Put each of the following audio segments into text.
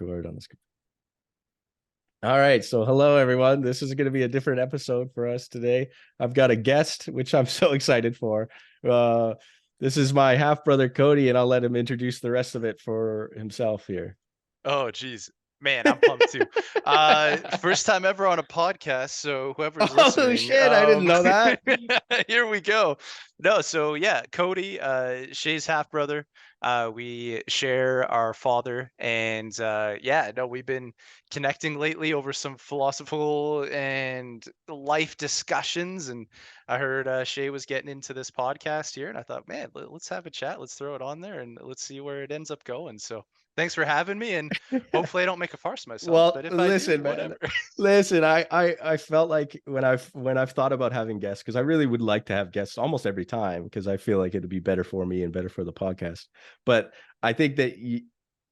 record on this. All right. So hello, everyone. This is going to be a different episode for us today. I've got a guest, which I'm so excited for. Uh, this is my half brother, Cody, and I'll let him introduce the rest of it for himself here. Oh, geez. Man, I'm pumped too. First time ever on a podcast, so whoever's Oh, listening, shit. I didn't know that. here we go. No, so yeah, Cody, Shay's half brother. We share our father, and yeah, no, we've been connecting lately over some philosophical and life discussions. And I heard Shay was getting into this podcast here, and I thought, man, let's have a chat. Let's throw it on there, and let's see where it ends up going. So thanks for having me, and hopefully I don't make a farce of myself, Well, but if I do, listen, man. whatever. Listen, I felt like when I've thought about having guests, because I really would like to have guests almost every time, because I feel like it'd be better for me and better for the podcast. But I think that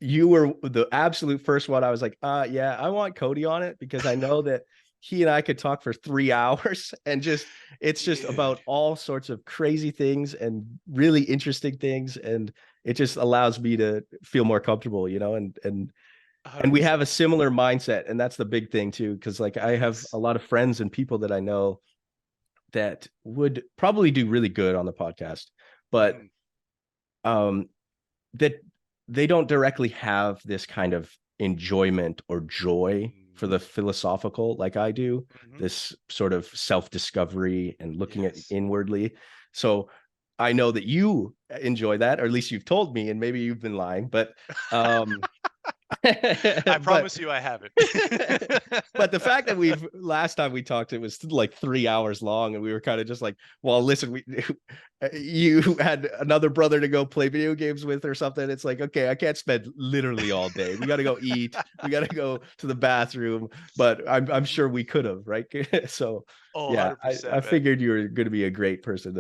you were the absolute first one. I was like, yeah, I want Cody on it because I know that he and I could talk for 3 hours and just it's just Dude, about all sorts of crazy things and really interesting things, and it just allows me to feel more comfortable, and we have a 100%. similar mindset, and that's the big thing too, because like I have a Yes. lot of friends and people that I know that would probably do really good on the podcast, but Mhm. um that they don't directly have this kind of enjoyment or joy for Mm. the philosophical like I do, Mhm. this sort of self-discovery and looking at Yes. inwardly. So I know that you enjoy that, or at least you've told me, and maybe you've been lying, but um I but promise you I haven't. but the fact that we've last time we talked, it was like 3 hours long, and we were kind of just like, well, listen, we you had another brother to go play video games with or something. It's like, okay, I can't spend literally all day. We got to go eat. We got to go to the bathroom. But I'm Mhm. sure we could have, right? So Oh, yeah, I 100%, man. figured you were going to be a great person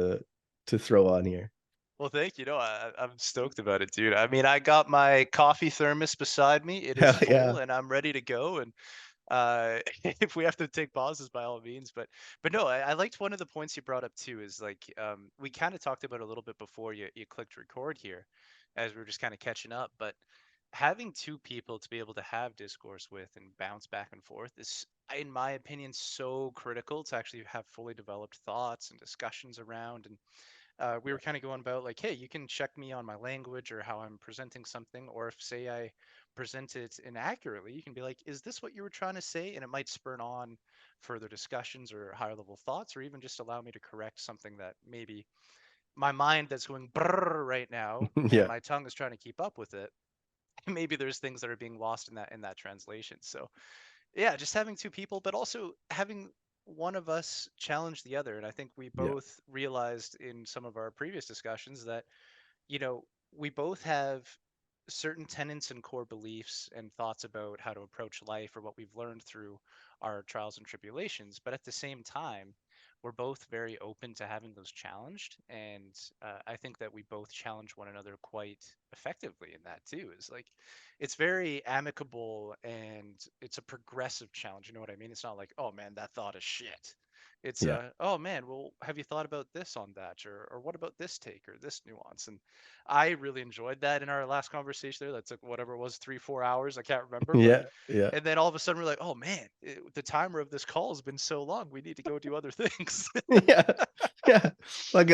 to throw on here. Well, thank you. No, I'm stoked about it, dude. I mean, I got my coffee thermos beside me. It is Hell full, yeah, and I'm ready to go. And if we have to take pauses, by all means. But no, I liked one of the points you brought up too. Is like we kind of talked about a little bit before you clicked record here, as we are just kind of catching up. But having two people to be able to have discourse with and bounce back and forth is, in my opinion, so critical to actually have fully developed thoughts and discussions around. And we were kind of going about like, hey, you can check me on my language or how I'm presenting something, or if say I present it inaccurately, you can be like, is this what you were trying to say? And it might spurn on further discussions or higher level thoughts, or even just allow me to correct something that maybe my mind that's going brrr right now and yeah, my tongue is trying to keep up with it. Maybe there's things that are being lost in that translation. So yeah, just having two people, but also having one of us challenge the other. And I think we yeah, both realized in some of our previous discussions that, you know, we both have certain tenets and core beliefs and thoughts about how to approach life or what we've learned through our trials and tribulations. But at the same time, we're both very open to having those challenged. And I think that we both challenge one another quite effectively in that too. Is like, it's very amicable and it's a progressive challenge. You know what I mean? It's not like, oh man, that thought is shit. It's yeah. oh man, well, have you thought about this on that, or what about this take or this nuance? And I really enjoyed that in our last conversation there. That took whatever it was, 3, 4 hours. I can't remember, but Yeah, yeah. and then all of a sudden we're like, oh man, the timer of this call has been so long. We need to go do other things. Yeah, yeah. Like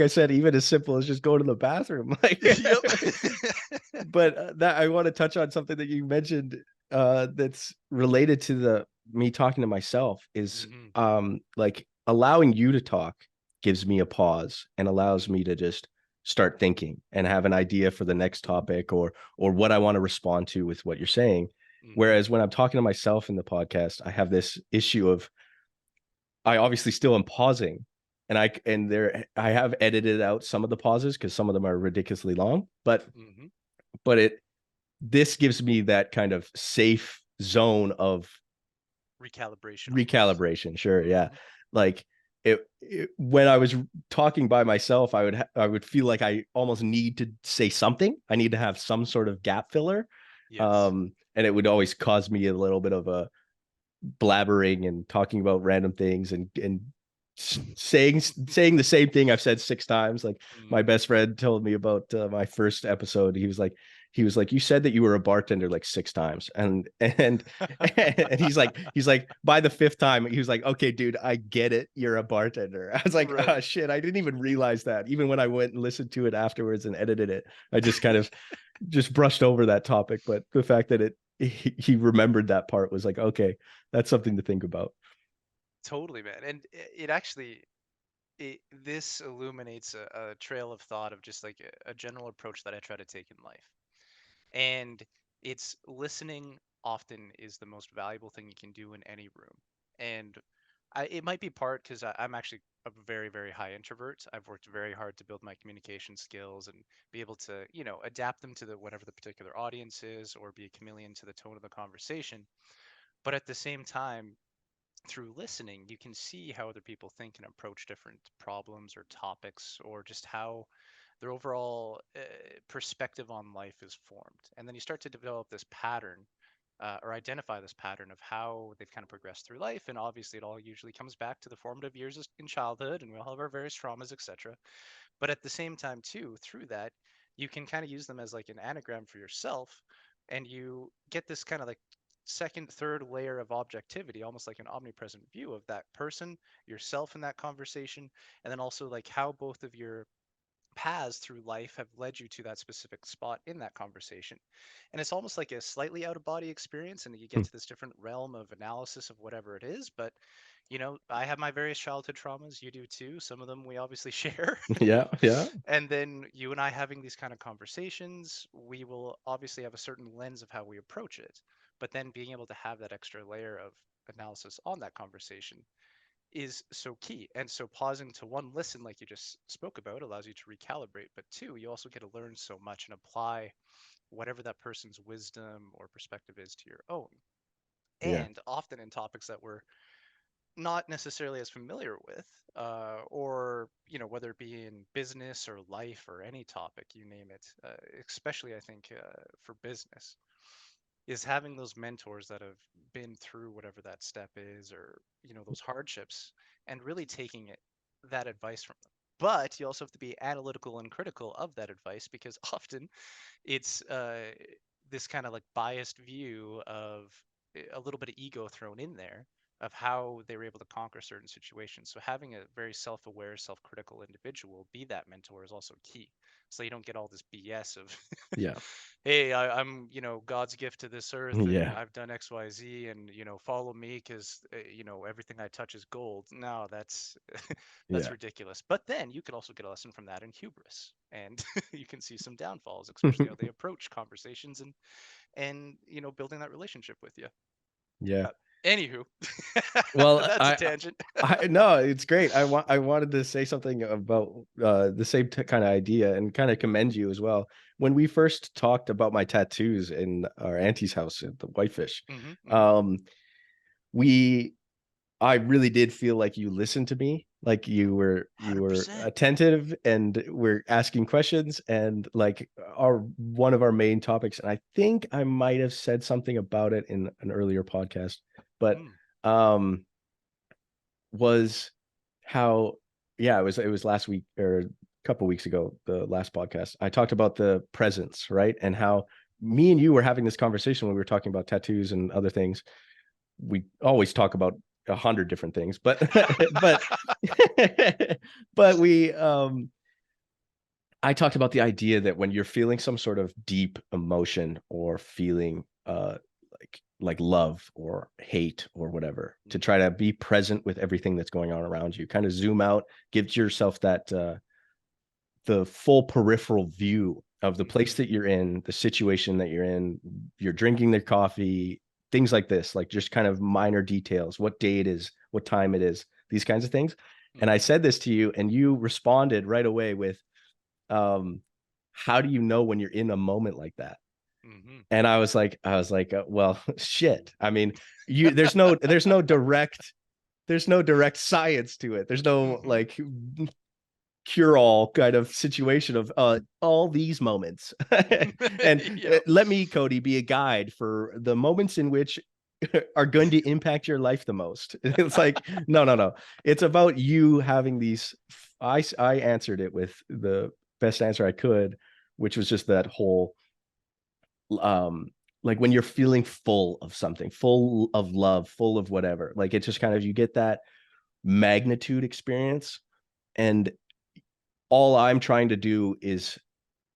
I said, even as simple as just go to the bathroom. Yep. But that I want to touch on something that you mentioned that's related to the me talking to myself is Hmm. like allowing you to talk gives me a pause and allows me to just start thinking and have an idea for the next topic or what I want to respond to with what you're saying. Hmm. Whereas when I'm talking to myself in the podcast, I have this issue of I obviously still am pausing, and there I have edited out some of the pauses because some of them are ridiculously long, Hmm. but it this gives me that kind of safe zone of Recalibration almost. recalibration. Sure, yeah. Hmm. Like when I was talking by myself, I would feel like I almost need to say something. I need to have some sort of gap filler, Yes. and it would always cause me a little bit of a blabbering and talking about random things and saying the same thing I've said 6 times. Like my Mm. best friend told me about my first episode. He was like, he was like, you said that you were a bartender like 6 times. And he's like, by the fifth time, he was like, okay, dude, I get it. You're a bartender. I was like, Right. oh shit, I didn't even realize that. Even when I went and listened to it afterwards and edited it, I just kind of just brushed over that topic. But the fact that he remembered that part was like, okay, that's something to think about. Totally, man. And it actually this illuminates a trail of thought of just like a general approach that I try to take in life. And it's listening often is the most valuable thing you can do in any room. And it might be part because I'm actually a very, very high introvert. I've worked very hard to build my communication skills and be able to, adapt them to the whatever the particular audience is, or be a chameleon to the tone of the conversation. But at the same time, through listening, you can see how other people think and approach different problems or topics, or just how their overall perspective on life is formed. And then you start to develop this pattern, or identify this pattern of how they've kind of progressed through life. And obviously, it all usually comes back to the formative years in childhood, and we all have our various traumas, etc. But at the same time, too, through that, you can kind of use them as like an anagram for yourself, and you get this kind of like second, third layer of objectivity, almost like an omnipresent view of that person, yourself in that conversation, and then also like how both of your paths through life have led you to that specific spot in that conversation. And it's almost like a slightly out of body experience, and you get to this different realm of analysis of whatever it is. But, I have my various childhood traumas. You do too. Some of them we obviously share. Yeah, yeah, And then you and I having these kind of conversations, we will obviously have a certain lens of how we approach it. But then being able to have that extra layer of analysis on that conversation is so key. And so pausing to one, listen, like you just spoke about, allows you to recalibrate. But two, you also get to learn so much and apply whatever that person's wisdom or perspective is to your own. yeah, And often in topics that we're not necessarily as familiar with, or whether it be in business or life or any topic, you name it, especially I think for business, is having those mentors that have been through whatever that step is, or those hardships, and really taking that advice from them. But you also have to be analytical and critical of that advice, because often it's this kind of like biased view of a little bit of ego thrown in there of how they were able to conquer certain situations. So having a very self-aware, self-critical individual be that mentor is also key. So you don't get all this BS of, yeah, hey, I'm, God's gift to this earth, and yeah, I've done X, Y, Z, and follow me because everything I touch is gold. No, that's that's yeah, ridiculous. But then you could also get a lesson from that in hubris, and you can see some downfalls, especially how they approach conversations and building that relationship with you. yeah. Uh, Anywho, Well, that's a tangent. I no, it's great. I wanted to say something about the same kind of idea and kind of commend you as well. When we first talked about my tattoos in our auntie's house at the Whitefish, Hmm. Hmm. um, we I really did feel like you listened to me, like you were 100%. attentive and we're asking questions and like our one of our main topics. And I think I might have said something about it in an earlier podcast, but Mm. um was how yeah, it was last week or a couple weeks ago, the last podcast. I talked about the presence, right? And how me and you were having this conversation when we were talking about tattoos and other things. We always talk about 100 different things, but but but we I talked about the idea that when you're feeling some sort of deep emotion or feeling like love or hate or whatever, to Mm. try to be present with everything that's going on around you, kind of zoom out, give yourself that the full peripheral view of the place Hmm. that you're in, the situation that you're in, you're drinking their coffee, things like this, like just kind of minor details, what day it is, what time it is, these kinds of things. And I Hmm. said this to you, and you responded right away with, um, how do you know when you're in a moment like that? Hmm. And I was like, well, shit. I mean, there's no direct science to it. There's no Hmm. like cure all kind of situation of all these moments. And Yeah. let me, Cody, be a guide for the moments in which are going to impact your life the most. It's like, no, no, no. It's about you having these. I answered it with the best answer I could, which was just that whole um like when you're feeling full of something, full of love, full of whatever, like it's just kind of, you get that magnitude experience. And all I'm trying to do is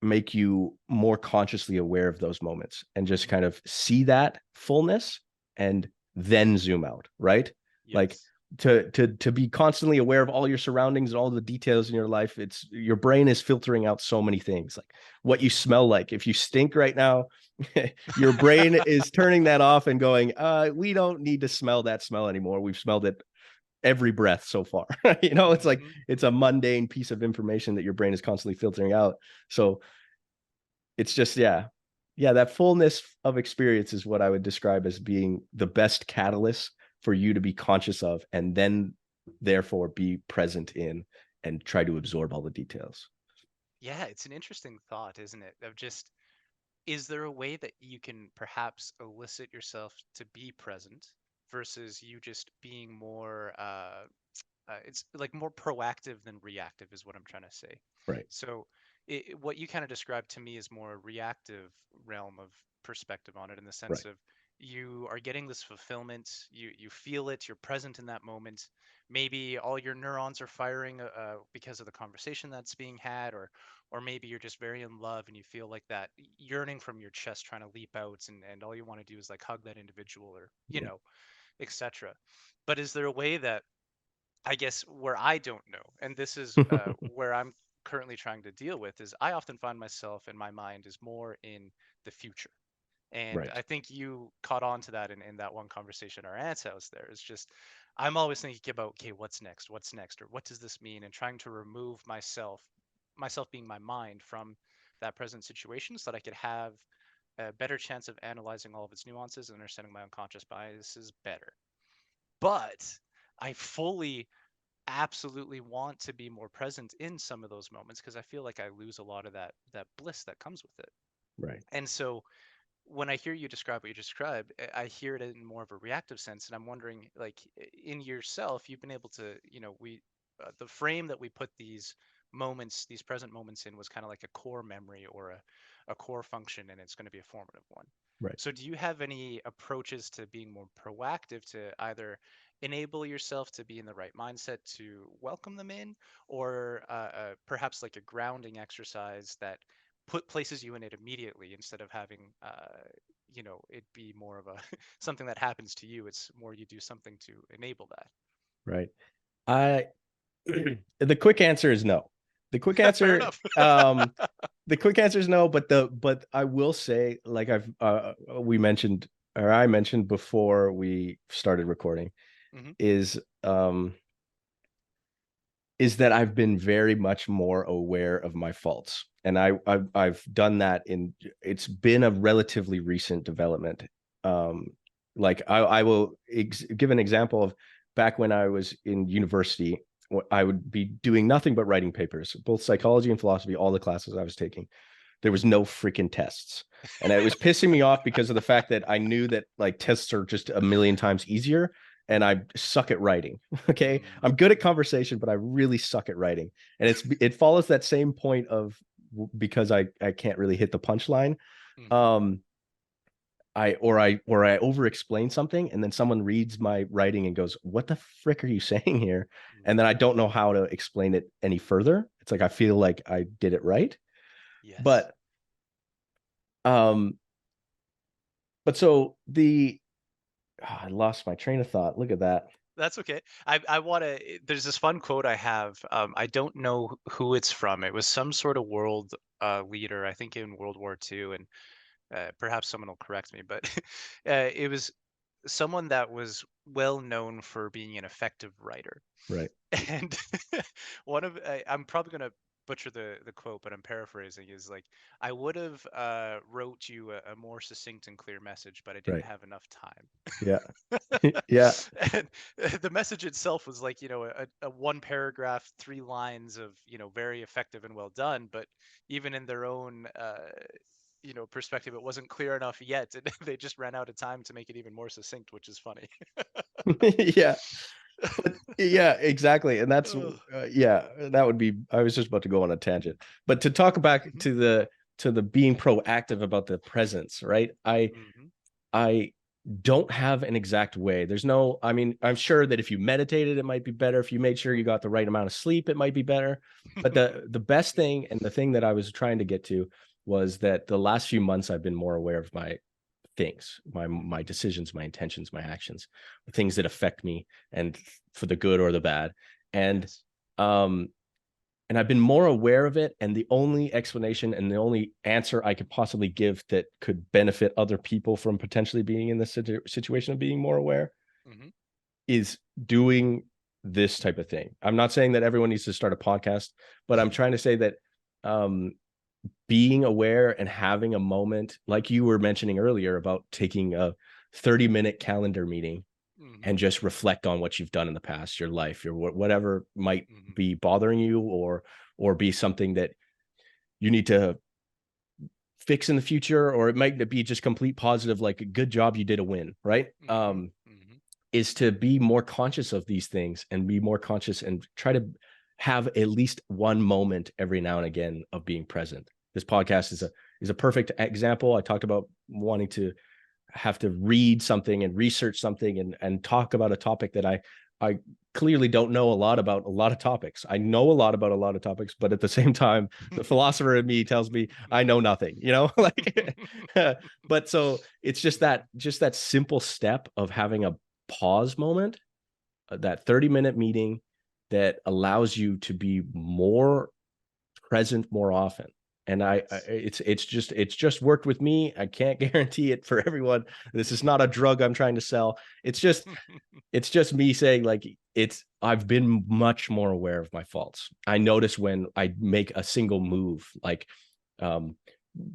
make you more consciously aware of those moments and just Mhm. kind of see that fullness and then zoom out, right? Like Yes. to be constantly aware of all your surroundings and all the details in your life. It's your brain is filtering out so many things, like what you Mhm. smell like. If you stink right now, your brain is turning that off and going, we don't need to smell that smell anymore. We've smelled it every breath so far. It's like Mhm. it's a mundane piece of information that your brain is constantly filtering out. So it's just, yeah, that fullness of experience is what I would describe as being the best catalyst for you to be conscious of, and then therefore be present in and try to absorb all the details. Yeah, it's an interesting thought, isn't it? Of just, is there a way that you can perhaps elicit yourself to be present versus you just being more it's like more proactive than reactive is what I'm trying to say. Right. So what you kind of described to me is more a reactive realm of perspective on it, in the sense Right. of you are getting this fulfillment, you feel it, you're present in that moment. Maybe all your neurons are firing because of the conversation that's being had, or maybe you're just very in love and you feel like that yearning from your chest trying to leap out, and all you want to do is like hug that individual, or Yeah. etc. But is there a way that, I guess where I don't know, and this is where I'm currently trying to deal with, is I often find myself in my mind is more in the future. And Right. I think you caught on to that in that one conversation at our aunt's house there. It's just, I'm always thinking about, okay, what's next? What's next? Or what does this mean? And trying to remove myself being my mind from that present situation, so that I could have a better chance of analyzing all of its nuances and understanding my unconscious biases better. But I fully absolutely want to be more present in some of those moments, because I feel like I lose a lot of that bliss that comes with it. Right. And so when I hear you describe what you describe, I hear it in more of a reactive sense, and I'm wondering, like, in yourself, you've been able to, we the frame that we put these present moments in, was kind of like a core memory, or a core function, and it's going to be a formative one. Right. So do you have any approaches to being more proactive, to either enable yourself to be in the right mindset to welcome them in, or perhaps like a grounding exercise that places you in it immediately, instead of having it be more of a something that happens to you? It's more you do something to enable Right. I the quick answer is no. The quick that. Fair answer, enough. the quick answer is no, but I will say, like I've we mentioned, or I mentioned before we started recording, Hmm. is is that I've been very much more aware of my faults. And I've done that in, it's been a relatively recent development. Um, like I will give an example of back when I was in university, I would be doing nothing but writing papers, both psychology and philosophy, all the classes I was taking. There was no freaking tests. And it was pissing me off because of the fact that I knew that like tests are just a million times easier, and I suck at writing. Okay. Mm. I'm good at conversation, but I really suck at writing. And it follows that same point of, because I can't really hit the punchline. Hmm. Um, I over explain something, and then someone reads my writing and goes, "What the frick are you saying here?" And then I Mm. don't know how to explain it any further. It's like I feel like I did it right, Yes. but um, so I lost my train of thought. Look at that. That's okay. I want to. There's this fun quote I have. I don't know who it's from. It was some sort of world leader, I think in World War II, and perhaps someone will correct me, but it was someone that was well known for being an effective writer. Right, And I'm probably gonna butcher the quote, but I'm paraphrasing. Is like, I would have wrote you a more succinct and clear message, but I didn't right. have enough time. Yeah. Yeah. And the message itself was like, a one paragraph, 3 lines of, very effective and well done, but even in their own perspective, it wasn't clear enough yet, and they just ran out of time to make it even more succinct, which is funny. Yeah. But yeah, exactly. And that's Ugh. yeah, that would be, I was just about to go on a tangent. But to talk back Mhm. to the to the being proactive about the presence, right? Mm-hmm. I don't have an exact way. There's no, I mean, I'm sure that if you meditated, it might be better. If you made sure you got the right amount of sleep, it might be better. But the best thing, and the thing that I was trying to get to, was that the last few months I've been more aware of my things, my decisions, my intentions, my actions, things that affect me, and for the good or the bad. And Yes. um and I've been more aware of it. And the only explanation and the only answer I could possibly give that could benefit other people from potentially being in this situation of being more aware Mm-hmm. is doing this type of thing. I'm not saying that everyone needs to start a podcast, but I'm trying to say that um, being aware and having a moment, like you were mentioning earlier about taking a 30-minute calendar meeting Mm-hmm. and just reflect on what you've done in the past, your life, your whatever might Mm-hmm. be bothering you, or be something that you need to fix in the future, or it might be just complete positive, like a good job, you did a win, right? Mm-hmm. Mm-hmm. Is to be more conscious of these things and be more conscious and try to have at least one moment every now and again of being present. This podcast Yes. is a perfect example. I talked about wanting to have to read something and research something and talk about a topic that I clearly don't know a lot about a lot of topics. I know a lot about a lot of topics, but at the same time, the philosopher in me tells me I know nothing, like, but so it's just that simple step of having a pause moment, that 30-minute meeting that allows you to be more present more often. And Yes. it's just worked with me. I can't guarantee it for everyone. This is not a drug I'm trying to sell. It's just me saying, like, I've been much more aware of my faults. I notice when I make a single move, like um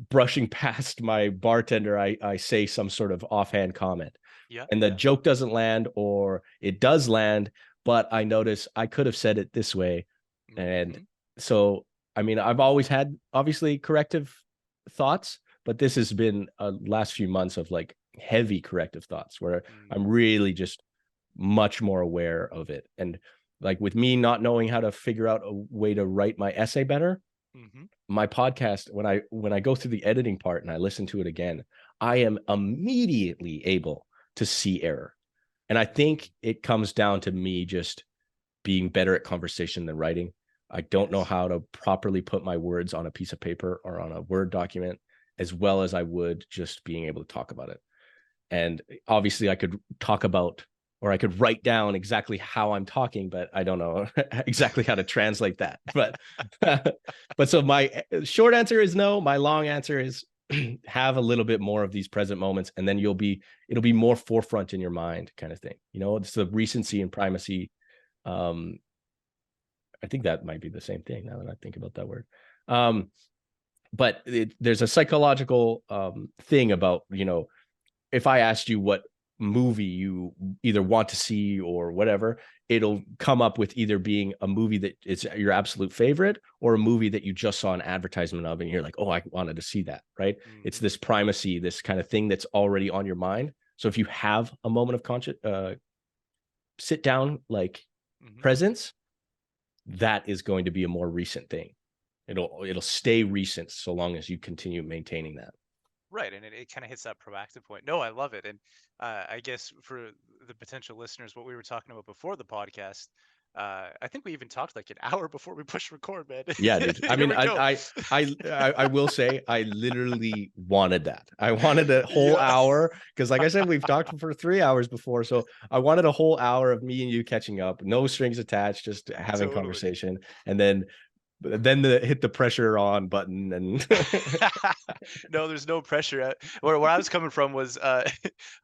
brushing past my bartender, I say some sort of offhand comment Yeah. and the Yeah. joke doesn't land, or it does land, but I notice I could have said it this way. And Mm-hmm. so, I mean, I've always had obviously corrective thoughts, but this has been a last few months of like heavy corrective thoughts where I'm Mm-hmm. really just much more aware of it. And like with me not knowing how to figure out a way to write my essay better, Mm-hmm. my podcast, when I go through the editing part and I listen to it again, I am immediately able to see error. And I think Mm. it comes down to me just being better at conversation than writing. I don't know Yes. how to properly put my words on a piece of paper or on a Word document as well as I would just being able to talk about it. And obviously I could talk about, or I could write down exactly how I'm talking, but I don't know exactly how to translate that. But but so my short answer is no. My long answer is have a little bit more of these present moments, and then it'll be more forefront in your mind, kind of thing. It's the recency and primacy. Um, I think that might be the same thing now that I think about that word. Um, but there's a psychological thing about, if I asked you what movie you either want to see or whatever, it'll come up with either being a movie that is your absolute favorite or a movie that you just saw an advertisement of and you're like, oh, I wanted to see that, right? It's Mm-hmm. this primacy, this kind of thing that's already on your mind. So if you have a moment of conscious sit down, like Mm-hmm. presence, that is going to be a more recent thing. It'll stay recent so long as you continue maintaining that. Right, and it kind of hits that proactive point. No, I love it, and I guess for the potential listeners, what we were talking about before the podcast, I think we even talked like an hour before we pushed record, man. Yeah, dude. I Here mean, we go. I will say I literally wanted that. I wanted a whole Yeah. hour because, like I said, we've talked for 3 hours before, so I wanted a whole hour of me and you catching up, no strings attached, just having Totally. conversation, and then the hit the pressure on button and No, there's no pressure. Where I was coming from was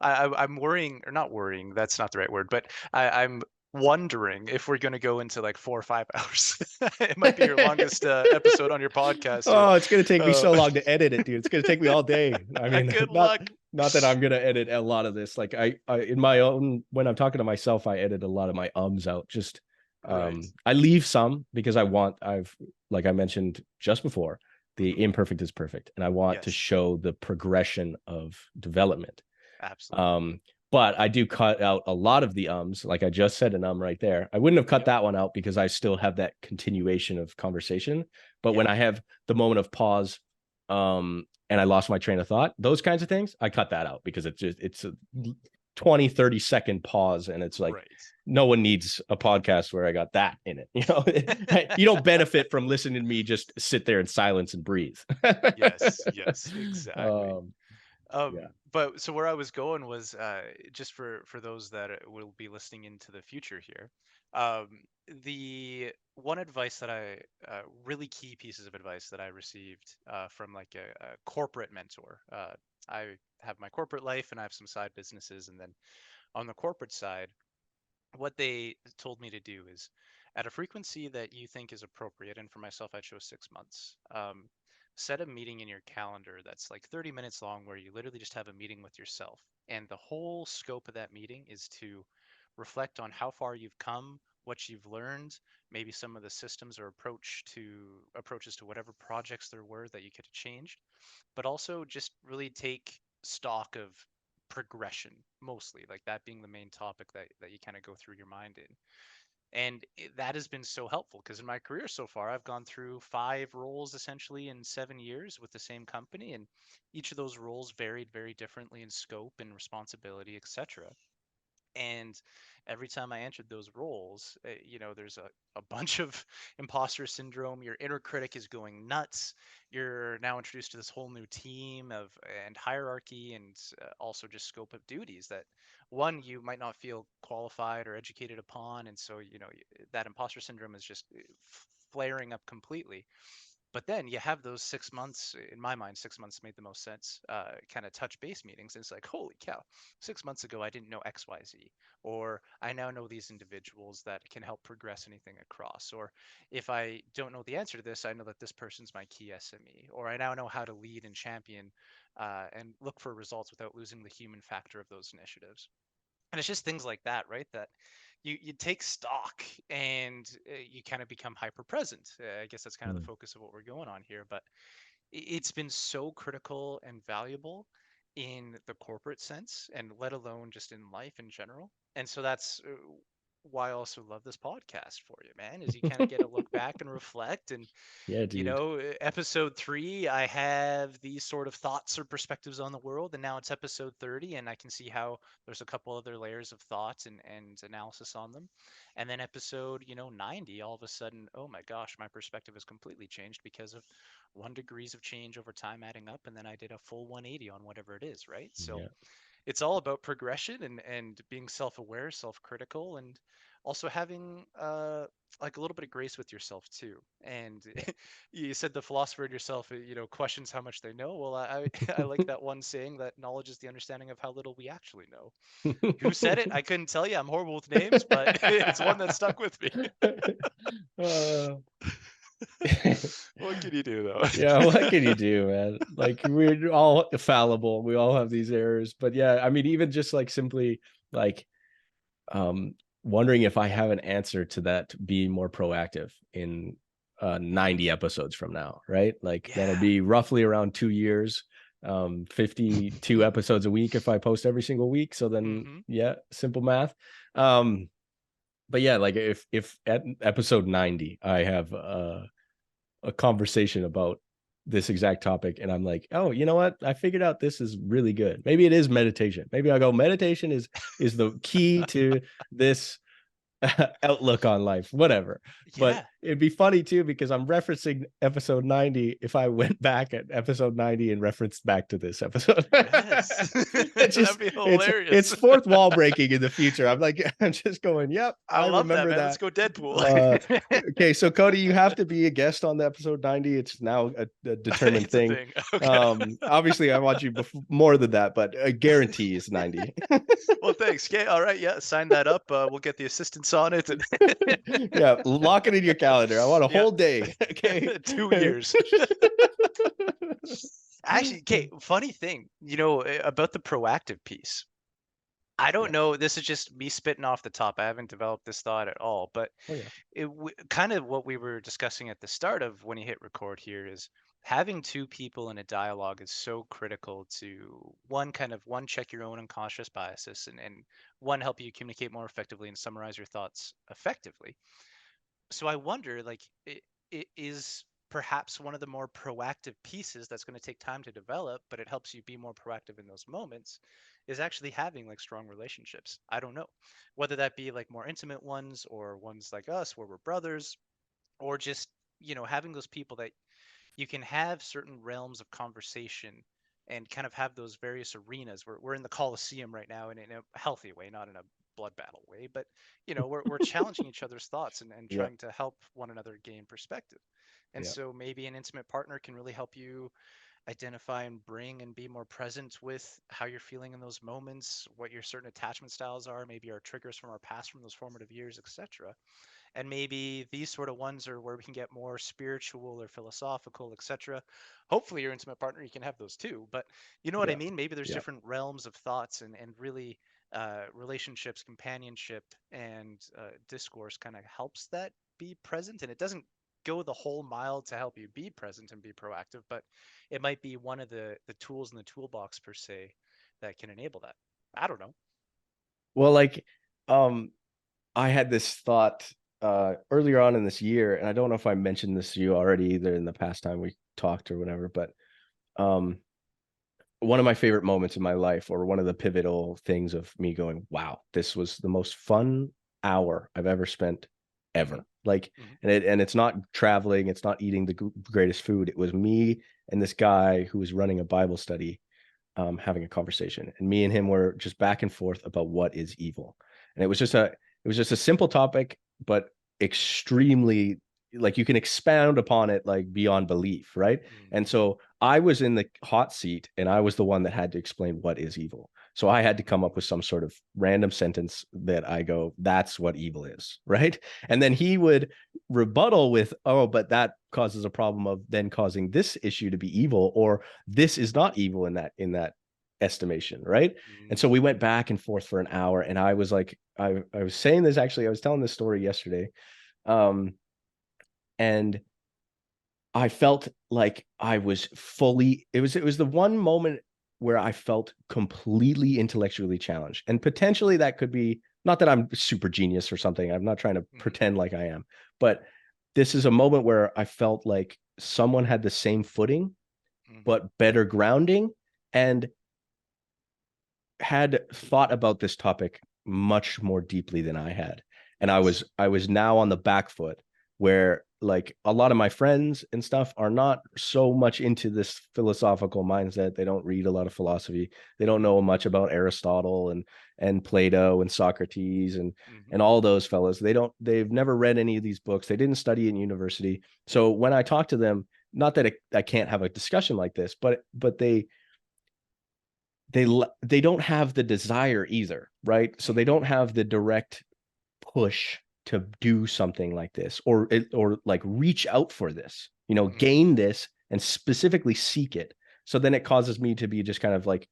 I'm worrying, or not worrying, that's not the right word, but I'm wondering if we're going to go into like 4 or 5 hours. It might be your longest episode on your podcast here. oh, it's gonna take me Uh, so long to edit it, dude. It's gonna take me all day. I mean, good not luck. not that I'm gonna edit a lot of this. Like I in my own when I'm talking to myself, I edit a lot of my ums out. Just Right. I leave some because I've like I mentioned just before, the Hmm. imperfect is perfect, and I want to Yes, show the progression of development. absolutely. Um, but I do cut out a lot of the ums, like I just said an right there. I wouldn't have cut Yep. that one out because I still have that continuation of conversation. But when Yep. I have the moment of pause, and I lost my train of thought, those kinds of things, I cut that out because it's a 20, 30-second pause. And it's like, Right. no one needs a podcast where I got that in it. You don't benefit from listening to me just sit there in silence and breathe. Yes, yes, exactly. um, yeah. But so where I was going was just for those that will be listening into the future here. The one advice that really key pieces of advice that I received from like a corporate mentor. I have my corporate life and I have some side businesses, and then on the corporate side, what they told me to do is at a frequency that you think is appropriate. And for myself, I chose 6 months. Set a meeting in your calendar that's like 30 minutes long where you literally just have a meeting with yourself. And the whole scope of that meeting is to reflect on how far you've come, what you've learned, maybe some of the systems or approaches to whatever projects there were that you could have changed, but also just really take stock of progression, mostly like that being the main topic that you kind of go through your mind in. And that has been so helpful because in my career so far I've gone through 5 roles essentially in 7 years with the same company, and each of those roles varied very differently in scope and responsibility, etc. And every time I entered those roles, there's a bunch of imposter syndrome. Your inner critic is going nuts. You're now introduced to this whole new team of and hierarchy, and also just scope of duties that one you might not feel qualified or educated upon, and so that imposter syndrome is just flaring up completely. But then you have those 6 months, in my mind, 6 months made the most sense, kind of touch base meetings. And it's like, holy cow, 6 months ago, I didn't know XYZ. Or I now know these individuals that can help progress anything across. Or if I don't know the answer to this, I know that this person's my key SME. Or I now know how to lead and champion and look for results without losing the human factor of those initiatives. And it's just things like that, right? That you take stock and you kind of become hyper present. I guess that's kind of the Mm. focus of what we're going on here. But it's been so critical and valuable in the corporate sense, and let alone just in life in general. And so that's why I also love this podcast for you, man, is you kind of get to look back and reflect. And Yeah, dude. episode 3, I have these sort of thoughts or perspectives on the world, and now it's episode 30, and I can see how there's a couple other layers of thoughts and analysis on them. And then episode, 90, all of a sudden, oh my gosh, my perspective has completely changed because of 1 degrees of change over time adding up, and then I did a full 180 on whatever it is, right? So Yeah. it's all about progression and being self-aware, self-critical, and also having like a little bit of grace with yourself too. And you said the philosopher in yourself, questions how much they know. Well, I like that one saying that knowledge is the understanding of how little we actually know. Who said it? I couldn't tell you. I'm horrible with names, but it's one that stuck with me. uh, What can you do yeah, though? what can you do, man? Like, we're all fallible. We all have these errors. But yeah, I mean, even just like simply like um wondering if I have an answer to that, being more proactive in 90 episodes from now, right? Like that'll Yeah. be roughly around 2 years, 52 episodes a week if I post every single week. So then Hmm. yeah, simple math. Um, but yeah, like if at episode 90 I have a conversation about this exact topic and I'm like, oh, you know what, I figured out this is really good, maybe it is meditation, maybe I go, meditation is the key to this outlook on life, whatever. But Yeah. it'd be funny too because I'm referencing episode 90. If I went back at episode 90 and referenced back to this episode, Yes. it's That'd just be it's hilarious. fourth wall breaking in the future. I'm like, I'm just going, yep, I I love that, remember man. Let's that. go Deadpool. Uh, okay, so Cody, you have to be a guest on the episode 90. It's now a determined It's a thing. thing. Okay. Obviously, I want you more than that, but I guarantee is 90. Well, thanks. Okay. All right. Yeah. Sign that up. We'll get the assistants on it. And Yeah, lock it in your calendar. I want a yeah. whole day. Okay. 2 years. Actually, okay. Funny thing, about the proactive piece. I don't Yeah. know. This is just me spitting off the top. I haven't developed this thought at all, but Oh yeah. kind of what we were discussing at the start of when you hit record here is having two people in a dialogue is so critical to one check your own unconscious biases, and one help you communicate more effectively and summarize your thoughts effectively. So I wonder, like, perhaps one of the more proactive pieces that's going to take time to develop, but it helps you be more proactive in those moments, is actually having like strong relationships. I don't know whether that be like more intimate ones or ones like us where we're brothers, or just, having those people that you can have certain realms of conversation and kind of have those various arenas. We're in the Coliseum right now, and in a healthy way, not in a blood battle way, but we're challenging each other's thoughts and Yeah. trying to help one another gain perspective. And Yeah. so maybe an intimate partner can really help you identify and bring and be more present with how you're feeling in those moments, what your certain attachment styles are, maybe our triggers from our past, from those formative years, etc. And maybe these sort of ones are where we can get more spiritual or philosophical, etc. Hopefully your intimate partner, you can have those too, but you know what I Yeah. mean. Maybe there's Yeah. different realms of thoughts, and really relationships, companionship, and discourse kind of helps that be present. And it doesn't go the whole mile to help you be present and be proactive, but it might be one of the tools in the toolbox per se that can enable that. I don't know. Well, like, um, I had this thought earlier on in this year, and I don't know if I mentioned this to you already either in the past time we talked or whatever, but um, one of my favorite moments in my life, or one of the pivotal things of me going, wow, this was the most fun hour I've ever spent Hmm. ever. Like, Hmm. and it's not traveling, it's not eating the greatest food. It was me and this guy who was running a Bible study, having a conversation, and me and him were just back and forth about what is evil. And it was just a simple topic, but extremely, like, you can expound upon it like beyond belief, right? And Hmm. so I was in the hot seat, and I was the one that had to explain what is evil. So I had to come up with some sort of random sentence that I go, that's what evil is, right? And then he would rebuttal with, oh, but that causes a problem of then causing this issue to be evil, or this is not evil in that estimation, right? And so we went Hmm. back and forth for an hour, and I was like, I was saying this, actually, I was telling this story yesterday, um and I felt like I was fully, it was the one moment where I felt completely intellectually challenged. And potentially that could be, not that I'm super genius or something, I'm not trying to Hmm. pretend like I am, but this is a moment where I felt like someone had the same footing Hmm. but better grounding, and had thought about this topic much more deeply than I had. And Yes. I was now on the back foot, where like a lot of my friends and stuff are not so much into this philosophical mindset. They don't read a lot of philosophy. They don't know much about Aristotle and Plato and Socrates and Hmm. all those fellows. They've never read any of these books. They didn't study in university. So when I talk to them, not that I can't have a discussion like this, but they they don't have the desire either, right? So they Hmm. don't have the direct push to do something like this, or like reach out for this, Hmm. gain this and specifically seek it. So then it causes me to be just kind of like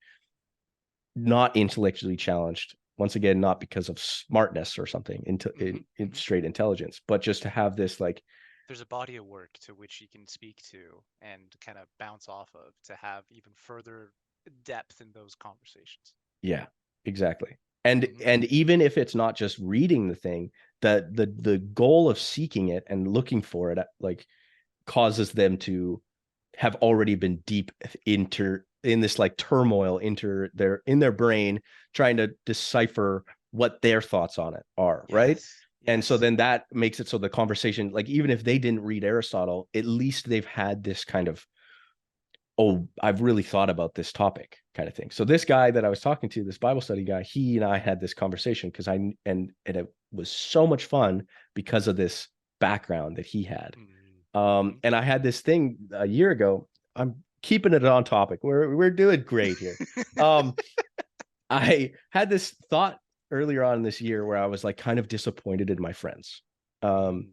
not intellectually challenged, once again, not because of smartness or something into Hmm. in Hmm. straight intelligence, but just to have this like, There's a body of work to which you can speak to and kind of bounce off of to have even further depth in those conversations. yeah, exactly. And Hmm. even if it's not just reading the thing, the goal of seeking it and looking for it, like, causes them to have already been deep in this like turmoil in their brain, trying to decipher what their thoughts on it are, right? Yes. And so Yes. then that makes it so the conversation, like, even if they didn't read Aristotle, at least they've had this kind of, oh, I've really thought about this topic kind of thing. So this guy that I was talking to, this Bible study guy, he and I had this conversation because and it was so much fun because of this background that he had. Mm-hmm. And I had this thing a year ago. I'm keeping it on topic. We're doing great here. Um, I had this thought earlier on this year where I was like kind of disappointed in my friends. Um,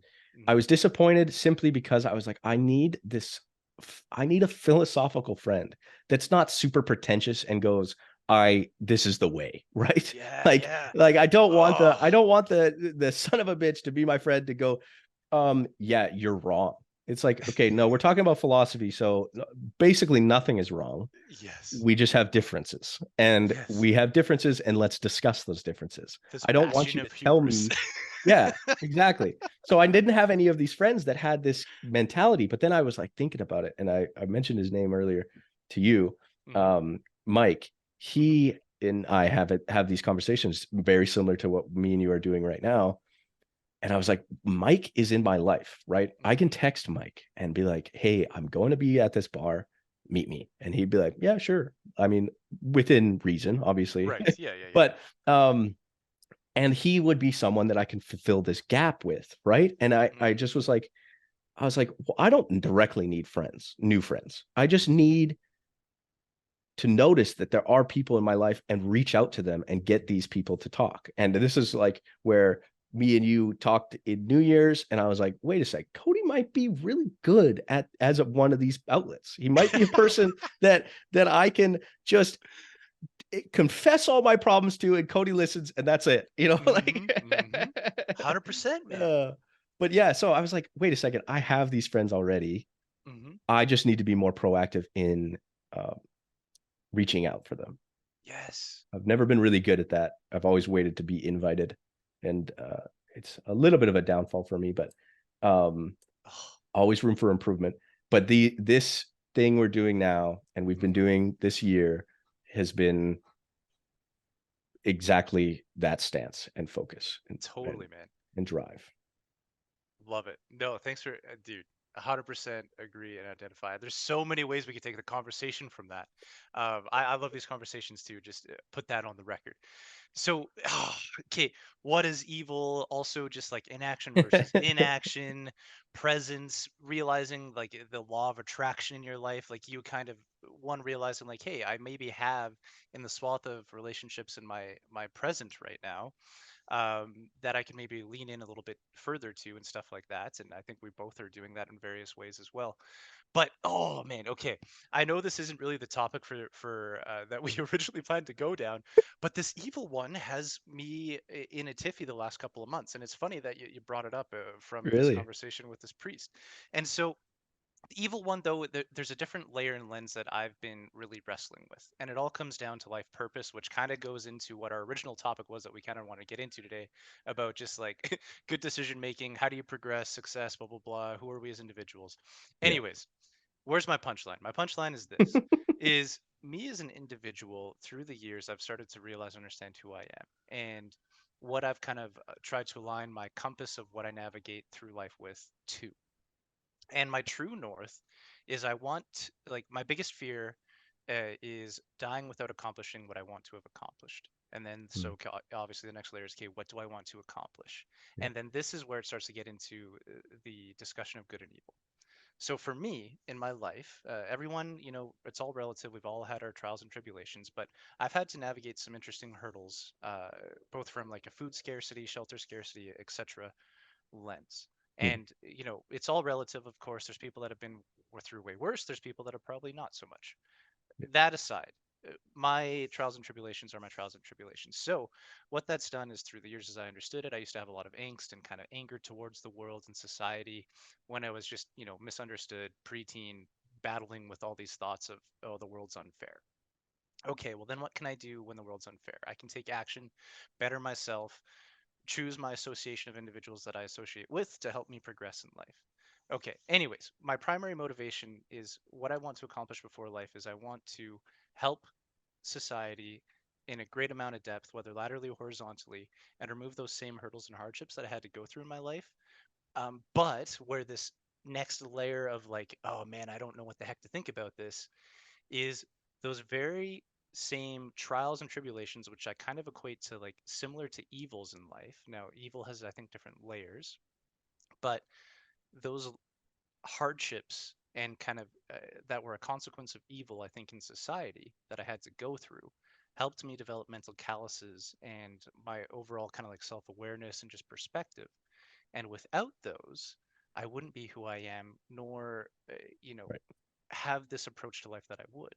I Mm-hmm. was disappointed simply because I was like, I need a philosophical friend that's not super pretentious and goes, this is the way, right? Yeah, Like, yeah. I Oh, don't want the son of a bitch to be my friend to go, yeah, you're wrong. It's like, okay, no, we're talking about philosophy. So basically nothing is wrong. yes. We just have differences, and Yes. we have differences, and let's discuss those differences. This I don't want bastion you to of tell hubris. me, Yeah, exactly. So I didn't have any of these friends that had this mentality, but then I was like thinking about it, and I mentioned his name earlier to you, Hmm. Mike. Hmm. He and I have these conversations very similar to what me and you are doing right now. And I was like, Mike is in my life, right? I can Hmm. text Mike and be like, hey, I'm going to be at this bar, meet me. And he'd be like, yeah, sure. I mean, within reason, obviously. Right. Yeah. Yeah. Yeah. But and he would be someone that I can fulfill this gap with, right? And I Hmm. just was like, I was like, well, I don't directly need friends, new friends. I just need to notice that there are people in my life and reach out to them and get these people to talk. And this is like where me and you talked in New Year's, and I was like, wait a sec, Cody might be really good at as of one of these outlets. He might be a person that I can just confess all my problems to, and Cody listens, and that's it. You know, Hmm. like Hmm. 100%, man. uh, but yeah, so I was like, wait a second, I have these friends already. Hmm. I just need to be more proactive in uh, reaching out for them. Yes. I've never been really good at that. I've always waited to be invited, and it's a little bit of a downfall for me, but um, Oh. always room for improvement. But the this thing we're doing now, and we've been Hmm. doing this year, has been exactly that stance and focus Totally, man. and drive. Love it. No, thanks for, dude. 100% agree and identify. There's so many ways we could take the conversation from that. I love these conversations too. Just put that on the record. So, okay, what is evil? Also, just like inaction versus inaction, presence, realizing like the law of attraction in your life. Like you kind of one realizing like, hey, I maybe have in the swath of relationships in my present right now, that I can maybe lean in a little bit further to and stuff like that. And I think we both are doing that in various ways as well. But oh man, okay. I know this isn't really the topic for that we originally planned to go down, but this evil one has me in a tiffy the last couple of months, and it's funny that you brought it up from this Really? conversation with this priest. And so the evil one, though, there's a different layer and lens that I've been really wrestling with. And it all comes down to life purpose, which kind of goes into what our original topic was that we kind of want to get into today about just like good decision making, how do you progress, success, blah, blah, blah, who are we as individuals. Yeah. Anyways, where's my punchline? My punchline is this is me as an individual through the years, I've started to realize, understand who I am. And what I've kind of tried to align my compass of what I navigate through life with to. And my true north is I want, like, my biggest fear is dying without accomplishing what I want to have accomplished. And then, Mm, so obviously, the next layer is, okay, what do I want to accomplish? yeah. And then this is where it starts to get into the discussion of good and evil. So for me in my life, everyone, it's all relative. We've all had our trials and tribulations, but I've had to navigate some interesting hurdles, both from like a food scarcity, shelter scarcity, etc lens. Mm, And it's all relative, of course. There's people that have been through way worse. There's people that are probably not so much. yeah. That aside, my trials and tribulations are my trials and tribulations. So what that's done is through the years as I understood it, I used to have a lot of angst and kind of anger towards the world and society when I was just, misunderstood, preteen, battling with all these thoughts of, oh, the world's unfair. Okay, well then what can I do when the world's unfair? I can take action, better myself, choose my association of individuals that I associate with to help me progress in life. Okay, anyways, my primary motivation is what I want to accomplish before life is I want to help society in a great amount of depth, whether laterally or horizontally, and remove those same hurdles and hardships that I had to go through in my life. But where this next layer of like, oh man, I don't know what the heck to think about this is those very same trials and tribulations, which I kind of equate to like similar to evils in life. Now, evil has, I think, different layers, but those hardships and kind of that were a consequence of evil, I think, in society that I had to go through helped me develop mental calluses and my overall kind of like self awareness and just perspective. And without those, I wouldn't be who I am, nor, Right. have this approach to life that I would.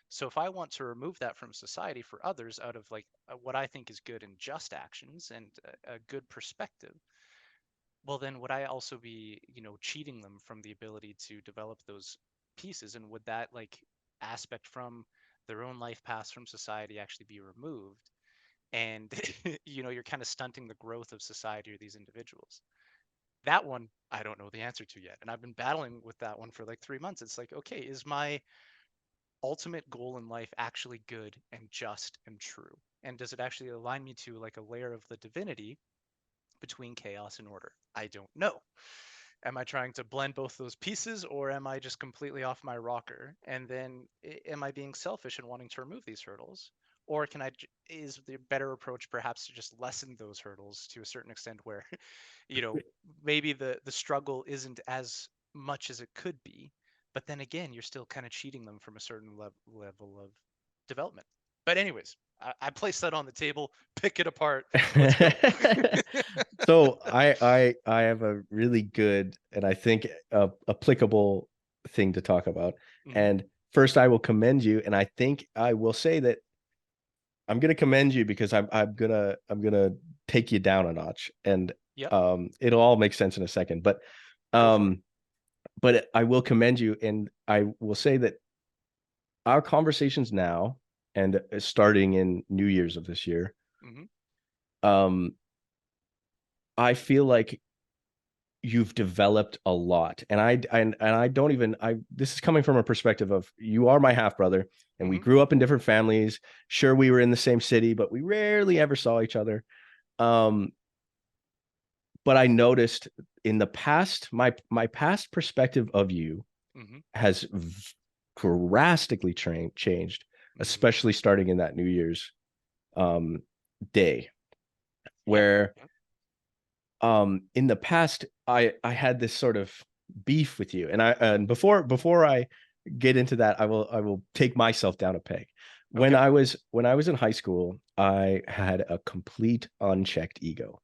So if I want to remove that from society for others out of like what I think is good and just actions and a good perspective, well then would I also be, cheating them from the ability to develop those pieces, and would that like aspect from their own life paths from society actually be removed? and you're kind of stunting the growth of society or these individuals. That one I don't know the answer to yet, and I've been battling with that one for like 3 months. It's like, okay, is my ultimate goal in life actually good and just and true, and does it actually align me to like a layer of the divinity between chaos and order? I don't know. Am I trying to blend both those pieces, or am I just completely off my rocker? And then am I being selfish and wanting to remove these hurdles? Or is the better approach perhaps to just lessen those hurdles to a certain extent where, you know, maybe the struggle isn't as much as it could be, but then again, you're still kind of cheating them from a certain level of development. But anyways, I place that on the table, pick it apart. Let's go. So I have a really good and I think applicable thing to talk about. Hmm. And first, I will commend you, and I think I will say that I'm gonna commend you because I'm gonna take you down a notch, and Yep. it'll all make sense in a second. Go for it. Um, but I will commend you, and I will say that our conversations now and starting in New Year's of this year, Hmm. um, I feel like you've developed a lot, and I don't even I this is coming from a perspective of you are my half brother, and we Hmm. grew up in different families. Sure, we were in the same city, but we rarely ever saw each other. Um, but I noticed in the past, my past perspective of you Hmm. has drastically changed, Hmm. especially starting in that New Year's um, day, Yep. where Yep. in the past I had this sort of beef with you, and before I get into that, I will take myself down a peg. Okay. When I was in high school, I had a complete unchecked ego.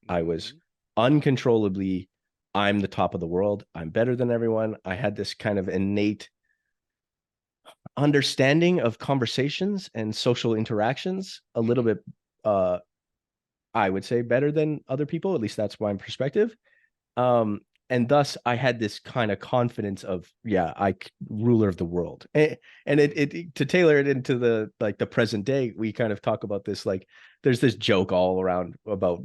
I was Hmm. uncontrollably, I'm the top of the world, I'm better than everyone. I had this kind of innate understanding of conversations and social interactions a little Hmm. bit, uh I would say, better than other people. At least that's my perspective. um and thus I had this kind of confidence of, yeah, ruler of the world. And Hmm. to tailor it into the like the present day, we kind of talk about this, like there's this joke all around about,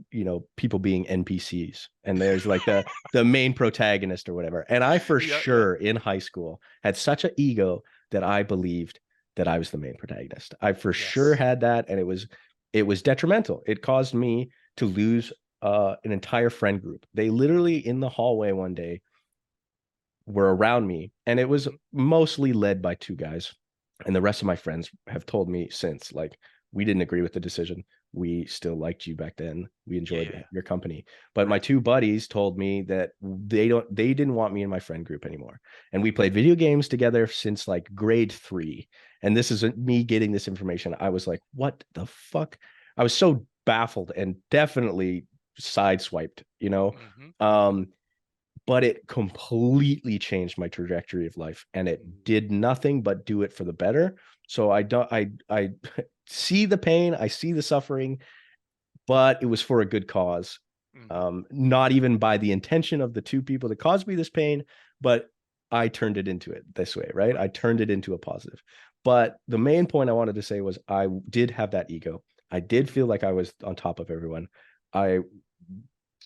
people being NPCs, and there's like the main protagonist or whatever. And I for Yeah. Yeah. sure in high school had such an ego that I believed that I was the main protagonist. I for sure Yes. had that, and it was detrimental. It caused me to lose an entire friend group. They literally in the hallway one day were around me, and it was Hmm. mostly led by two guys. And the rest of my friends have told me since, like, we didn't agree with the decision. We still liked you back then. We Yeah. enjoyed Yeah. your company. But my Right. two buddies told me that they didn't want me in my friend group anymore. And we Hmm. played video games together since like grade 3. And this is me getting this information. I was like, what the fuck? I was so baffled and definitely sideswiped, you know? Hmm. Hmm. Um, but it completely changed my trajectory of life, and it did nothing but do it for the better. So I don't I see the pain, I see the suffering, but it was for a good cause. Hmm. Not even by the intention of the two people that caused me this pain, but I turned it into it this way, right? I Right. turned it into a positive. But the main point I wanted to say was I did have that ego. I did feel Hmm. like I was on top of everyone. I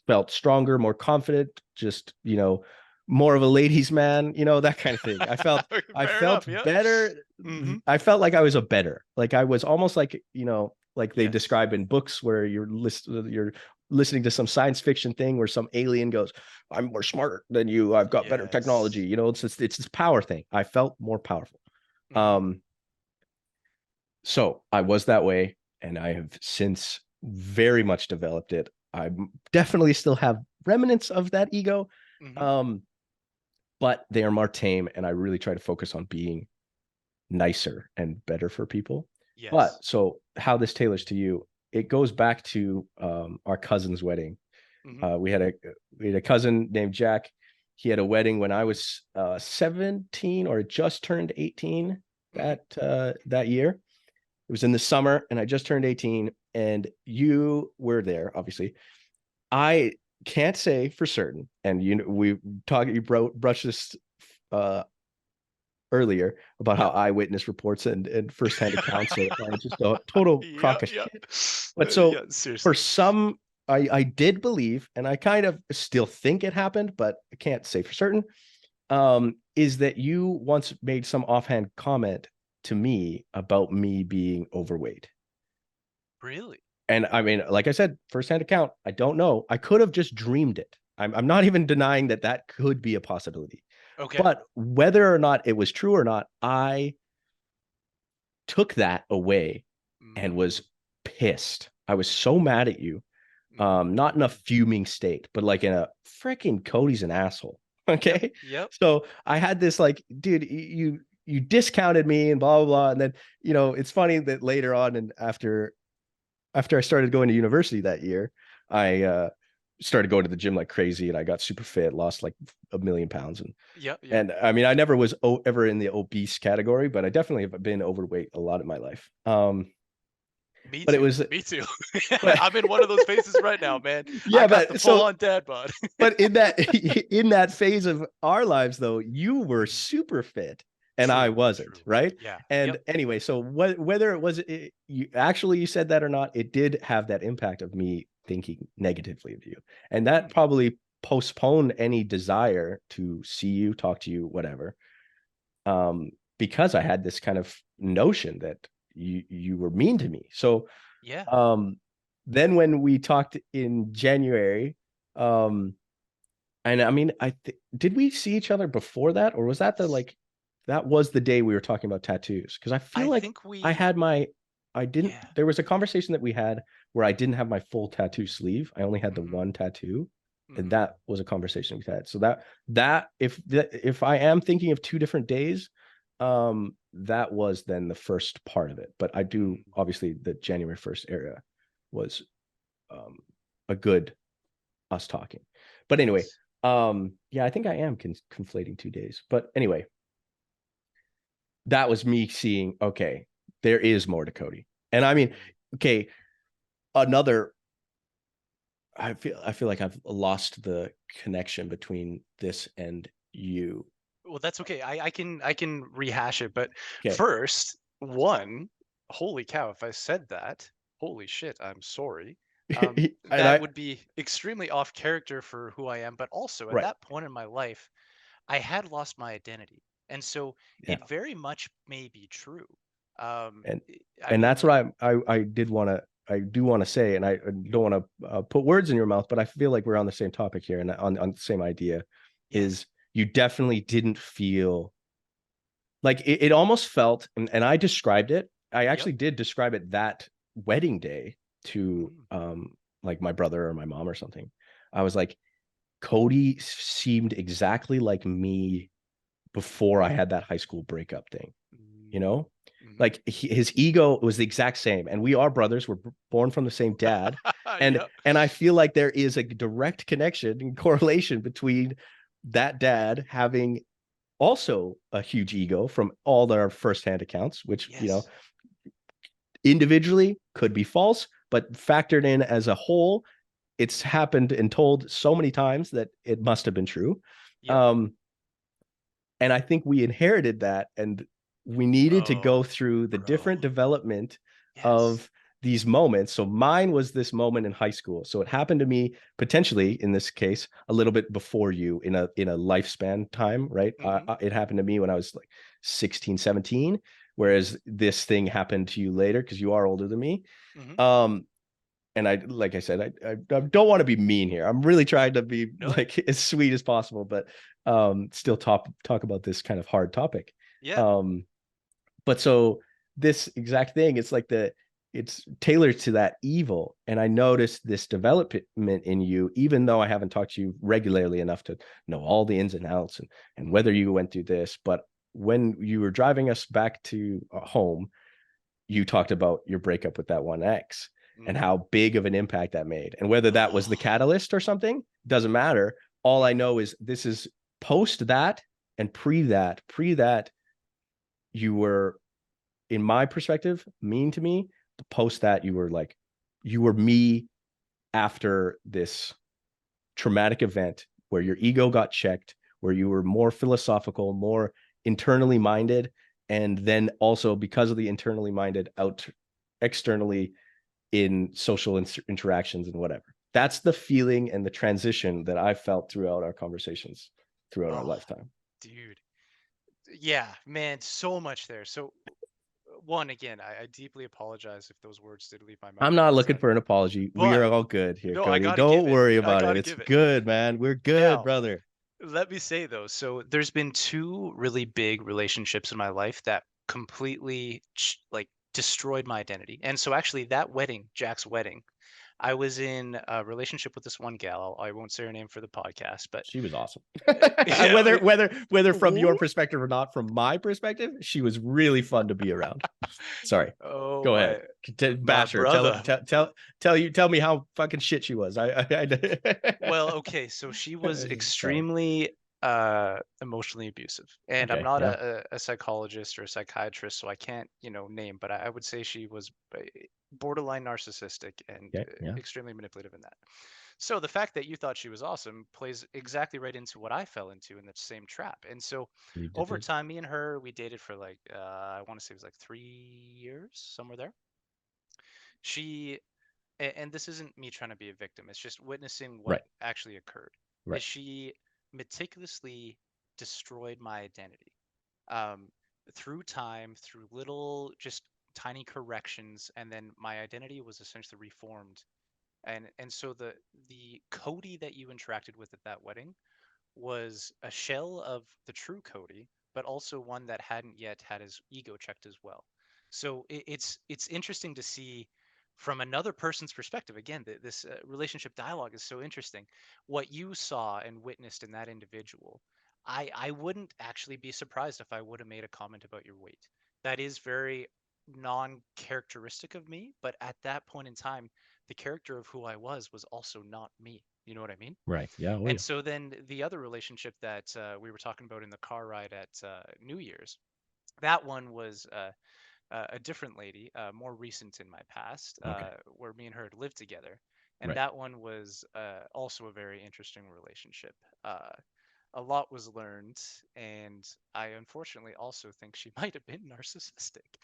felt stronger, more confident, just, more of a ladies man, that kind of thing. I felt I Fair felt enough. Yeah. better. Hmm. I felt like I was a better. Like I was almost like, like they Yes. describe in books where you're listening to some science fiction thing where some alien goes, "I'm more smart than you. I've got better technology." Yes. It's this power thing. I felt more powerful. Hmm. Um, so I was that way, and I have since very much developed it. I definitely still have remnants of that ego, Hmm. um, but they are more tame, and I really try to focus on being nicer and better for people. But Yes. so how this tailors to you, it goes back to our cousin's wedding. Hmm. Uh, we had a we had a cousin named Jack. He had a wedding when I was 17 or just turned 18 Hmm. that year. It was in the summer, and I just turned 18, and you were there, obviously. I can't say for certain, and we talk. You brushed this uh, earlier about how Yep. eyewitness reports and firsthand accounts are just a total Yeah, crock of yeah. shit. But Yeah, so for seriously. some, I did believe, and I kind of still think it happened, but I can't say for certain, is that you once made some offhand comment to me about me being overweight. Really? And I mean, like I said, firsthand account, I don't know. I could have just dreamed it. I'm not even denying that that could be a possibility. Okay. But whether or not it was true or not, I took that away and Mm, was pissed. I was so mad at you. Not in a mm. fuming state, but like in a freaking Cody's an asshole. Yep, Okay. yep. So I had this like, dude, you discounted me and blah blah blah. And then, it's funny that later on and after I started going to university that year, I started going to the gym like crazy and I got super fit, lost like 1 million pounds. And Yep, yep. and I mean, I never was ever in the obese category, but I definitely have been overweight a lot in my life. Me But it too. was, Me too. but I'm in one of those phases right now, man. I yeah, got the but full so, on dad bod. but in that in that phase of our lives, though, you were Mhm. super fit and I True, wasn't, true. right? Yeah. And Yep. anyway, so whether it was you actually you said that or not, it did have that impact of me thinking negatively of you, and that Mm, probably postponed any desire to see you, talk to you, whatever. Because I had this kind of notion that you were mean to me. So yeah. um, then when we talked in January, um, and I mean, did we see each other before that, or was that that was the day we were talking about tattoos? Because I feel I like think I we had I didn't. yeah. There was a conversation that we had where I didn't have my full tattoo sleeve. I only had the Hmm. one tattoo, and Hmm. that was a conversation we had. So if I am thinking of two different days, that was then the first part of it. But I do Mm, obviously the January 1st area was um a good us talking. But anyway, yes. yeah, I think I am conflating 2 days. But anyway, that was me seeing, okay, there is more to Cody. And I mean, Mm. okay, another I feel like I've lost the connection between this and you. Well, that's okay. I can rehash it, but Okay. first, one, holy cow, if I said that, holy shit, I'm sorry. And That I would be extremely off character for who I am, but also at right. that point in my life, I had lost my identity. And so Yeah. it very much may be true. Um, and I and that's mean, what I do want to say, and I don't want to put words in your mouth, but I feel like we're on the same topic here and on the same idea. yes. Is you definitely didn't feel like it almost felt, and I described it. I Yep. actually did describe it that wedding day to Mm. like my brother or my mom or something. I was like, Cody seemed exactly like me before I had that high school breakup thing, you Mm. know? Mm. Like his ego was the exact same, and we are brothers. We're born from the same dad, and Yep. I feel like there is a direct connection and correlation between that dad having also a huge ego from all their firsthand accounts, which Yes. individually could be false, but factored in as a whole, it's happened and told so many times that it must have been true. Yep. Um, and I think we inherited that, and we needed to Oh, go through the bro. different development Yes. of these moments. So mine was this moment in high school. So it happened to me potentially in this case a little bit before you in a lifespan time, right? Hmm. It happened to me when I was like 16, 17, Hmm. whereas this thing happened to you later because you are older than me. Hmm. Um, and I, like I said, I don't want to be mean here. I'm really trying to be No. like as sweet as possible, but still talk about this kind of hard topic. Yeah. Um, but so this exact thing, it's tailored to that evil. And I noticed this development in you, even though I haven't talked to you regularly enough to know all the ins and outs and whether Hmm. you went through this. But when you were driving us back to home, you talked about your breakup with that one ex and Hmm. how big of an impact that made. And whether that was the catalyst or something, doesn't matter. All I Hmm. know is this is post that and pre that, you were, in my perspective, mean to me. Post that, you were like, you were me after this traumatic event where your ego got checked, where you were more philosophical, more internally minded, and then also because of the internally minded, out externally in social interactions and whatever. That's the feeling and the transition that I felt throughout our conversations throughout our Oh, lifetime. dude. Yeah, man, so much there. So one, again, I deeply apologize if those words did leave my I'm mouth, not looking for an apology. We are but all good here, no, I Cody. gotta Don't give it. worry I about it. gotta It's give it. good, man. We're good, Now, brother. let me say though, so there's been two really big relationships in my life that completely like destroyed my identity. And so actually that wedding, Jack's wedding, I was in a relationship with this one gal. I won't say her name for the podcast, but She was awesome. yeah, Whether from woo. your perspective or not, from my perspective, she was really fun to be around. Sorry. Oh Go my ahead. my Bash her. Tell brother. tell me how fucking shit she was. Well, okay, so she was Sorry. extremely emotionally abusive. And I'm Okay. not Yeah. a psychologist or a psychiatrist, so I can't, name, but I would say she was borderline narcissistic and Okay. Yeah. extremely manipulative in that. So the fact that you thought she was awesome plays exactly right into what I fell into in that same trap. And so Believed it over did. time, me and her, we dated for like I want to say it was like 3 years, somewhere there. She and this isn't me trying to be a victim, it's just witnessing what Right. actually occurred, is Right. she meticulously destroyed my identity, um, through time, through little just tiny corrections, and then my identity was essentially reformed. And so the Cody that you interacted with at that wedding was a shell of the true Cody, but also one that hadn't yet had his ego checked as well. So it's interesting to see from another person's perspective. Again, this relationship dialogue is so interesting. What you saw and witnessed in that individual, I wouldn't actually be surprised if I would have made a comment about your weight. That is very non-characteristic of me, but at that point in time, the character of who I was also not me. You know what I mean? Right. Yeah. Oh, And yeah. so then the other relationship that we were talking about in the car ride at New Year's, that one was a different lady, more recent in my past, Okay. where me and her had lived together. And Right. that one was also a very interesting relationship. A lot was learned, and I unfortunately also think she might have been narcissistic.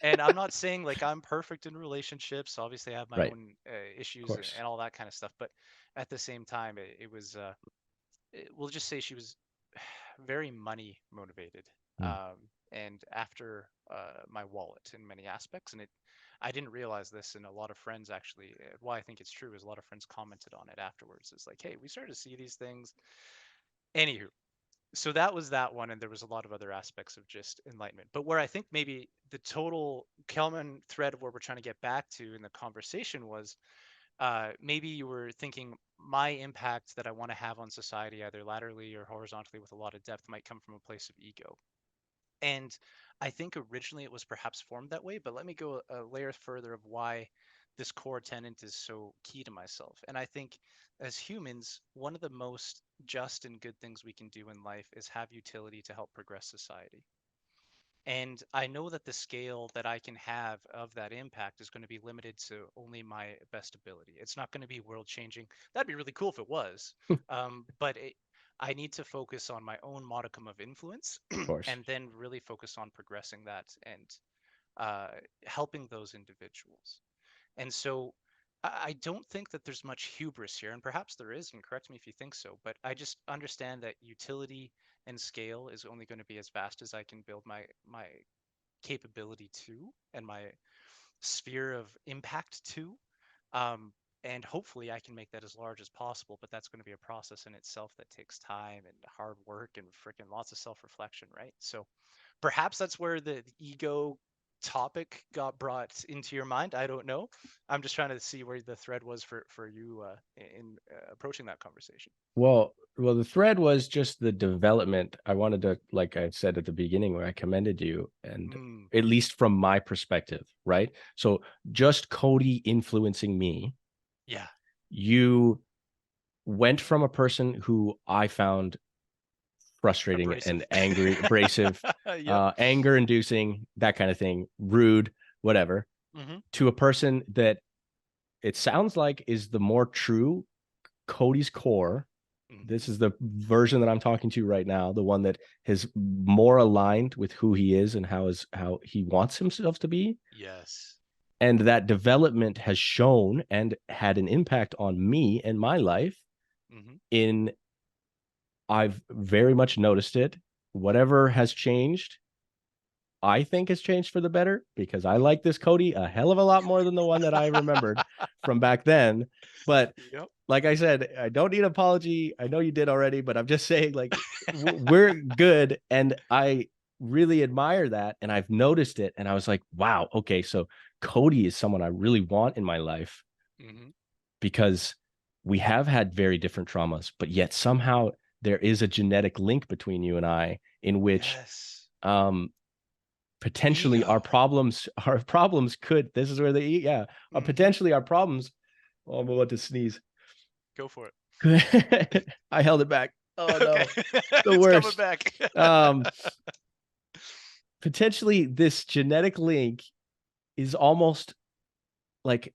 And I'm not saying like I'm perfect in relationships. Obviously, I have my Right. own Of issues course. and all that kind of stuff. But at the same time, it was we'll just say she was very money motivated, Mm. and after my wallet in many aspects. And I didn't realize this, and a lot of friends actually, why I think it's true is a lot of friends commented on it afterwards. It's like, hey, we started to see these things. Anywho, so that was that one, and there was a lot of other aspects of just enlightenment. But where I think maybe the total common thread of where we're trying to get back to in the conversation was, maybe you were thinking my impact that I want to have on society, either laterally or horizontally with a lot of depth, might come from a place of ego. And I think originally it was perhaps formed that way, but let me go a layer further of why this core tenet is so key to myself. And I think as humans, one of the most just and good things we can do in life is have utility to help progress society. And I know that the scale that I can have of that impact is going to be limited to only my best ability. It's not going to be world changing. That'd be really cool if it was. I need to focus on my own modicum of influence Of course. and then really focus on progressing that and uh, helping those individuals. And so I don't think that there's much hubris here, and perhaps there is, and correct me if you think so, but I just understand that utility and scale is only going to be as vast as I can build my capability to and my sphere of impact to. Um, and hopefully I can make that as large as possible, but that's going to be a process in itself that takes time and hard work and freaking lots of self-reflection, right? So perhaps that's where the ego topic got brought into your mind. I don't know. I'm just trying to see where the thread was for you in approaching that conversation. Well, the thread was just the development. I wanted to, like I said at the beginning, where I commended you, and Mm, at least from my perspective, right? So just Cody influencing me, yeah, you went from a person who I found frustrating and abrasive. angry, abrasive, Yep. anger inducing, that kind of thing, rude, whatever, Hmm. to a person that it sounds like is the more true Cody's core, Mm-hmm. This is the version that I'm talking to right now, the one that is more aligned with who he is and how he wants himself to be. Yes. And that development has shown and had an impact on me and my life Mm-hmm. in I've very much noticed it. Whatever has changed, I think has changed for the better because I Mm-hmm. like this Cody a hell of a lot more than the one that I remembered from back then. But Yep. like I said, I don't need an apology. I know you did already, but I'm just saying, like, we're good. And I really admire that. And I've noticed it. And I was like, wow, okay. So Cody is someone I really want in my life Mm-hmm. because we have had very different traumas, but yet somehow there is a genetic link between you and I in which Yes. um potentially Ego. our problems could this is where they eat yeah Mm-hmm. potentially our problems. Oh, I'm about to sneeze. Go for it. I held it back. Oh Okay. no, the It's coming worst. back. um Potentially this genetic link is almost like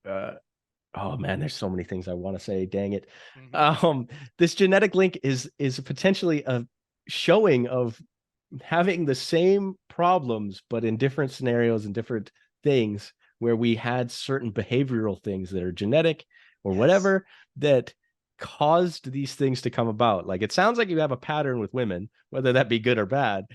oh man, there's so many things I want to say, dang it. Mm-hmm. um this genetic link is potentially a showing of having the same problems but in different scenarios and different things, where we had certain behavioral things that are genetic or Yes. whatever that caused these things to come about. Like, it sounds like you have a pattern with women, whether that be good or bad,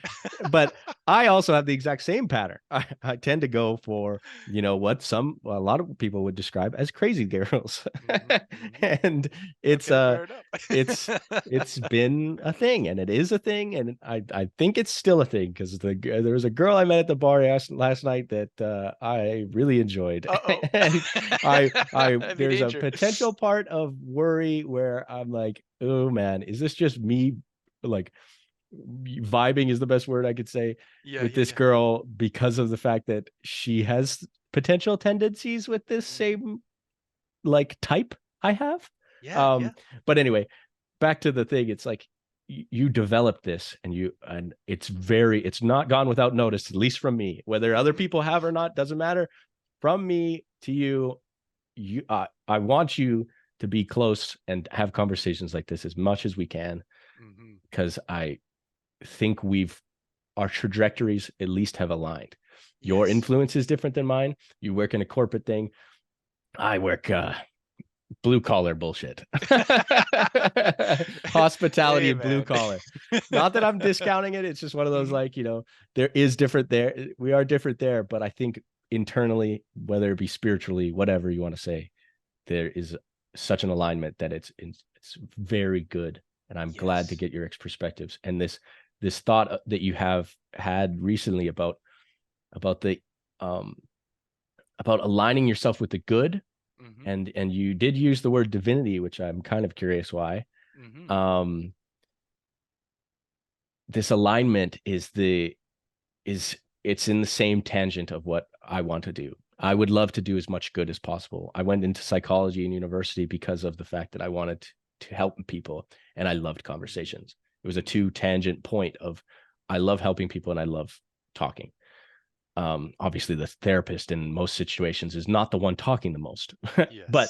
but I also have the exact same pattern. I tend to go for, what a lot of people would describe as crazy girls. Mm-hmm. Mm-hmm. And it's Okay, fair enough. it's it's been a thing, and it is a thing, and I think it's still a thing because there was a girl I met at the bar last night that I really enjoyed. Uh-oh. And I Heavy there's a danger. potential part of worry where I'm like, oh man, is this just me, like, vibing is the best word I could say, Yeah, with yeah, this yeah. girl because of the fact that she has potential tendencies with this Mm-hmm. same, like, type I have. Yeah, um yeah. but anyway, back to the thing. It's like you develop this, and it's not gone without notice, at least from me. Whether other Mm-hmm. people have or not doesn't matter. From me to you, I want you to be close and have conversations like this as much as we can, Mm-hmm. because I think our trajectories at least have aligned. Your Yes. influence is different than mine. You work in a corporate thing. I work blue collar bullshit. Hospitality Hey, and blue man. collar. Not that I'm discounting it. It's just one of those, Mm-hmm. like, there is different there. We are different there, but I think internally, whether it be spiritually, whatever you want to say, there is such an alignment that it's very good. And I'm glad to Yes. get your perspectives. And this thought that you have had recently about the um about aligning yourself with the good, Mm-hmm. and you did use the word divinity, which I'm kind of curious why. Mm-hmm. um this alignment is it's in the same tangent of what I want to do. I would love to do as much good as possible. I went into psychology in university because of the fact that I wanted to help people, and I loved conversations. It was a Mm-hmm. two tangent point of I love helping people and I love talking. Obviously the therapist in most situations is not the one talking the most. but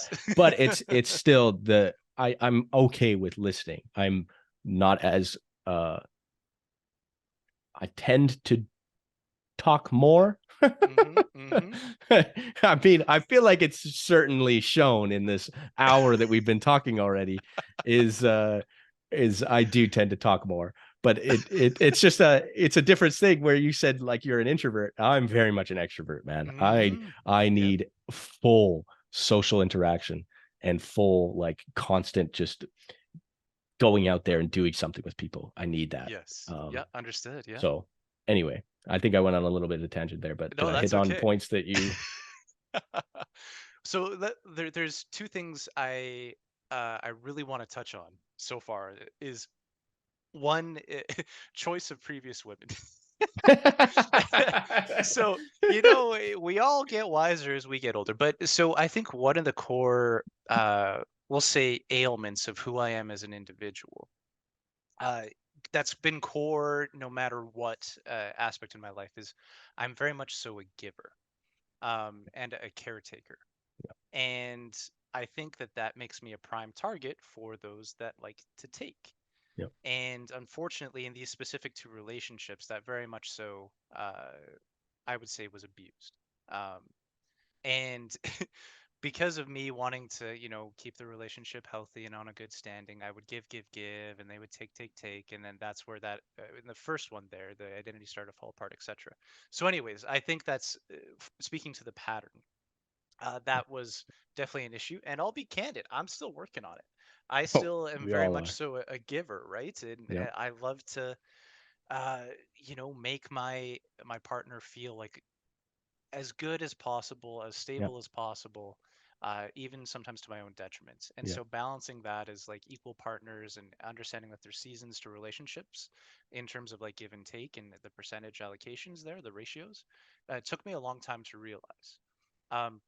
Yes. it's still I'm okay with listening. I'm not as uh I tend to talk more. Mm-hmm. Mm-hmm. I mean, I feel like it's certainly shown in this hour that we've been talking already, is I do tend to talk more. But it's a different thing where you said, like, you're an introvert. I'm very much an extrovert, man. I Mm-hmm. I Yep. need full social interaction and full, like, constant just going out there and doing something with people. I need that. Yes. Yeah, Um understood. Yeah. so anyway, I think I went on a little bit of a tangent there, but did No, I that's hit on okay. points that you? So there's two things I really want to touch on so far is one, choice of previous women. So, we all get wiser as we get older, but so I think one of the core, we'll say, ailments of who I am as an individual, uh, that's been core no matter what aspect in my life, is I'm very much so a giver, and a caretaker. And I think that that makes me a prime target for those that like to take. Yep. And unfortunately, in these specific two relationships, that very much so, I would say, was abused. Um, and because of me wanting to, keep the relationship healthy and on a good standing, I would give, and they would take, and then that's where that in the first one there, the identity started to fall apart, etc. So, anyways, I think that's speaking to the pattern. That was definitely an issue, and I'll be candid, I'm still working on it. I Oh, still am we very all much are. so a giver, right? And Yep. I love to, uh, make my partner feel like as good as possible, as Yep. stable as possible, even sometimes to my own detriment. And Yep. so balancing that as like equal partners and understanding that there's seasons to relationships in terms of like give and take and the percentage allocations there, the ratios, it took me a long time to realize.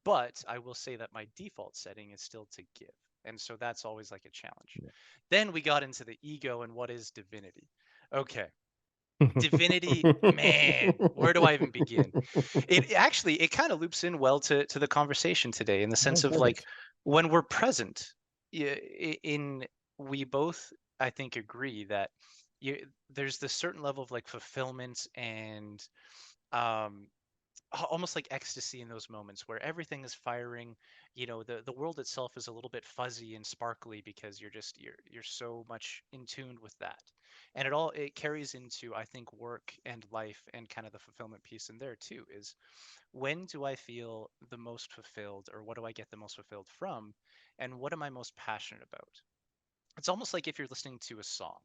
But I will say that my default setting is still to give. And so that's always like a challenge. Then we got into the ego and what is divinity. Okay, divinity, man, where do I even begin? It actually it kind of loops in well to the conversation today in the Oh, sense of like perfect. when we're present, in we both I think agree that there's this certain level of like fulfillment and um almost like ecstasy in those moments where everything is firing. The world itself is a little bit fuzzy and sparkly because you're so much in tune with that. And it carries into, I think, work and life and kind of the fulfillment piece in there too. Is when do I feel the most fulfilled, or what do I get the most fulfilled from, and what am I most passionate about? It's almost like if you're listening to a song,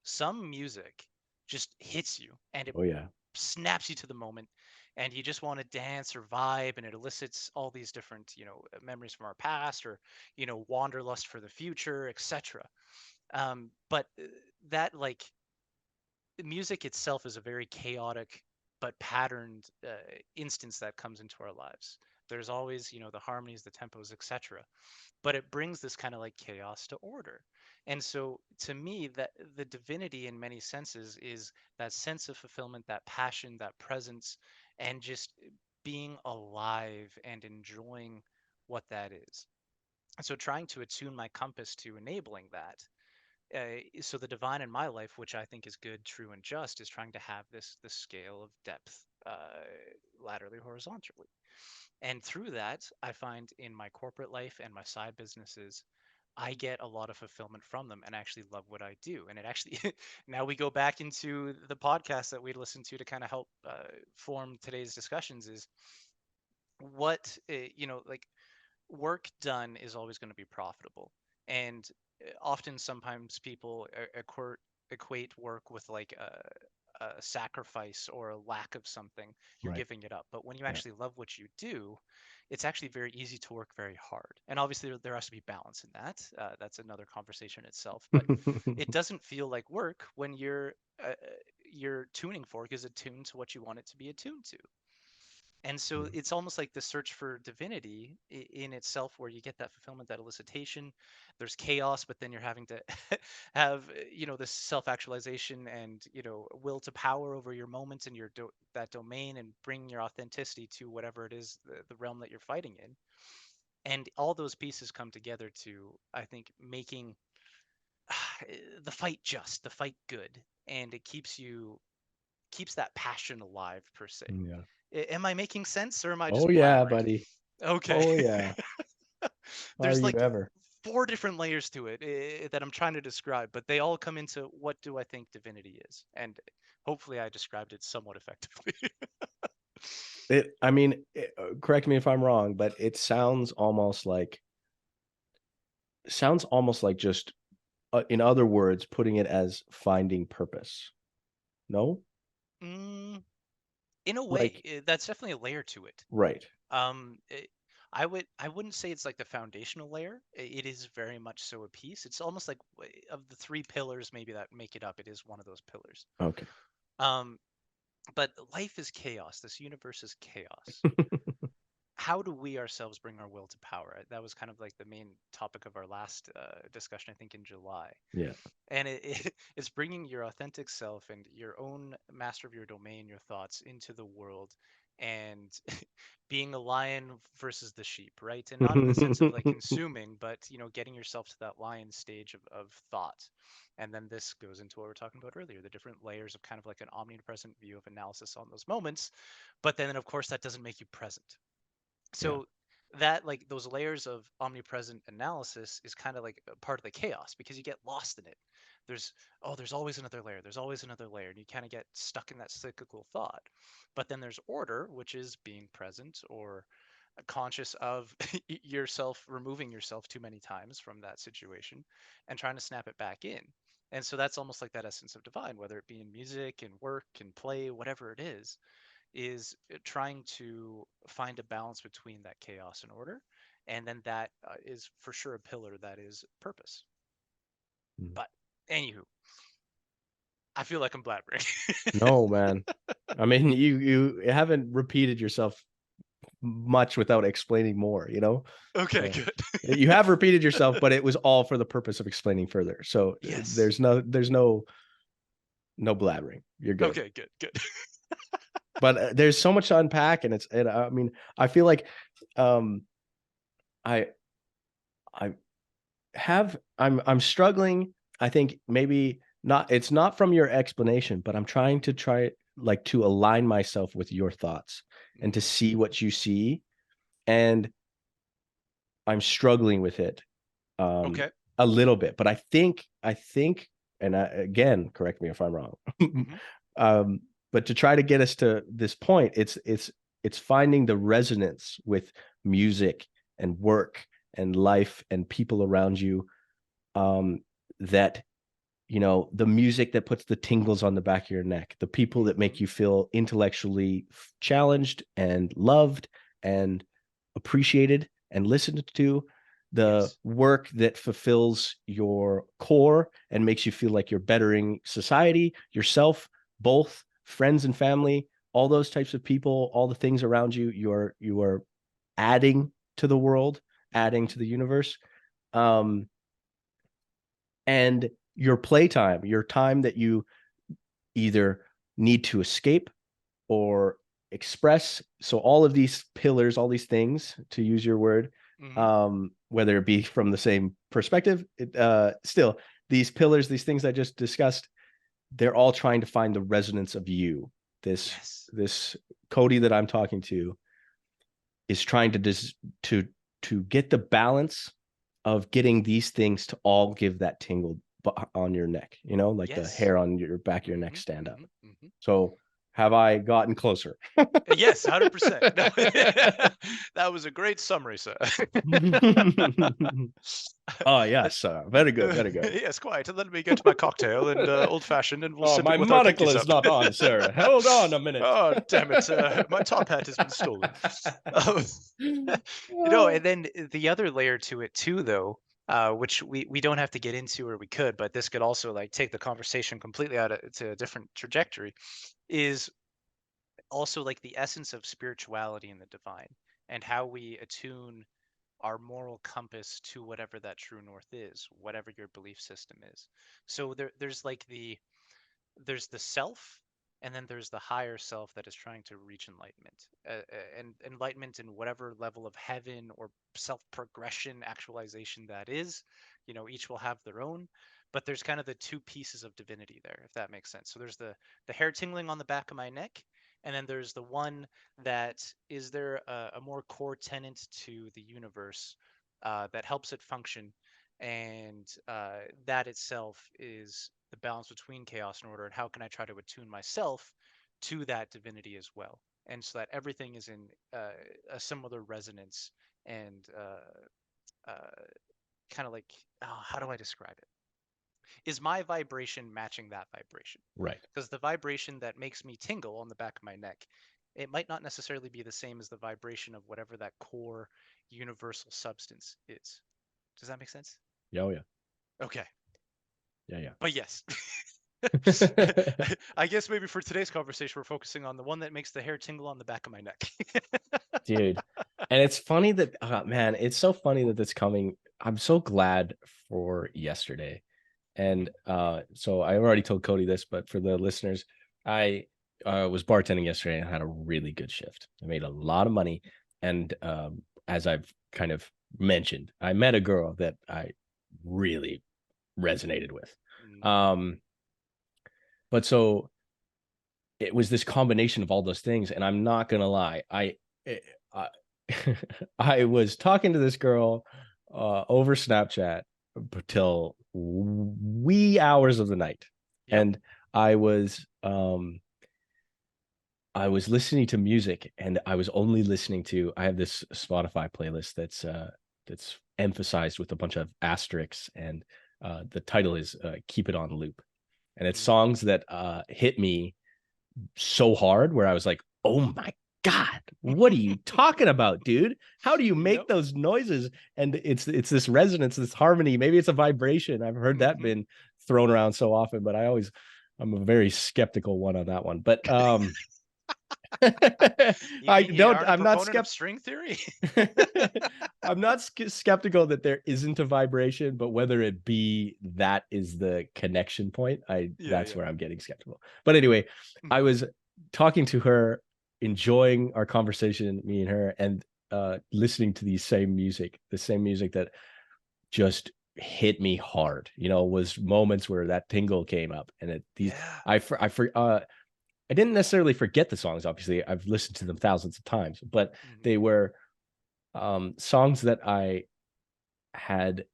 some music just hits you and it Oh yeah. snaps you to the moment, and you just want to dance or vibe, and it elicits all these different memories from our past, or wanderlust for the future, etc. But that like music itself is a very chaotic but patterned instance that comes into our lives. There's always the harmonies, the tempos, etc., but it brings this kind of like chaos to order. And so to me, that the divinity in many senses is that sense of fulfillment, that passion, that presence, and just being alive and enjoying what that is. And so trying to attune my compass to enabling that. So the divine in my life, which I think is good, true, and just, is trying to have this scale of depth, laterally, horizontally. And through that, I find in my corporate life and my side businesses, I get a lot of fulfillment from them and actually love what I do. And it actually, now we go back into the podcast that we listened to kind of help form today's discussions is what, like work done is always going to be profitable. And often, sometimes people equate work with like a sacrifice or a lack of something. You're Right. giving it up. But when you Yeah. actually love what you do, it's actually very easy to work very hard. And obviously, there has to be balance in that. That's another conversation itself. But it doesn't feel like work when your tuning fork is attuned to what you want it to be attuned to. And so it's almost like the search for divinity in itself, where you get that fulfillment, that elicitation. There's chaos, but then you're having to have this self-actualization and will to power over your moments and that domain, and bring your authenticity to whatever it is, the realm that you're fighting in. And all those pieces come together to, I think, making the fight just, the fight good, and it keeps that passion alive per se. Yeah. Am I making sense, or am I Oh just yeah, blabbering? buddy. Okay. Oh yeah. Are There's you like ever? four different layers to it that I'm trying to describe, but they all come into what do I think divinity is? And hopefully I described it somewhat effectively. I mean, correct me if I'm wrong, but it sounds almost like just, in other words, putting it as finding purpose. No? mm, in a way, Like, that's definitely a layer to it. right. Um, it, I wouldn't say it's like the foundational layer. It is very much so a piece. It's almost like of the three pillars maybe that make it up, it is one of those pillars. Okay. Um, but life is chaos. This universe is chaos. How do we ourselves bring our will to power? That was kind of like the main topic of our last discussion, I think, in July. Yeah. And it's bringing your authentic self and your own master of your domain, your thoughts into the world, and being a lion versus the sheep, right? And not in the sense of like consuming, but getting yourself to that lion stage of thought. And then this goes into what we are talking about earlier, the different layers of kind of like an omnipresent view of analysis on those moments. But then, of course, that doesn't make you present. Yeah. So that, like, those layers of omnipresent analysis is kind of like a part of the chaos because you get lost in it. There's there's always another layer, there's always another layer, and you kind of get stuck in that cyclical thought. But then there's order, which is being present or conscious of yourself, removing yourself too many times from that situation and trying to snap it back in. And so that's almost like that essence of divine, whether it be in music and work and play, whatever it is trying to find a balance between that chaos and order. And then that is for sure a pillar that is purpose. Mm. But anywho, I feel like I'm blabbering. No, man. I mean, you haven't repeated yourself much without explaining more, Okay, So good. you have repeated yourself, but it was all for the purpose of explaining further. So Yes. there's no blabbering. You're good. Okay, good. But there's so much to unpack, and I mean, I feel like um I I I'm struggling. I think maybe not, it's not from your explanation, but I'm trying to like to align myself with your thoughts and to Mm, see what you see. And I'm struggling with it um okay. a little bit, but I think, and again, correct me if I'm wrong. Hmm. um but to try to get us to this point, it's finding the resonance with music and work and life and people around you, um that the music that puts the tingles on the back of your neck, the people that Hmm. make you feel intellectually challenged and loved and appreciated and listened to, the Yes. work that fulfills your core and makes you feel like you're bettering society, yourself, both friends and family, all those types of people, all the things around you, you are adding to the world, adding Hmm. to the universe. um and your playtime, your time that you either need to escape or express. So all of these pillars, all these things, to use your word, Hmm. whether it be from the same perspective, still these pillars, these things I just discussed, they're all trying to find the resonance of you. This Yes. this Cody that I'm talking to is trying to to get the balance of getting these things to all give that tingle on your neck, like the Yes. hair on your back of your neck Hmm. stand up. Hmm. Hmm. So have I gotten closer? Yes, 100%. No, that was a great summary, sir. Oh Uh, yes, very good, very good. yes, quite. Let me get my cocktail and old fashioned, and we'll Oh, sip my it with our monocle pinkies is up. not on, sir. Hold on a minute. Oh, damn it! My top hat has been stolen. Um, and then the other layer to it too, though, which we don't have to get into, or we could, but this could also like take the conversation completely to a different trajectory, is also like the essence of spirituality and the divine, and how we attune our moral compass to whatever that true north is, whatever your belief system is. So there's like there's the self, and then there's the higher self that is trying to reach enlightenment, and enlightenment in whatever level of heaven or self progression actualization that is. Each will have their own, but there's kind of the two pieces of divinity there, if that makes sense. So there's the hair tingling on the back of my neck, and then there's the one that is there a more core tenant to the universe that helps it function, and that itself is the balance between chaos and order, and how can I try to attune myself to that divinity as well, and so that everything is in a similar resonance, and kind of like, how do I describe it, is my vibration matching that vibration? Right. Because the vibration that makes me tingle on the back of my neck, it might not necessarily be the same as the vibration of whatever that core universal substance is. Does that make sense? Yeah, oh yeah. Okay. Yeah, But yes. yeah. I guess maybe for today's conversation, we're focusing on the one that makes the hair tingle on the back of my neck. Dude. And it's funny that, man, it's so funny that it's coming. I'm so glad for yesterday. Hmm. And so I already told Cody this, but for the listeners, I was bartending yesterday and I had a really good shift. I made a lot of money. And as I've kind of mentioned, I met a girl that I really resonated with. Mm. Um, but so it was this combination of all those things. And I'm not gonna lie, I, I was talking to this girl over Snapchat till wee hours of the night, Yep. and I was um I was listening to music, and I was only listening to. I have this Spotify playlist that's emphasized with a bunch of asterisks, and the title is "Keep It on Loop," and it's Mm. songs that hit me so hard where I was like, "Oh my God, what are you talking about, dude? How do you make Yep. those noises?" And it's this resonance, this harmony. Maybe it's a vibration. I've heard that Hmm. been thrown around so often, but I'm a very skeptical one on that one. But You mean you aren't a I'm not proponent of skeptical. string theory? I'm not skeptical that there isn't a vibration, but whether it be that is the connection point, Yeah, that's yeah. where I'm getting skeptical. But anyway, I Mhm. was talking to her, enjoying our conversation, me and her, and listening to the same music that just hit me hard. Was moments where that tingle came up, and Yeah. I didn't necessarily forget the songs. Obviously, I've listened to them thousands of times, but Mhm. they were songs that I had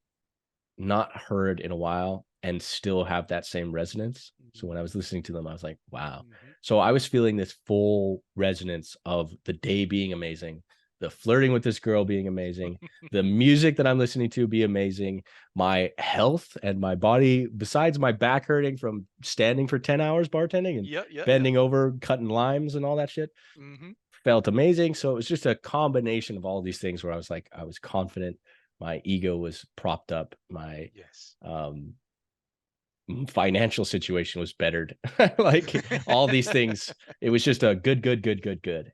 not heard in a while and still have that same resonance. So Mhm. when I was listening to them, I was like, wow. Mhm. So I was feeling this full resonance of the day being amazing, the flirting with this girl being amazing, the music that I'm listening to be amazing, my health and my body, besides my back hurting from standing for 10 hours bartending and Yeah, yeah, yeah. bending over, cutting limes and all that shit, Mhm. felt amazing. So it was just a combination of all these things where I was like, I was confident, my ego was propped up, my Yes. um financial situation was bettered. Like all these things, it was just a good.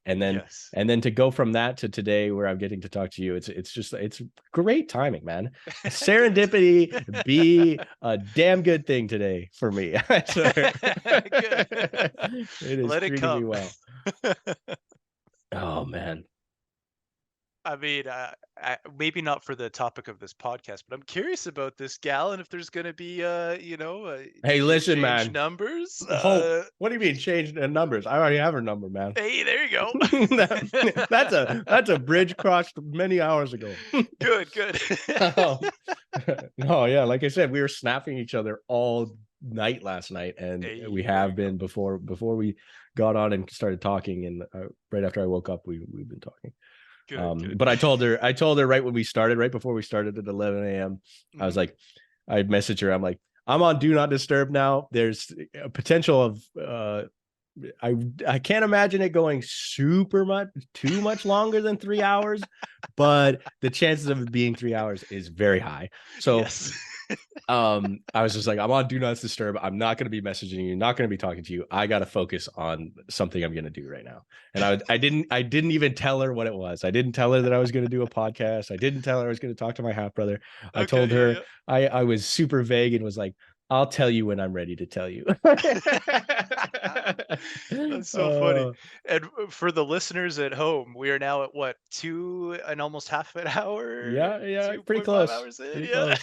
And then Yes. to go from that to today where I'm getting to talk to you, it's great timing, man. Good. Serendipity be a damn good thing today for me. I swear. Good. It is Let it treating me come. well. Oh man. I mean, maybe not for the topic of this podcast, but I'm curious about this gal and if there's gonna be, Hey, did you listen, exchange man. numbers? Oh, what do you mean change the numbers? I already have her number, man. Hey, there you go. That's a bridge crossed many hours ago. Good, good. um, no, yeah, like I said, we were snapping each other all night last night, and we Hey, there have you go. been before we got on and started talking, and right after I woke up, we've been talking. Good, good. But I told her right when we started, right before we started at 11 a.m. I was Mhm. like, I messaged her. I'm like, I'm on do not disturb now. There's a potential of I can't imagine it going too much longer than 3 hours, but the chances of it being 3 hours is very high. So Yes. I was just like, I'm on do not disturb. I'm not going to be messaging you, not going to be talking to you. I got to focus on something I'm going to do right now. And I didn't even tell her what it was. I didn't tell her that I was going to do a podcast. I didn't tell her I was going to talk to my half brother. I told Okay, yeah, her yeah. I was super vague and was like, I'll tell you when I'm ready to tell you. That's so funny. uh, And for the listeners at home, we are now at what, two and almost half an hour, yeah, pretty 2.5 close. hours in? Pretty Yeah. close.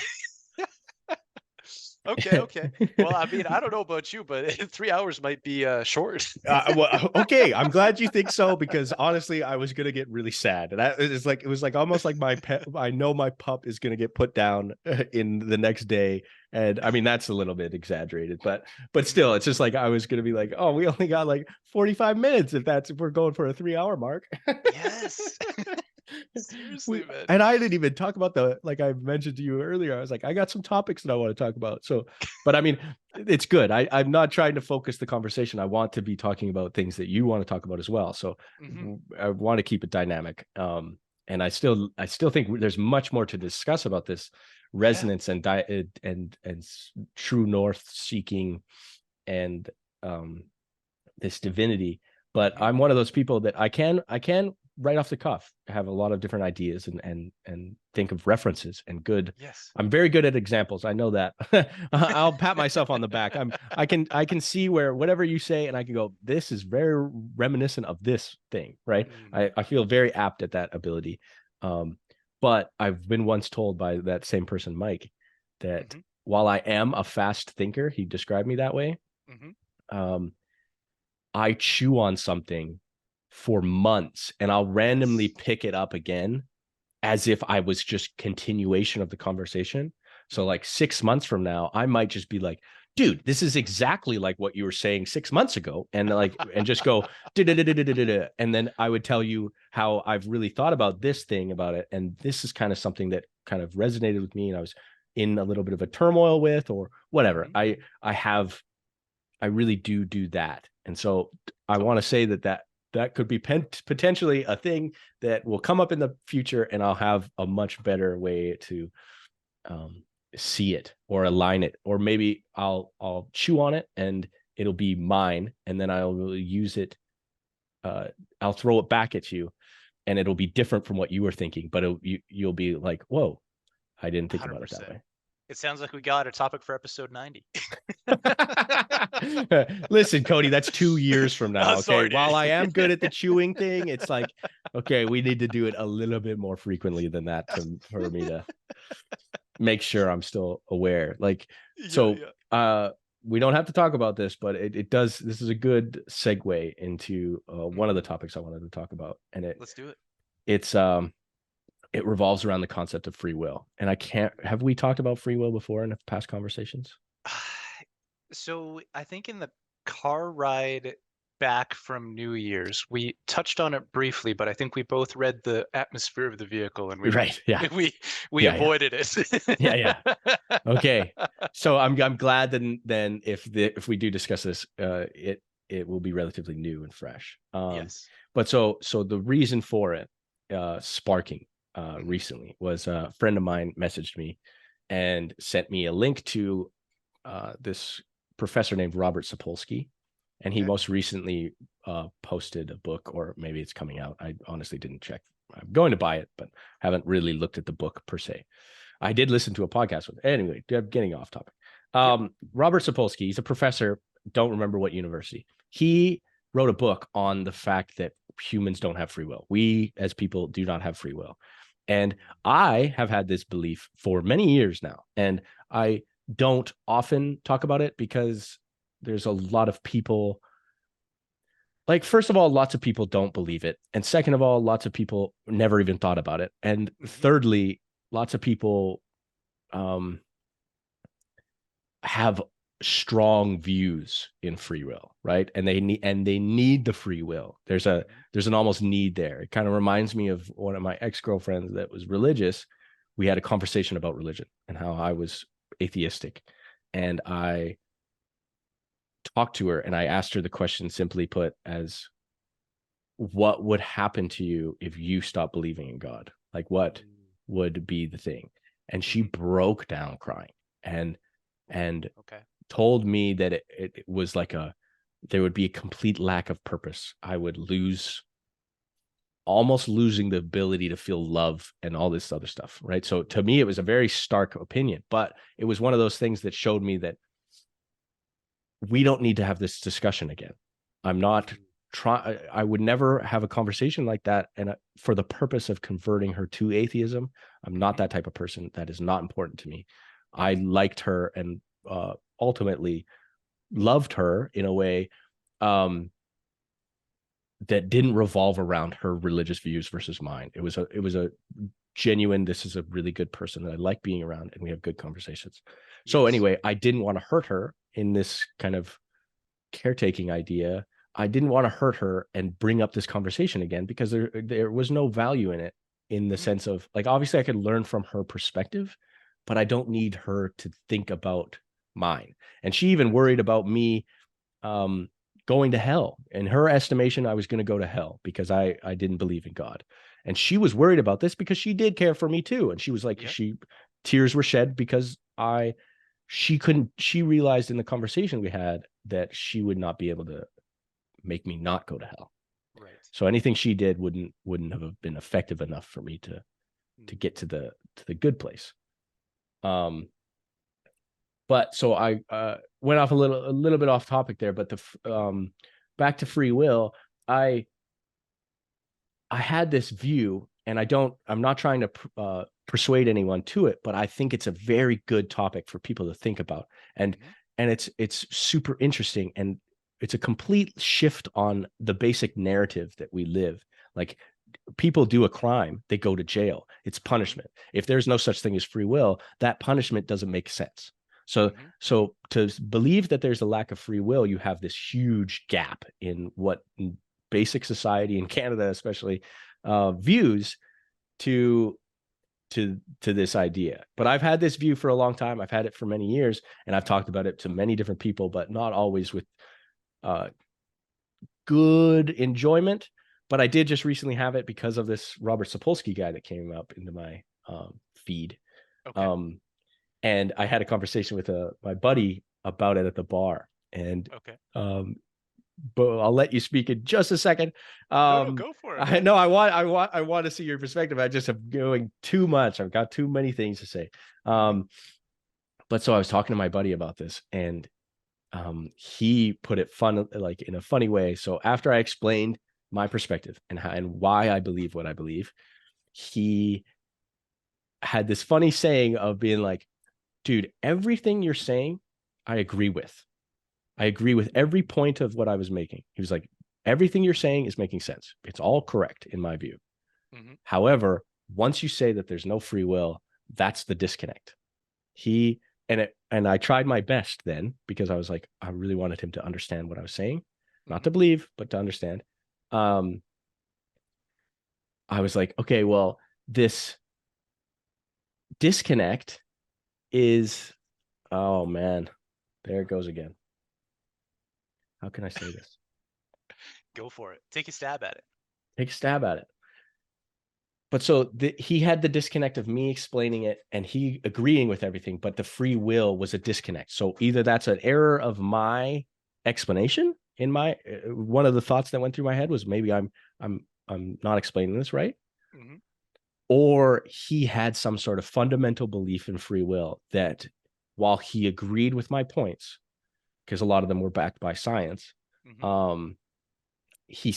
Okay, okay. Well, I mean, I don't know about you, but 3 hours might be short. Well, okay, I'm glad you think so because honestly, I was gonna get really sad, and it was like almost like my pet. I know my pup is gonna get put down in the next day, and I mean that's a little bit exaggerated, but Mhm. still, it's just like I was gonna be like, oh, we only got like 45 minutes if we're going for a 3 hour mark. Yes. Seriously, man. And I didn't even talk about the like I mentioned to you earlier. I was like, I got some topics that I want to talk about. So, but I mean, it's good. I'm not trying to focus the conversation. I want to be talking about things that you want to talk about as well. So Hmm. I want to keep it dynamic. And I still think there's much more to discuss about this Yeah. resonance and true north seeking and this divinity. But Hmm. I'm one of those people that I can right off the cuff have a lot of different ideas and think of references and good. Yes. I'm very good at examples. I know that. I'll pat myself on the back. I can see where whatever you say, and I can go, this is very reminiscent of this thing, right? Mm. I feel very apt at that ability. But I've been once told by that same person, Mike, that Mm-hmm. while I am a fast thinker, he described me that way. Mm-hmm. Um, I chew on something for months and I'll randomly Yes. pick it up again as if I was just continuation of the conversation. So Mm-hmm. like 6 months from now, I might just be like, dude, this is exactly like what you were saying 6 months ago. And like, and just go, and then I would tell you how I've really thought about this thing about it. And this is kind of something that kind of resonated with me. And I was in a little bit of a turmoil with, or whatever. Mm-hmm. I really do that. And so I want to Totally. say that could be potentially a thing that will come up in the future, and I'll have a much better way to um, see it or align it, or maybe I'll chew on it and it'll be mine, and then I'll really use it. I'll throw it back at you, and it'll be different from what you were thinking, but you'll be like, "Whoa, I didn't think about it that 100%. way." It sounds like we got a topic for episode 90. Listen, Cody, that's 2 years from now. Oh, Okay. sorry, While I am good dude. at the chewing thing, it's like, okay, we need to do it a little bit more frequently than that for me to make sure I'm still aware. Like, Yeah, so yeah. we don't have to talk about this, but it does. This is a good segue into one of the Mm-hmm. topics I wanted to talk about. And Let's do it. it's it revolves around the concept of free will. And I can't have we talked about free will before in past conversations? So I think in the car ride back from New Year's, we touched on it briefly, but I think we both read the atmosphere of the vehicle and we Right. Yeah. we we Yeah. Yeah. avoided Yeah. Yeah. it. Okay. So I'm glad then if we do discuss this, it will be relatively new and fresh. Yes. But so the reason for it, sparking Hmm. recently was a friend of mine messaged me and sent me a link to this professor named Robert Sapolsky, and he Okay. most recently posted a book, or maybe it's coming out. I honestly didn't check. I'm going to buy it, but haven't really looked at the book per se. I did listen to a podcast with. Anyway, getting off topic. Yep. Robert Sapolsky, he's a professor. Don't remember what university. He wrote a book on the fact that humans don't have free will. We as people do not have free will. And I have had this belief for many years now. And I don't often talk about it because there's a lot of people, like, first of all, lots of people don't believe it, and second of all, lots of people never even thought about it, and Hmm. thirdly, lots of people um have strong views in free will, right? And they need the free will. Hmm. There's an almost need there. It kind of reminds me of one of my ex-girlfriends that was religious. We had a conversation about religion and how I was atheistic, and I talked to her and I asked her the question, simply put, as what would happen to you if you stopped believing in God? Like, what would be the thing? And she Hmm. broke down crying and Ooh, and okay. told me that it was like there would be a complete lack of purpose. I would almost losing the ability to feel love and all this other stuff, right? So to me, it was a very stark opinion, but it was one of those things that showed me that we don't need to have this discussion again. I'm not try I would never have a conversation like that, and for the purpose of converting her to atheism. I'm not Mm-hmm. that type of person. That is not important to me. I Mm-hmm. liked her and ultimately loved her in a way um, that didn't revolve around her religious views versus mine. It was a genuine, this is a really good person that I like being around, and we have good conversations. So Yes. anyway, I didn't want to hurt her in this kind of caretaking idea. I didn't want to hurt her and bring up this conversation again, because there was no value in it, in the Mm-hmm. sense of, like, obviously I could learn from her perspective, but I don't need her to think about mine. And she even worried about me um going to hell. In her estimation, I was going to go to hell because I didn't believe in God. And she was worried about this because she did care for me too. And she was like, Yep. tears were shed because she realized in the conversation we had that she would not be able to make me not go to hell. Right. So anything she did wouldn't have been effective enough for me to Mhm. get to the good place. But so I went off a little bit off topic there, but back to free will, I I had this view, and I'm not trying to persuade anyone to it, but I think it's a very good topic for people to think about, and Mhm. it's super interesting, and it's a complete shift on the basic narrative that we live. Like, people do a crime, they go to jail. It's Mhm. punishment. If there's no such thing as free will, that punishment doesn't make sense. So Mhm. so to believe that there's a lack of free will, you have this huge gap in what basic society in Canada, especially, views to to this idea. But I've had this view for a long time. I've had it for many years, and I've Mhm. talked about it to many different people, but not always with uh, good enjoyment. But I did just recently have it because of this Robert Sapolsky guy that came up into my feed. Okay. Um, and I had a conversation with my buddy about it at the bar. And Okay. um, but I'll let you speak in just a second. No, no, go for it, I man. know I want to see your perspective. I just am going too much. I've got too many things to say. Mhm. But so I was talking to my buddy about this, and he put it fun, like in a funny way. So after I explained my perspective and how and why I believe what I believe, he had this funny saying of being like, dude, everything you're saying, I agree with. I agree with every point of what I was making. He was like, everything you're saying is making sense. It's all correct in my view. Mhm. However, once you say that there's no free will, that's the disconnect. He and I tried my best then, because I was like, I really wanted him to understand what I was saying, not Mhm. to believe, but to understand. Um, I was like, okay, well, this disconnect is, oh man, there it goes again. How can I say this? Go for it. Take a stab at it. Take a stab at it. But so he had the disconnect of me explaining it and he agreeing with everything, but the free will was a disconnect. So either that's an error of my explanation in my one of the thoughts that went through my head was maybe I'm not explaining this right, Mhm. or he had some sort of fundamental belief in free will that, while he agreed with my points, because a lot of them were backed by science, Mhm. um, he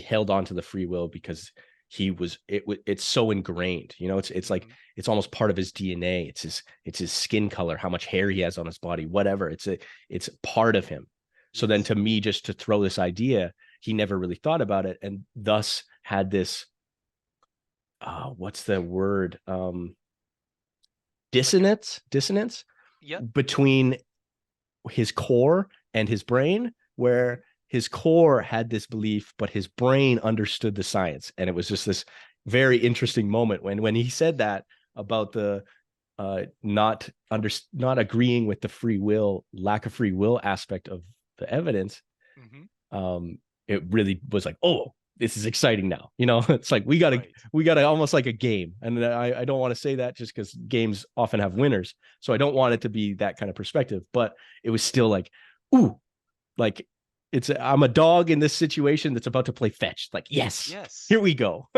held on to the free will because it's so ingrained, it's like Mhm. it's almost part of his DNA. It's his skin color, how much hair he has on his body, whatever. It's part of him. So then, Yes. to me, just to throw this idea, he never really thought about it, and thus had this what's the word, Like, dissonance yep. between his core and his brain, Mhm. where his core had this belief, but his brain understood the science. And it was just this very interesting moment when he said that about the not agreeing with the free will, lack of free will aspect of the evidence. Mhm. um it really was like, oh, this is exciting now. It's like Right. we got to almost like a game. And I don't want to say that just because games often have winners, so I don't want Mhm. it to be that kind of perspective, but it was still like, ooh, like I'm a dog in this situation that's about to play fetch. Like, yes, Yes. here we go.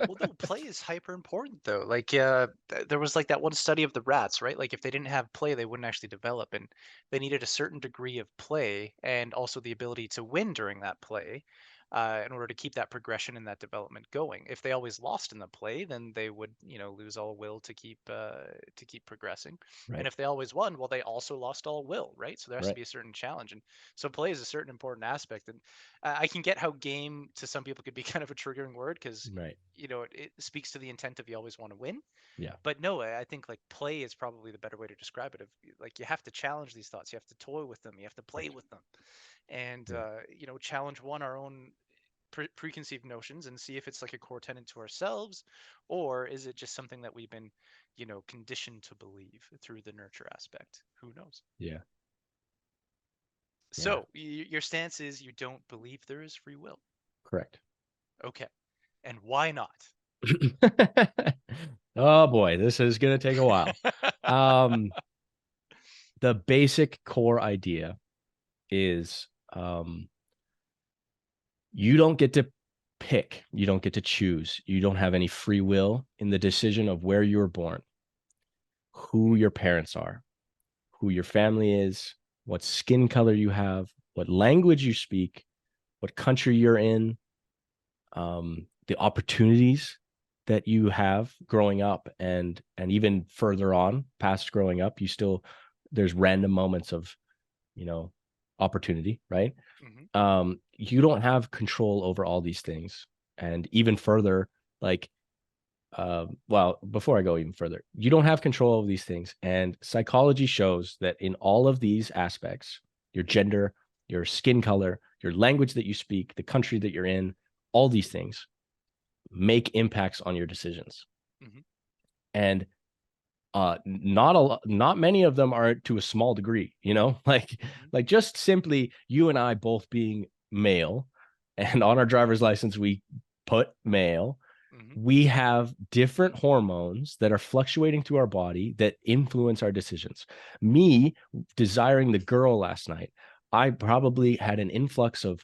Well, no, play is hyper important though. Like, there was like that one study of the rats, right? Like, if they didn't have play, they wouldn't actually develop, and they needed a certain degree of play and also the ability to win during that play, in order to keep that progression and that development going. If they always lost in the play, then they would, lose all will to keep progressing. And Right, if they always won, well, they also lost all will, right? So there has to right, be a certain challenge, and so play is a certain important aspect. And I can get how game to some people could be kind of a triggering word because right. it speaks to the intent of you always want to win. Yeah, But no, I think like play is probably the better way to describe it. Of like you have to challenge these thoughts, you have to toy with them, you have to play right. with them, and Yeah, challenge our own preconceived notions and see if it's like a core tenet to ourselves, or is it just something that we've been conditioned to believe through the nurture aspect. Who knows? yeah, yeah. So your stance is you don't believe there is free will. Correct. Okay, and why not? Oh boy, this is gonna take a while. um the basic core idea is, You don't get to pick, you don't get to choose, you don't have any free will in the decision of where you were born, who your parents are, who your family is, what skin color you have, what language you speak, what country you're in, the opportunities that you have growing up, and even further on past growing up, you still, there's random moments of, you know, opportunity, right? Mm-hmm. You don't have control over all these things. And even further, like, well, before I go even further, you don't have control of these things. And psychology shows that in all of these aspects, your gender, your skin color, your language that you speak, the country that you're in, all these things make impacts on your decisions. Mm-hmm. And not many of them are to a small degree, you know, Mm-hmm. like just simply you and I both being male, and on our driver's license we put male. Mm-hmm. We have different hormones that are fluctuating through our body that influence our decisions. Me desiring the girl last night, I probably had an influx of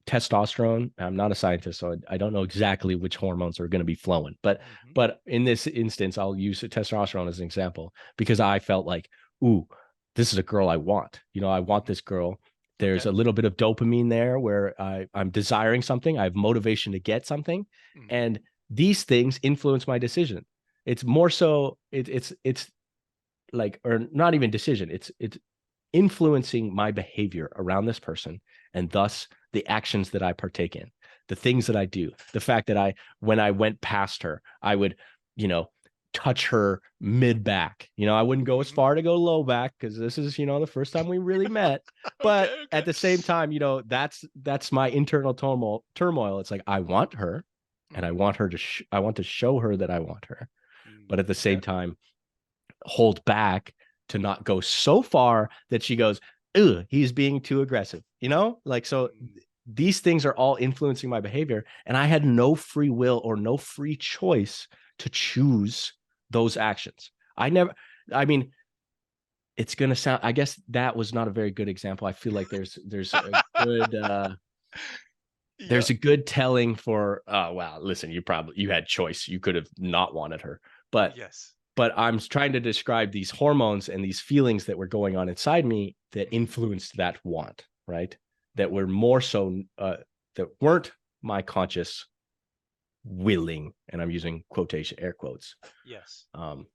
testosterone. I'm not a scientist, so I don't know exactly which hormones are going to be flowing. Mm-hmm. But in this instance, I'll use testosterone as an example because I felt like, ooh, this is a girl I want. You know, I want Mm-hmm. this girl. There's Okay. a little bit of dopamine there where I'm desiring something. I have motivation to get something. Mm-hmm. And these things influence my decision. It's more so it's like, or not even decision. It's influencing my behavior around this person, and thus the actions that I partake in, the things that I do, the fact that when I went past her, I would, you know, touch her mid back. You know, I wouldn't go as Mm-hmm. far to go low back because this is, you know, the first time we really met. But Okay. at Okay. the same time, you know, that's my internal turmoil. It's like I want her, and I Mm-hmm. want her to I want to show her that I want her, but at the Okay. same time hold back to not go so far that she goes, "Ugh, he's being too aggressive." You know, like, so Mm. these things are all influencing my behavior, and I had no free will or no free choice to choose those actions. I never. I mean, it's gonna sound. I guess that was not a very good example. I feel like there's a good Yeah. there's a good telling for. Wow, listen, you had choice. You could have not wanted her, but Yes. I'm trying to describe these hormones and these feelings that were going on inside me that Mm-hmm. influenced that want, right? That Mm-hmm. were more so that weren't my conscious willing, and I'm using quotation air quotes. Yes. Um,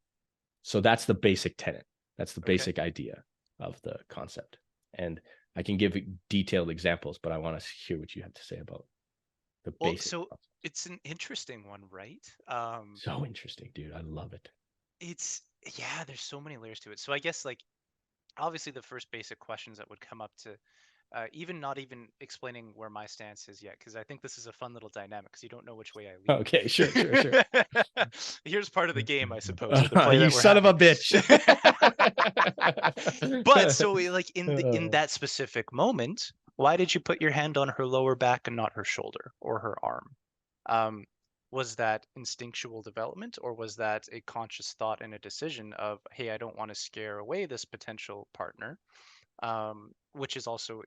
so that's the basic tenet. That's the Okay. basic idea of the concept. And I can give detailed examples, but I want to hear what you have to say about the Well, basic so concept. it's an interesting one, right? So interesting, dude. I love it. It's yeah, there's so many layers to it. So I guess like obviously the first basic questions that would come up to even not even explaining where my stance is yet, because I think this is a fun little dynamic because you don't know which way I Okay, sure, sure, sure. lean. Here's part of the game, I suppose, or the play You that we're son of having. a bitch. But so like in Uh, that specific moment, why did you put your hand on her lower back and not her shoulder or her arm? Um, was that instinctual development, or was that a conscious thought and a decision of, hey, I don't want to scare away this potential partner, which is also,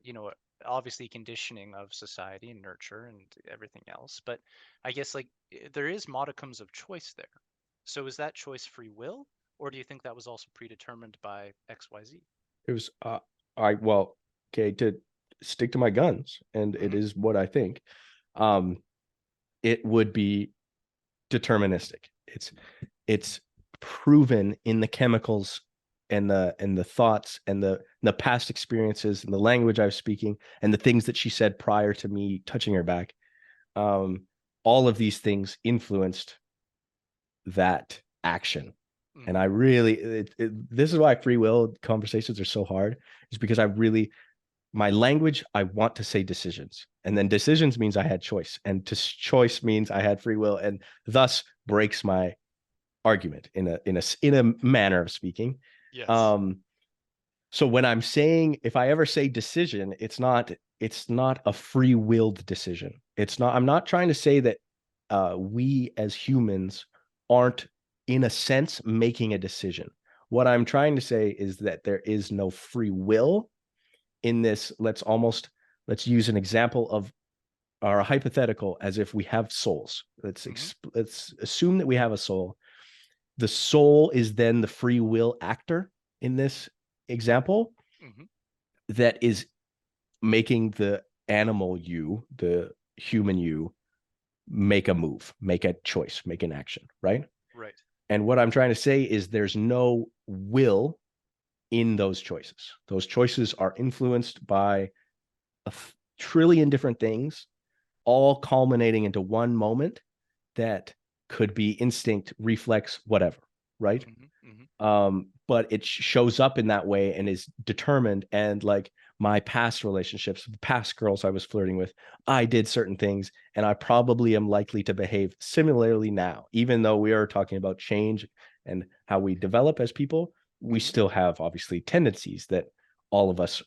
obviously conditioning of society and nurture and everything else. But I guess like there is modicums of choice there. So is that choice free will, or do you think that was also predetermined by XYZ? it was well, okay, to stick to my guns, and it Mm-hmm. is what I think. Um, it would be deterministic. It's proven in the chemicals and the thoughts and the past experiences and the language I was speaking and the things that she said prior to me touching her back. Um, all of these things influenced that action. And Mm-hmm. I really, this is why free will conversations are so hard, is because my language, I want to say decisions. And then decisions means I had choice. And to choice means I had free will, and thus breaks my argument in a manner of speaking. Yes. Um, so when I'm saying, if I ever say decision, it's not a free willed decision. It's not, I'm not trying to say that we as humans aren't, in a sense, making a decision. What I'm trying to say is that there is no free will in this. Let's use an example of are a hypothetical as if we have souls. Hmm. Let's assume that we have a soul. The soul is then the free will actor in this example Hmm. that is making the animal you, the human you, make a move, make a choice, make an action, right? Right. And what I'm trying to say is there's no will in those choices. Those choices are influenced by a trillion different things, all culminating into one moment that could be instinct, reflex, whatever, right? Hmm. Hmm. But it shows up in that way and is determined. And like my past relationships, the past girls I was flirting with, I did certain things, and I probably am likely to behave similarly now, even though we are talking about change and how we develop as people. We Hmm. still have obviously tendencies that all of us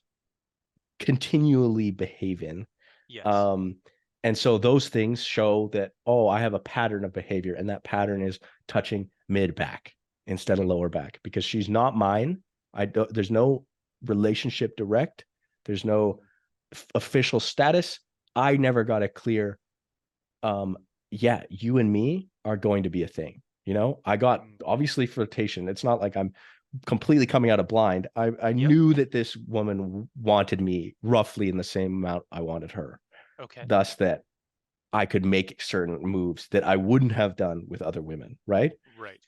continually behave in. Yes. Um, and so those things show that, oh, I have a pattern of behavior, and that pattern is touching mid back instead of Hmm. lower back because she's not mine. I don't, there's no relationship direct, there's no official status. I never got a clear, um, yeah, you and me are going to be a thing. You know, I got Mm. obviously flirtation. It's not like I'm completely coming out of blind. I Yep. knew that this woman wanted me roughly in the same amount I wanted her, Okay. thus that I could make certain moves that I wouldn't have done with other women, right? Right.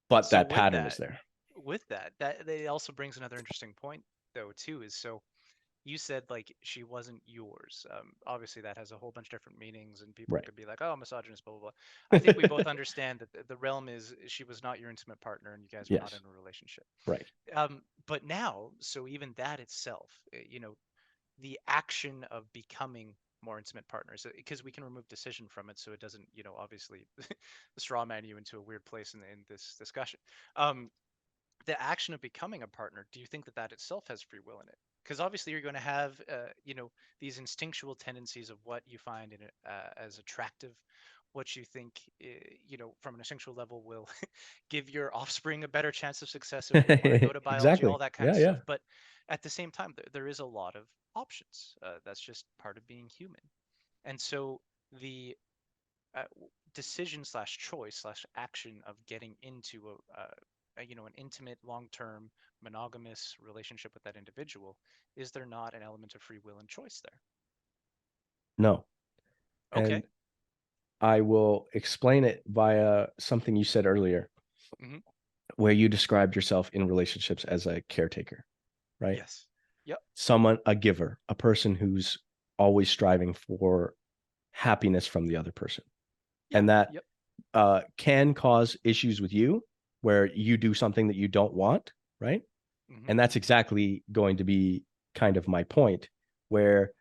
But So that pattern is there. that it also brings another interesting point though too is so you said like she wasn't yours. Obviously that has a whole bunch of different meanings and people Right. could be like, oh, misogynist, blah blah blah. I think we both understand that the realm is she was not your intimate partner and you guys were not in Yes. a relationship. Right. But now, so even that itself, the action of becoming more intimate partners, because we can remove decision from it so it doesn't, obviously straw man you into a weird place in this discussion. Um, the action of becoming a partner, do you think that that itself has free will in it? Because obviously you're going to have, these instinctual tendencies of what you find in it as attractive, what you think, from an instinctual level will give your offspring a better chance of success if we want to go to biology, all Exactly. that kind Yeah. of Yeah. stuff. But at the same time, there is a lot of options. That's just part of being human. And so the decision slash choice slash action of getting into an intimate, long-term, monogamous relationship with that individual, is there not an element of free will and choice there? No. Okay. And I will explain it via something you said earlier, Hmm. where you described yourself in relationships as a caretaker, right? Yes. Yep. Someone, a giver, a person who's always striving for happiness from the other person. Yep. And that Yep. can cause issues with you where you do something that you don't want, right? Hmm. And that's exactly going to be kind of my point, where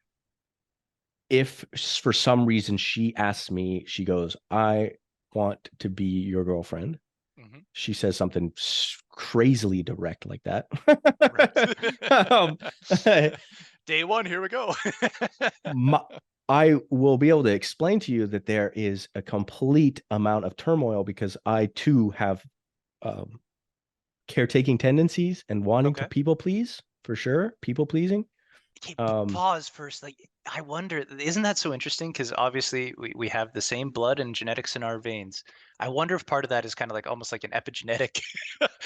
if for some reason she asks me, she goes, I want to be your girlfriend. Hmm. She says something crazily direct like that. Right. um, Day one, here we go. my, I will be able to explain to you that there is a complete amount of turmoil because I too have um, caretaking tendencies and wanting to Okay. people please, for sure, people pleasing. Okay, Um, pause first. Like, I wonder, isn't that so interesting? Because obviously we have the same blood and genetics in our veins. I wonder if part of that is kind of like almost like an epigenetic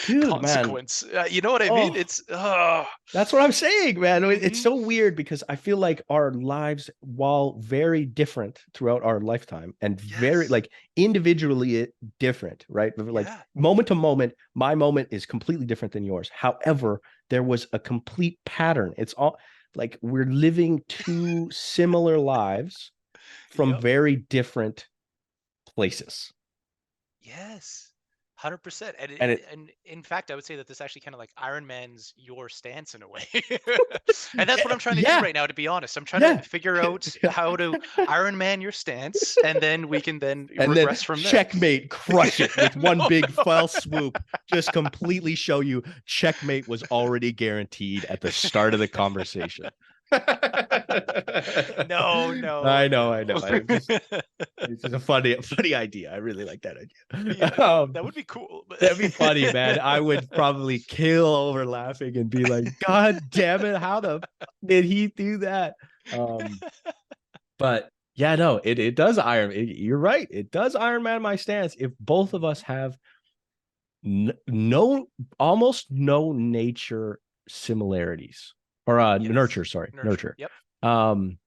dude, man, consequence. You know what I mean? oh, It's, oh, that's what I'm saying, man. It's mm-hmm. so weird because I feel like our lives, while very different throughout our lifetime and very Yes. like individually different, right? Like Yeah. moment to moment, my moment is completely different than yours. However, there was a complete pattern. It's all like we're living two similar lives from Yep. very different places. Yes. 100%. And And it, and in fact, I would say that this actually kind of like Iron Man's your stance in a way. And that's what I'm trying to do yeah, right now, to be honest. I'm trying to yeah. figure out how to Iron Man your stance, and then we can then And then regress from there. checkmate, crush it with one No. big fell swoop, just completely show you checkmate was already guaranteed at the start of the conversation. No, no, I know, I no. know. It's just a funny idea. I really like that Yeah, idea. that would be cool. But That'd be funny, man. I would probably kill over laughing and be like, God damn it, how the did he do that? Um, But yeah, no, it does you're right. It does Iron Man my stance. If both of us Mhm. have no, almost no nature similarities, or Yes. nurture, sorry, Nurture. nurture. Yep. Um,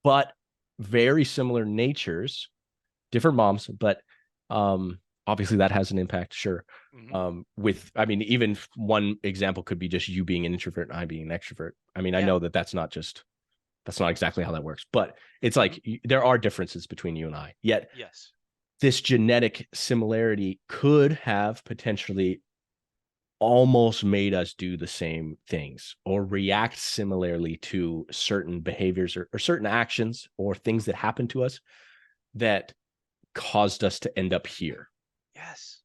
but very similar natures, different moms, but obviously that has an impact, sure. Hmm. I mean, even one example could be just you being an introvert and I being an extrovert. I mean, I Yeah. know that that's not exactly how that works, but it's Hmm. like there are differences between you and I. Yet Yes. this genetic similarity could have potentially almost made us do the same things or react similarly to certain behaviors or certain actions or things that Hmm. happen to us that caused us to end up here. Yes.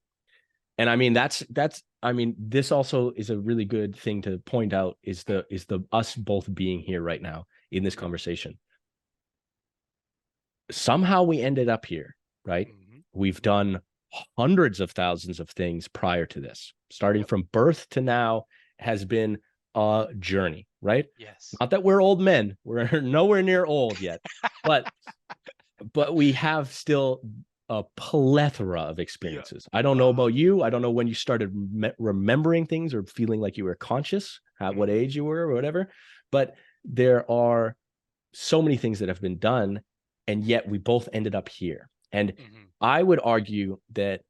And I mean, I mean, this also is a really good thing to point out is the us both being here right now in this Yep. conversation. Somehow we ended up here, right? Hmm. We've Hmm. done hundreds of thousands of things prior to this. Starting Yep. from birth to now has been a journey, right? Yes. Not that we're old men, we're nowhere near old yet, but we have still a plethora of Yeah. experiences. I don't know Uh-huh. about you. I don't know when you started remembering things or feeling like you were conscious, at what Hmm. age you were or whatever, but there are so many things that have been done, and yet we both ended up here. And Hmm. I would argue that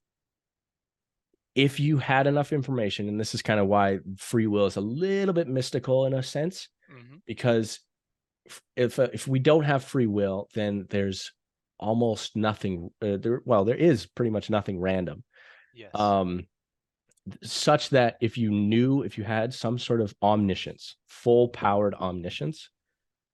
if you had enough information, and this is kind of why free will is a little bit mystical in a sense, Hmm. because if we don't have free will, then there's almost nothing. There is pretty much nothing random. Yes. Um, Such that if you had some sort of omniscience, full powered omniscience,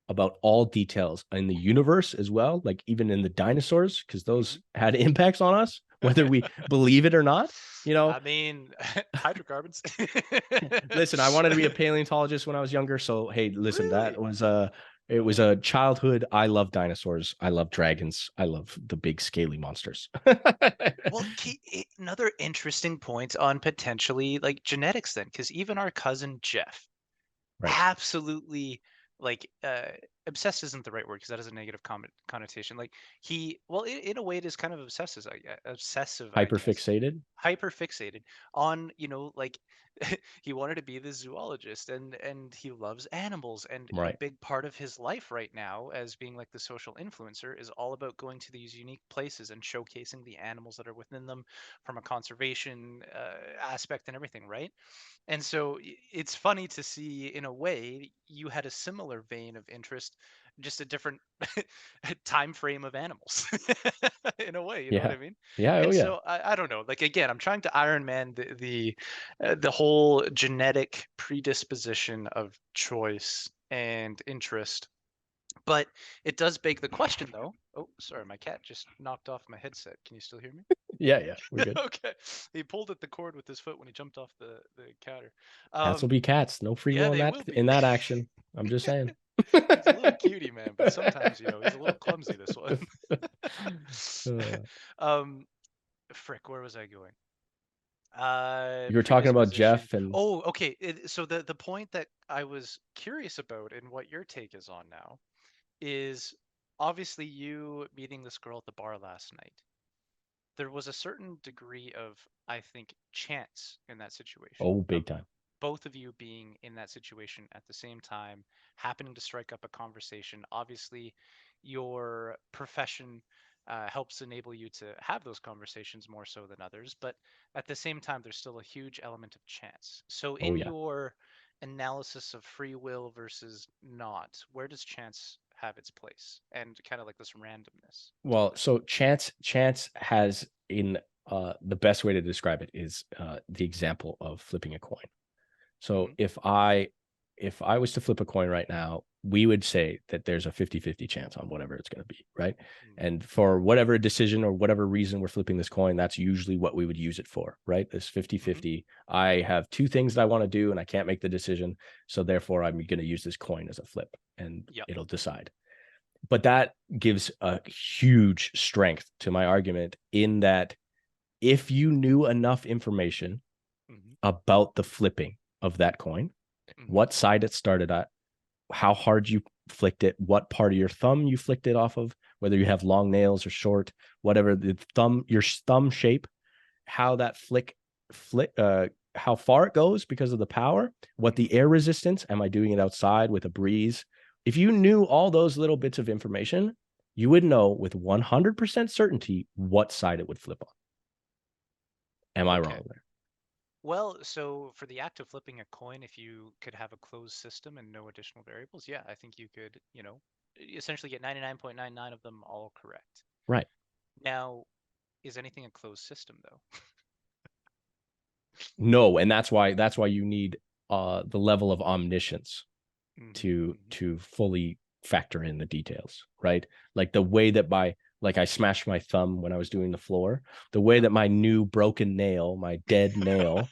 about all details in the universe as well, like even in the dinosaurs, because those Hmm. had impacts on us, whether we believe it or not. You know, I mean, hydrocarbons. listen, I wanted to be a paleontologist when I was younger, so hey, listen, that Really? was it was a childhood. I love dinosaurs. I love dragons. I love the big scaly monsters. Well, another interesting point on potentially like genetics then, because even our cousin Jeff, Right. absolutely like obsessed isn't the right word because that has a negative connotation. Like well, in a way, it is kind of obsessive, I guess. Hyperfixated. Hyper fixated on, like he wanted to be the zoologist, and he loves animals, and a Right. big part of his life right now as being like the social influencer is all about going to these unique places and showcasing the animals that are within them from a conservation aspect and everything, right? And so it's funny to see, in a way, you had a similar vein of interest, just a different time frame of animals, in a way. You know what Yeah. I mean? Yeah. Oh And yeah. so I don't know. Like again, I'm trying to Iron Man the whole genetic predisposition of choice and interest. But it does beg the question, though. Oh, sorry, my cat just knocked off my headset. Can you still hear me? Yeah. Yeah. We're good. Okay. He pulled at the cord with his foot when he jumped off the counter. Cats will Um, be cats. No free yeah, will in they will in be. that action. I'm just saying. He's a little cutie, man, but sometimes, he's a little clumsy, this one. Uh, um, Frick, where was I going? you were talking about Predisposition. Jeff and Oh, okay. So the point that I was curious about and what your take is on now is obviously you meeting this girl at the bar last night. There was a certain degree of, I think, chance in that situation oh, of big time. both of you being in that situation at the same time, happening to strike up a conversation. Obviously, your profession helps enable you to have those conversations more so than others, but at the same time, there's still a huge element of chance. So, Oh in yeah. your analysis of free will versus not, where does chance have its place and kind of like this randomness to Well, it? so chance has in the best way to describe it is the example of flipping a coin. So Hmm. if I was to flip a coin right now, we would say that there's a 50-50 chance on whatever it's going to be, right? Hmm. And for whatever decision or whatever reason we're flipping this coin, that's usually what we would use it for, right? This Hmm. 50-50. I have two things that I want to do and I can't make the decision, so therefore I'm going to use this coin as a flip and Yep. it'll decide. But that gives a huge strength to my argument in that if you knew enough information Hmm. about the flipping of that coin, Hmm. what side it started at, how hard you flicked it, what part of your thumb you flicked it off of, whether you have long nails or short, whatever the thumb, your thumb shape, how that how far it goes because of the power, what the air resistance, am I doing it outside with a breeze? If you knew all those little bits of information, you would know with 100% certainty what side it would flip on. Am I Okay. wrong there? Well, so for the act of flipping a coin, if you could have a closed system and no additional variables, yeah, I think you could, essentially get 99.99 of them all correct. Right. Now, is anything a closed system though? No, and that's why you need the level of omniscience Hmm. to fully factor in the details, right? Like the way that like I smashed my thumb when I was doing the floor, the way Yep. that my new broken nail, my dead nail,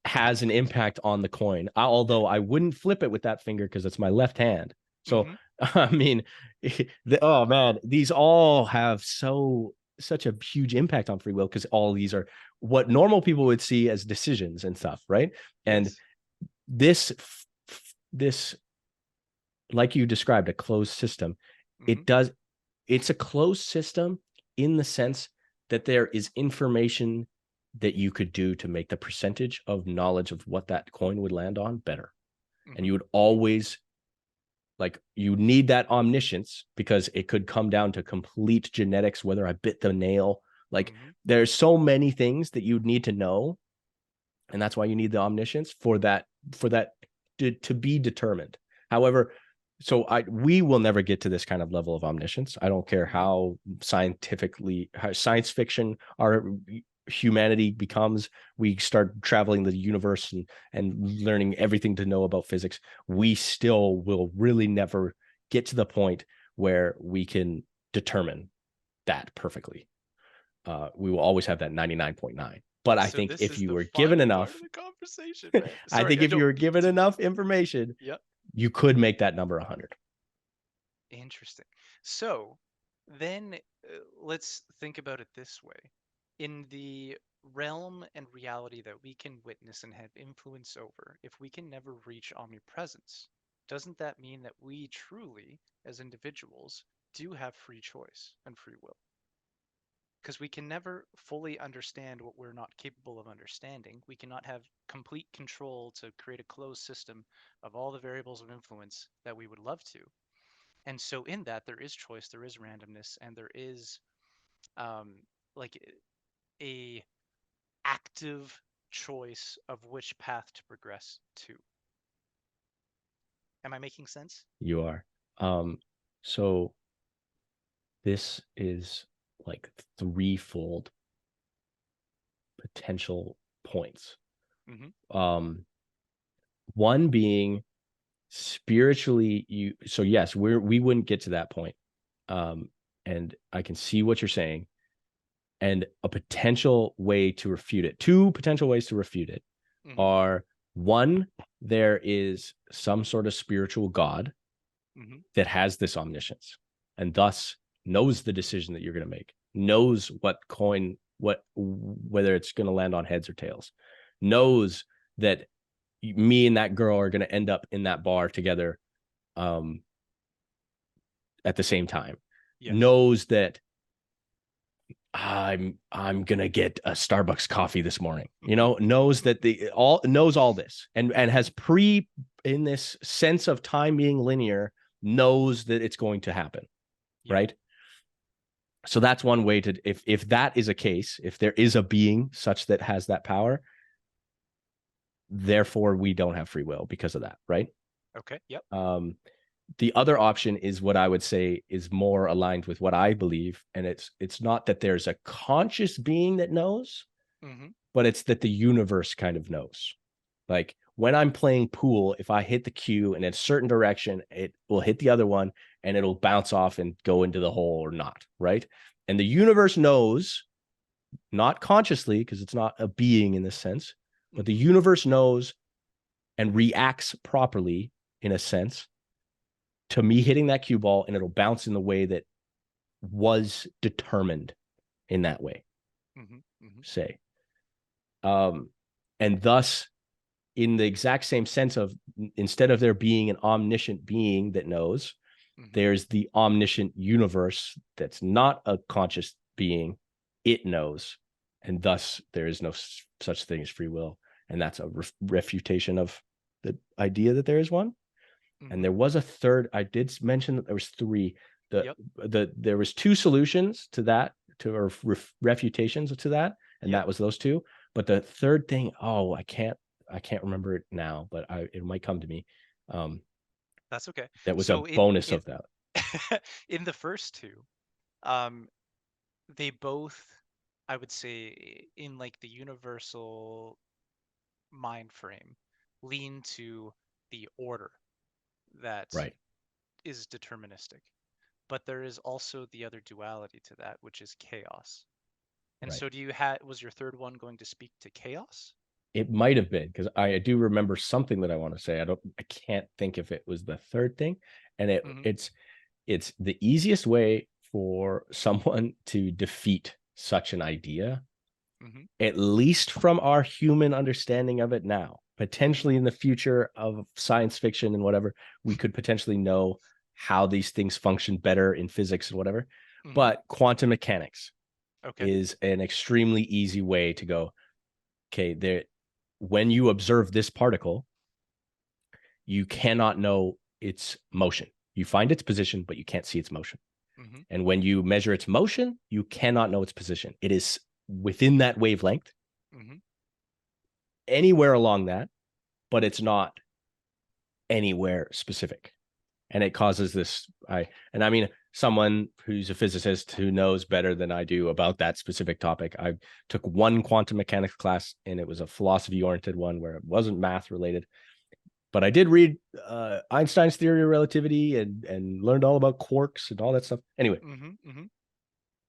has an impact on the coin. Although I wouldn't flip it with that finger because it's my left hand. So Hmm. I mean, oh man, these all have such a huge impact on free will because all these are what normal people would see as decisions and stuff, right? And Yes. this this like you described, a closed system, Hmm. it does, it's a closed system in the sense that there is information that you could do to make the percentage of knowledge of what that coin would land on better. And Hmm. you would always, like, you need that omniscience because it could come down to complete genetics, whether I bit the nail. Like, Hmm. there's so many things that you'd need to know. And that's why you need the omniscience for that to be determined. However, so we will never get to this kind of level of omniscience. I don't care Hmm. how science fiction our humanity becomes. We start traveling the universe and learning everything to know about physics. We still will really never get to the point where we can determine that perfectly. We will always have that 99.9. But I So think this if is you the were given fun part of enough, the conversation, man. I Sorry, think I if you don't. were given enough information, Yep. you could make that number 100. Interesting. So then let's think about it this way. In the realm and reality that we can witness and have influence over, if we can never reach omnipresence, doesn't that mean that we truly, as individuals, do have free choice and free will? Because we can never fully understand what we're not capable of understanding. We cannot have complete control to create a closed system of all the variables of influence that we would love to. And so in that there is choice, there is randomness, and there is um, like a active choice of which path to progress to. Am I making sense? You are. So this is like threefold potential points. Hmm. Um, one being spiritually, so yes, we wouldn't get to that point. Um, and I can see what you're saying. And a potential way to refute it, two potential ways to refute it Hmm. are: one, there is some sort of spiritual God Hmm. that has this omniscience and thus knows the decision that you're going to make, knows what coin, whether it's going to land on heads or tails, knows that me and that girl are going to end up in that bar together um, at the same time, Yes. knows that I'm gonna get a Starbucks coffee this morning. Knows that knows all this and has in this sense of time being linear, knows that it's going to happen, Yep. right? So that's one way to, if that is a case, if there is a being such that has that power, therefore we don't have free will because of that, right? Okay. Yep. The other option is what I would say is more aligned with what I believe, and it's not that there's a conscious being that knows, Hmm. but it's that the universe kind of knows. Like when I'm playing pool, if I hit the cue in a certain direction, it will hit the other one and it'll bounce off and go into the hole or not, right? And the universe knows, not consciously, because it's not a being in this sense, but the Hmm. universe knows and reacts properly in a sense to me hitting that cue ball, and it'll bounce in the way that was determined in that way, Hmm. Hmm. say. Um, and thus, in the exact same sense of instead of there being an omniscient being that knows, Hmm. there's the omniscient universe that's not a conscious being. It knows, and thus there is no such thing as free will, and that's a refutation of the idea that there is one. And Hmm. there was a third. I did mention that there was three. the Yep. there was two solutions to that, to or refutations to that, and Yep. that was those two. But the third thing, oh, I can't remember it now, but it might come to me. um That's okay. that was a So bonus of that. in the first two, um, they both, I would say, in like the universal mind frame, lean to the order that Right, is deterministic. But there is also the other duality to that, which is chaos. And right. so was your third one going to speak to chaos? It might have been, because I do remember something that I want to say. I can't think if it was the third thing. And Hmm. it's the easiest way for someone to defeat such an idea, Hmm. at least from our human understanding of it now. Hmm. Potentially in the future of science fiction and whatever, we could potentially know how these things function better in physics and whatever. Hmm. But quantum mechanics Okay. is an extremely easy way to go, okay, there, when you observe this particle, you cannot know its motion. You find its position, but you can't see its motion. Hmm. And when you measure its motion, you cannot know its position. It is within that wavelength, Hmm. anywhere along that, but it's not anywhere specific. And it causes this. I mean, someone who's a physicist who knows better than I do about that specific topic. I took one quantum mechanics class, and it was a philosophy oriented one where it wasn't math related. But I did read Einstein's theory of relativity, and learned all about quarks and all that stuff. Anyway, Hmm. Hmm.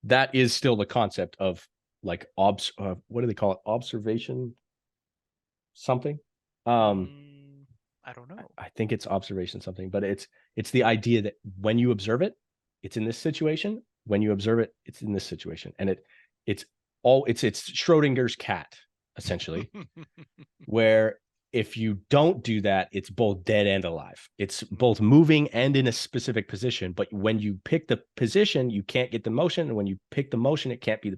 that is still the concept of like what do they call it? Observation something. Um, Mm, I don't know. I think it's observation something, but it's the idea that when you observe it, it's in this situation. When you observe it, it's in this situation, and it's it's Schrodinger's cat essentially, where if you don't do that, it's both dead and alive. It's both Hmm. moving and in a specific position. But when you pick the position, you can't get the motion, and when you pick the motion, it can't be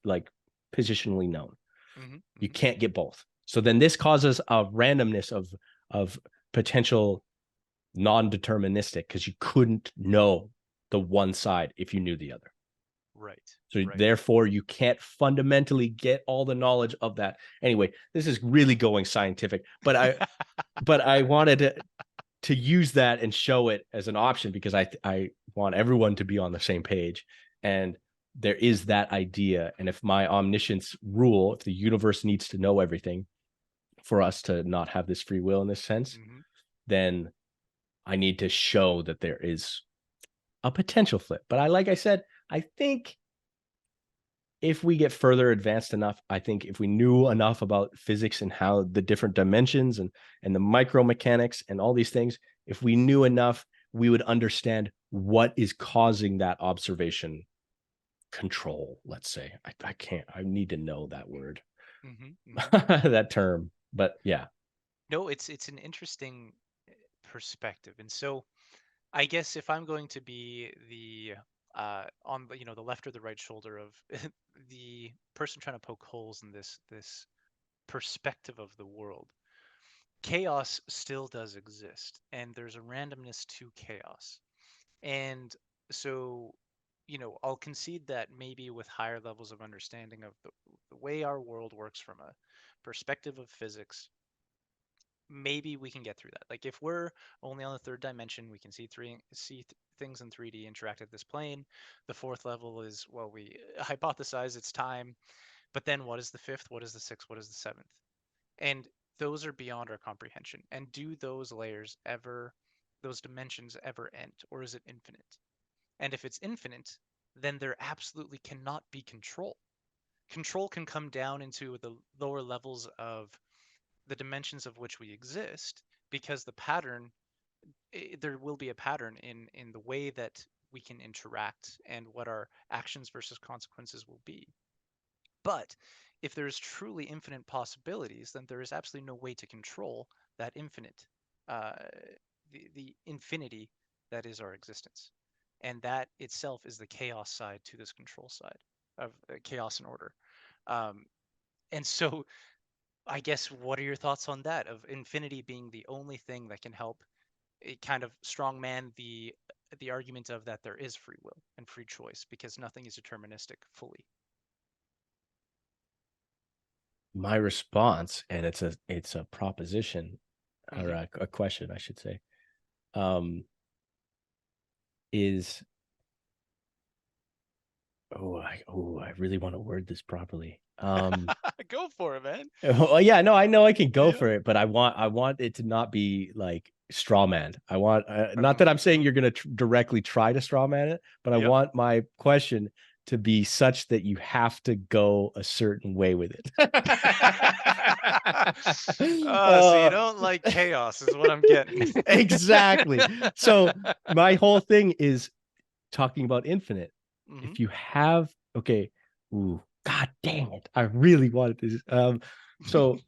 like positionally known. Hmm. You Hmm. can't get both. So then this causes a randomness of potential non-deterministic, because you couldn't know the one side if you knew the other. Right. So Right. therefore, you can't fundamentally get all the knowledge of that. Anyway, this is really going scientific, but I wanted to use that and show it as an option, because I want everyone to be on the same page. And there is that idea. And if my omniscience rule, if the universe needs to know everything for us to not have this free will in this sense, Hmm. then I need to show that there is a potential flip. But like I said, I think if we get further advanced enough, I think if we knew enough about physics and how the different dimensions and the micromechanics and all these things, if we knew enough, we would understand what is causing that observation control. Let's say I can't. I need to know that word, Hmm. Hmm. that term. But yeah, No, it's an interesting perspective. And so I guess if I'm going to be the on the the left or the right shoulder of the person trying to poke holes in this perspective of the world, chaos still does exist, and there's a randomness to chaos. And so, I'll concede that maybe with higher levels of understanding of the way our world works from a perspective of physics, maybe we can get through that. Like if we're only on the third dimension, we can see things in 3D interact at this plane. The fourth level is, well, we hypothesize it's time, but then what is the fifth? What is the sixth? What is the seventh? And those are beyond our comprehension. And do those dimensions ever end, or is it infinite? And if it's infinite, then there absolutely cannot be control. Control can come down into the lower levels of the dimensions of which we exist, because there will be a pattern in the way that we can interact and what our actions versus consequences will be. But if there is truly infinite possibilities, then there is absolutely no way to control that infinite. uh, the infinity that is our existence, and that itself is the chaos side to this control side of chaos and order. Um, and so, I guess, what are your thoughts on that? Of infinity being the only thing that can help it kind of strongman the argument of that there is free will and free choice because nothing is deterministic fully. My response, and it's a proposition, or Hmm. a question, I should say, um, is I really want to word this properly. Go for it, man. Oh yeah, no, I know I can go Yeah. for it, but I want it to not be like straw man. I want not that I'm saying Hmm. you're going to directly try to straw man it, but I Yep. want my question to be such that you have to go a certain way with it. So you don't like chaos, is what I'm getting. Exactly. So my whole thing is talking about infinite. Hmm. If you have, okay, ooh, god dang it, I really wanted this. So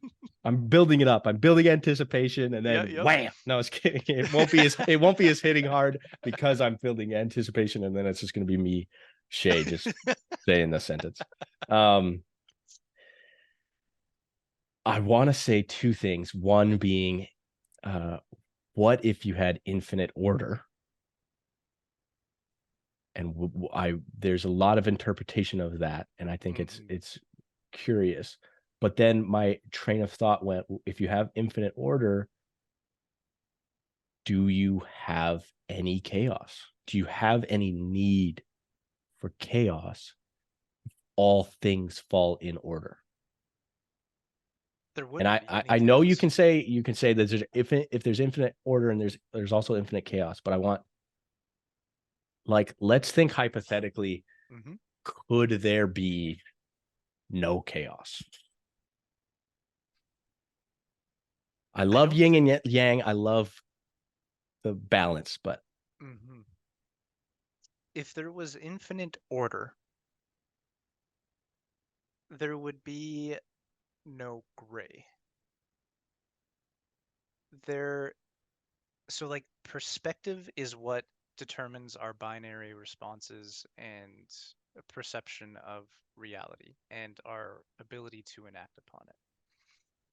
I'm building it up. I'm building anticipation, and Yeah. then Yep. wham. No, I was kidding. It won't be as hitting hard because I'm building anticipation, and then it's just gonna be me, Shay, just saying the sentence. Um, I want to say two things. One being, uh, what if you had infinite order? And there's a lot of interpretation of that, and I think it's Hmm. it's curious. But then my train of thought went, if you have infinite order, do you have any chaos? Do you have any need for chaos? All things fall in order. There And wouldn't I, be I, any I know you chaos. can say that if there's infinite order and there's also infinite chaos, but I want, like, let's think hypothetically, Hmm. could there be no chaos? I I love don't yin think. and yang. I love the balance, but Hmm. If there was infinite order, there would be no gray. There, so like perspective is what determines our binary responses and perception of reality and our ability to enact upon it.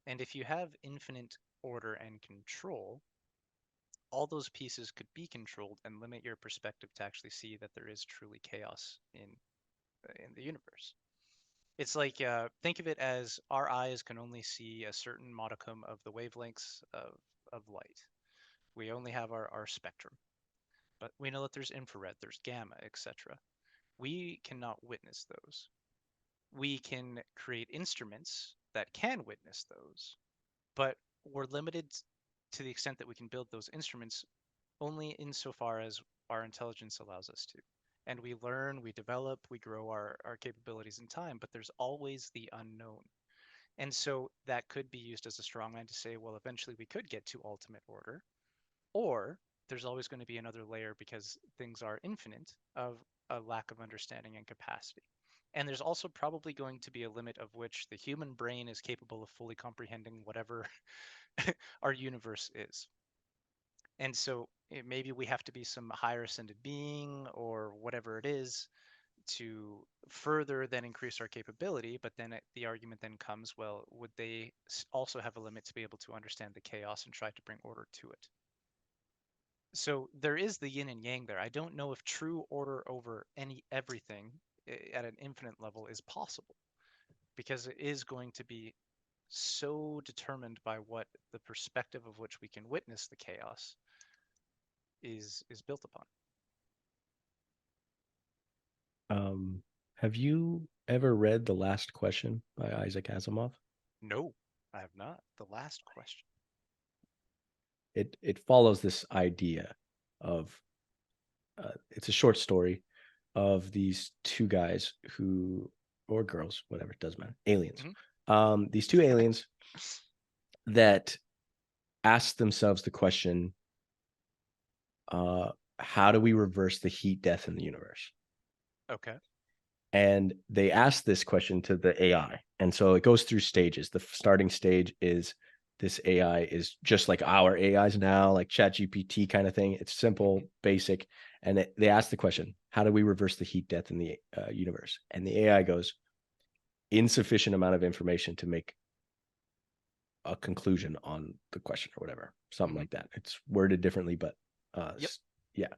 And if you have infinite order and control, all those pieces could be controlled and limit your perspective to actually see that there is truly chaos in the universe. It's like think of it as our eyes can only see a certain modicum of the wavelengths of light. We only have our spectrum, but we know that there's infrared, there's gamma, etc. We cannot witness those. We can create instruments that can witness those, but we're limited to the extent that we can build those instruments only insofar as our intelligence allows us to. And we learn, we develop, we grow our capabilities in time, but there's always the unknown. And so that could be used as a strongman to say, well, eventually we could get to ultimate order, or there's always going to be another layer because things are infinite of a lack of understanding and capacity. And there's also probably going to be a limit of which the human brain is capable of fully comprehending whatever our universe is. And so maybe we have to be some higher ascended being or whatever it is to further then increase our capability. But then the argument then comes, well, would they also have a limit to be able to understand the chaos and try to bring order to it? So there is the yin and yang there. I don't know if true order over everything at an infinite level is possible because it is going to be so determined by what the perspective of which we can witness the chaos is built upon. have you ever read The Last Question by Isaac Asimov? No, I have not. The last question. It follows this idea of, it's a short story of these two guys who, or girls, whatever, it doesn't matter, aliens. Hmm. These two aliens that ask themselves the question, uh, how do we reverse the heat death in the universe? Okay. And they ask this question to the AI. And so it goes through stages. The starting stage is this AI is just like our AIs now, like ChatGPT kind of thing. It's simple, basic. And they ask the question, how do we reverse the heat death in the universe? And the AI goes, insufficient amount of information to make a conclusion on the question or whatever, something like that. It's worded differently, but Yep. yeah.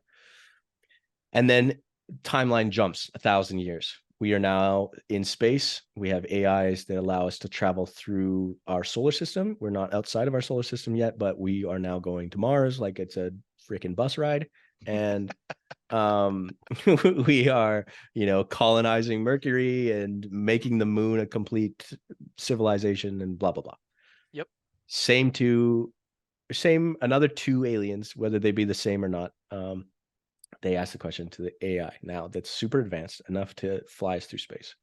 And then timeline jumps 1,000 years. We are now in space. We have AIs that allow us to travel through our solar system. We're not outside of our solar system yet, but we are now going to Mars like it's a freaking bus ride. And we are, colonizing Mercury and making the moon a complete civilization and blah blah blah. Yep. Same another two aliens, whether they be the same or not. They ask the question to the AI now that's super advanced enough to fly us through space.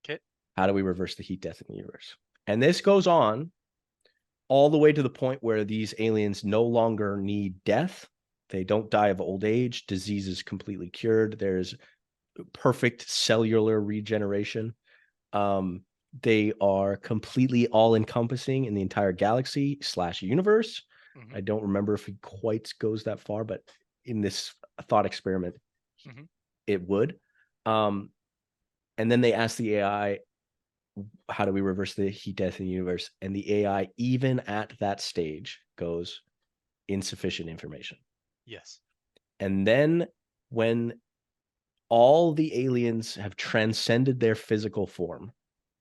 Okay. How do we reverse the heat death in the universe? And this goes on all the way to the point where these aliens no longer need death. They don't die of old age. Disease is completely cured. There's perfect cellular regeneration. They are completely all-encompassing in the entire galaxy / universe. I don't remember if he quite goes that far, but in this thought experiment, it would. And then they ask the AI, how do we reverse the heat death in the universe? And the AI, even at that stage, goes, insufficient information. Yes. And then when all the aliens have transcended their physical form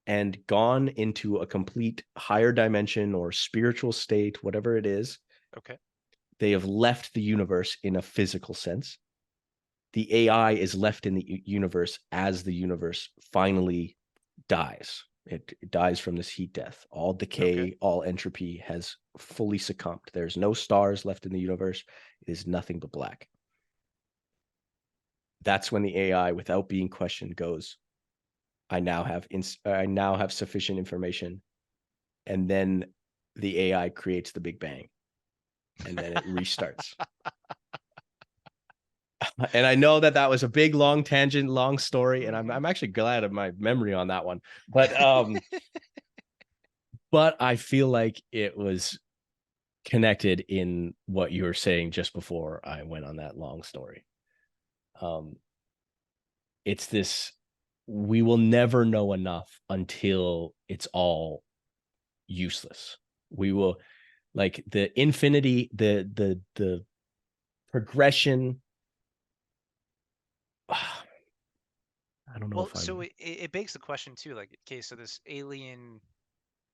and gone into a complete higher dimension or spiritual state, whatever it is, okay, they have left the universe in a physical sense. The AI is left in the universe as the universe finally dies. It dies from this heat death. All decay, all entropy has fully succumbed. There's no stars left in the universe. It is nothing but black. That's when the AI, without being questioned, goes, I now have sufficient information. And then the AI creates the Big Bang. And then it restarts. And I know that was a big, long tangent, long story, and I'm actually glad of my memory on that one. But I feel like it was connected in what you were saying just before I went on that long story. It's this, we will never know enough until it's all useless. We will, like, the infinity, the progression. I don't know Well, if so I'm it begs the question too, like, okay, so this alien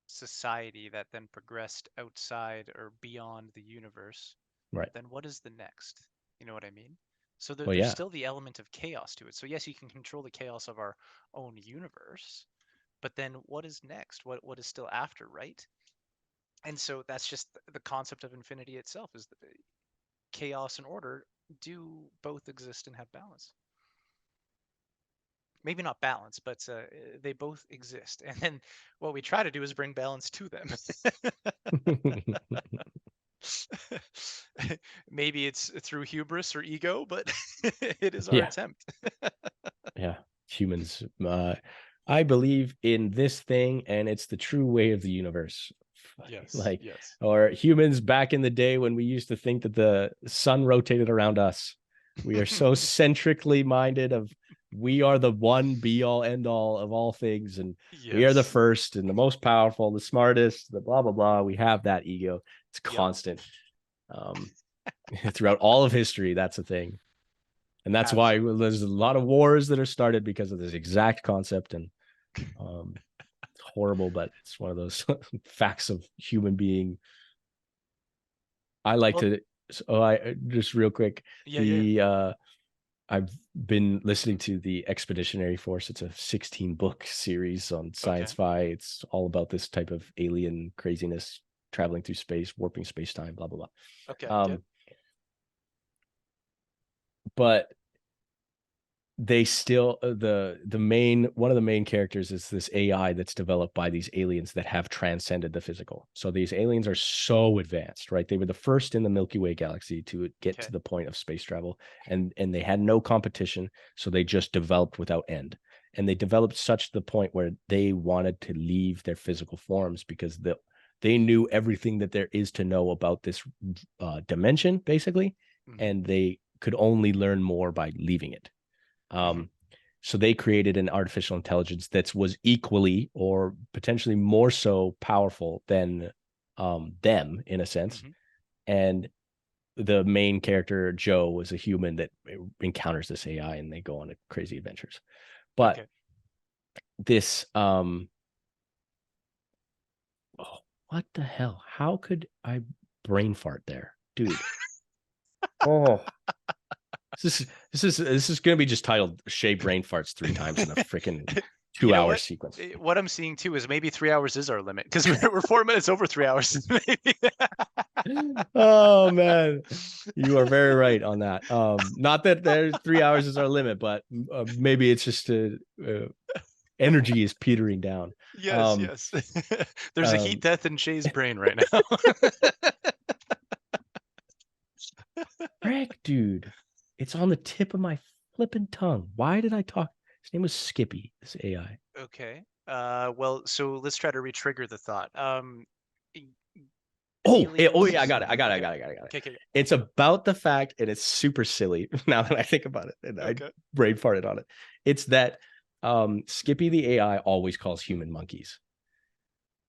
society that then progressed outside or beyond the universe, right. then what is the next? You know what I mean? So Well, there's yeah. still the element of chaos to it. So yes, you can control the chaos of our own universe, but then what is next? What is still after, right? And so that's just the concept of infinity itself, is that chaos and order do both exist and have balance. Maybe not balance, but they both exist. And then what we try to do is bring balance to them. Maybe it's through hubris or ego, but it is our Yeah. attempt. Yeah. Humans, I believe in this thing, and it's the true way of the universe. Yes, Like, yes. or humans back in the day when we used to think that the sun rotated around us. We are so centrically minded of, we are the one be all end all of all things, and we are the Yes. first and the most powerful, the smartest, the blah blah blah. We have that ego. It's Yep. constant. Throughout all of history, that's a thing. And that's why there's a lot of wars that are started because of this exact concept. And it's horrible, but it's one of those facts of human being. I like Well, to, I just real quick, yeah. I've been listening to the Expeditionary Force. It's a 16-book series on science Okay. fi. It's all about this type of alien craziness, traveling through space, warping space time, blah blah Okay, blah. good. But they still, the main, one of the main characters is this AI that's developed by these aliens that have transcended the physical. So these aliens are so advanced, right? They were the first in the Milky Way galaxy to get to the point of space travel, and they had no competition, so they just developed without end. And they developed such to the point where they wanted to leave their physical forms because they knew everything that there is to know about this dimension, basically, Hmm. and they could only learn more by leaving it. Hmm. Um, so they created an artificial intelligence that was equally or potentially more so powerful than them in a sense. Hmm. And the main character, Joe, was a human that encounters this AI and they go on crazy adventures. But Okay. this, oh, what the hell? How could I brain fart there? Dude. Oh, this is gonna be just titled Shay Brain Farts 3 times in a freaking You two know hour what? sequence. What I'm seeing too is maybe 3 hours is our limit because we're 4 minutes over 3 hours. Maybe. Oh man, you are very right on that. Not that there's 3 hours is our limit, but maybe it's just energy is petering down. Yes, Um, yes. There's a heat um, death in Shay's brain right now. Frick, dude, it's on the tip of my flipping tongue. Why did I talk? His name was Skippy. This AI. Okay. Well, so let's try to re-trigger the thought. E- Oh yeah, I Aliens. got it. I got it. I Okay. got it. I got it. I got it. Okay. Okay. It's about the fact, and it's super silly now that I think about it, and I Okay. brain farted on it. It's that Skippy the AI always calls human monkeys.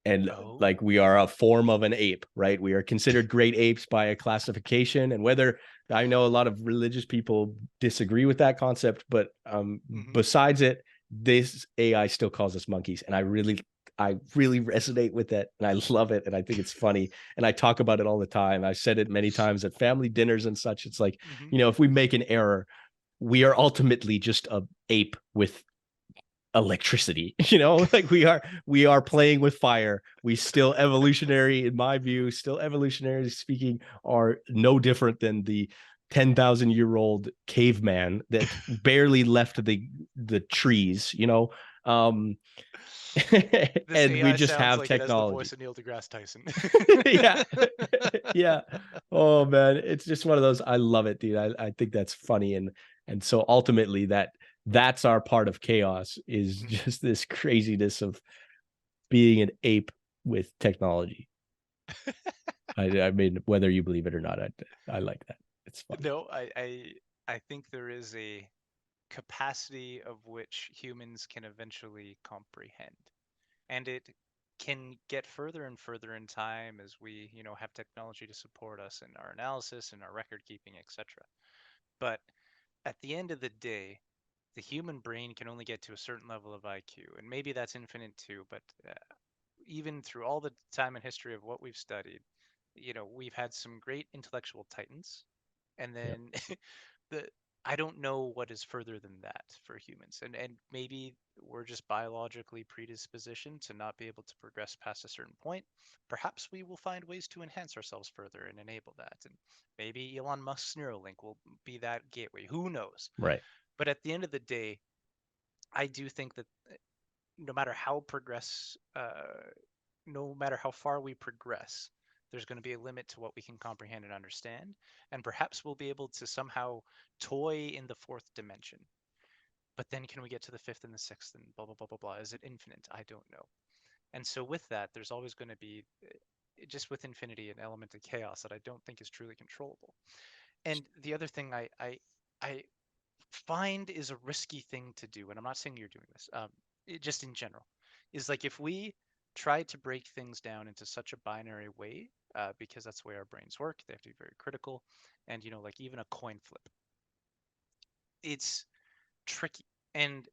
And Oh. like we are a form of an ape, right? We are considered great apes by a classification. And whether I know a lot of religious people disagree with that concept, but Hmm. besides it, this AI still calls us monkeys. And I really resonate with it and I love it. And I think it's funny. And I talk about it all the time. I've said it many times at family dinners and such. It's like, Hmm. if we make an error, we are ultimately just a ape with electricity. Like we are playing with fire. We still evolutionary, in my view, still evolutionary speaking, are no different than the 10,000-year-old caveman that barely left the trees. um This and we AI just sounds have like it has the voice technology. of Neil deGrasse Tyson. Yeah. Yeah. Oh man, it's just one of those. I love it, dude. I think that's funny. And so ultimately that's our part of chaos, is Mhm. just this craziness of being an ape with technology. I mean, whether you believe it or not, I like that. It's fun. No, I think there is a capacity of which humans can eventually comprehend. And it can get further and further in time as we, have technology to support us in our analysis and our record keeping, etc. But at the end of the day, the human brain can only get to a certain level of IQ, and maybe that's infinite too. But even through all the time and history of what we've studied, we've had some great intellectual titans, and Yeah. then the I don't know what is further than that for humans, and maybe we're just biologically predispositioned to not be able to progress past a certain point. Perhaps we will find ways to enhance ourselves further and enable that, and maybe Elon Musk's Neuralink will be that gateway. Who knows? Right. But at the end of the day, I do think that no matter how no matter how far we progress, there's going to be a limit to what we can comprehend and understand. And perhaps we'll be able to somehow toy in the fourth dimension. But then can we get to the fifth and the sixth and blah, blah, blah, blah, blah? Is it infinite? I don't know. And so with that, there's always going to be, just with infinity, an element of chaos that I don't think is truly controllable. And the other thing I find is a risky thing to do, and I'm not saying you're doing this, just in general, is like if we try to break things down into such a binary way, because that's the way our brains work, they have to be very critical, and like even a coin flip, it's tricky. And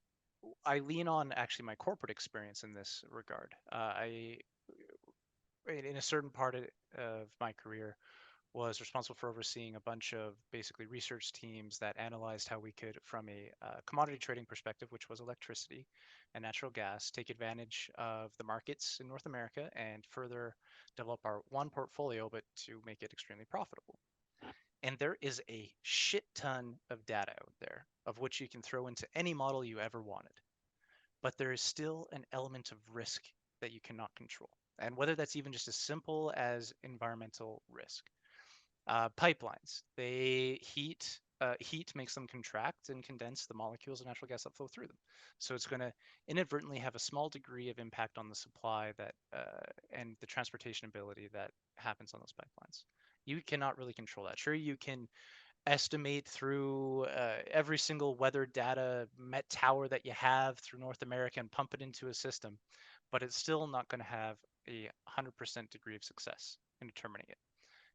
I lean on actually my corporate experience in this regard. In a certain part of my career, was responsible for overseeing a bunch of basically research teams that analyzed how we could, from a commodity trading perspective, which was electricity and natural gas, take advantage of the markets in North America and further develop our one portfolio, but to make it extremely profitable. And there is a shit ton of data out there of which you can throw into any model you ever wanted. But there is still an element of risk that you cannot control. And whether that's even just as simple as environmental risk, pipelines. They heat. heat makes them contract and condense the molecules of natural gas that flow through them. So it's going to inadvertently have a small degree of impact on the supply that and the transportation ability that happens on those pipelines. You cannot really control that. Sure, you can estimate through every single weather data met tower that you have through North America and pump it into a system, but it's still not going to have a 100% degree of success in determining it.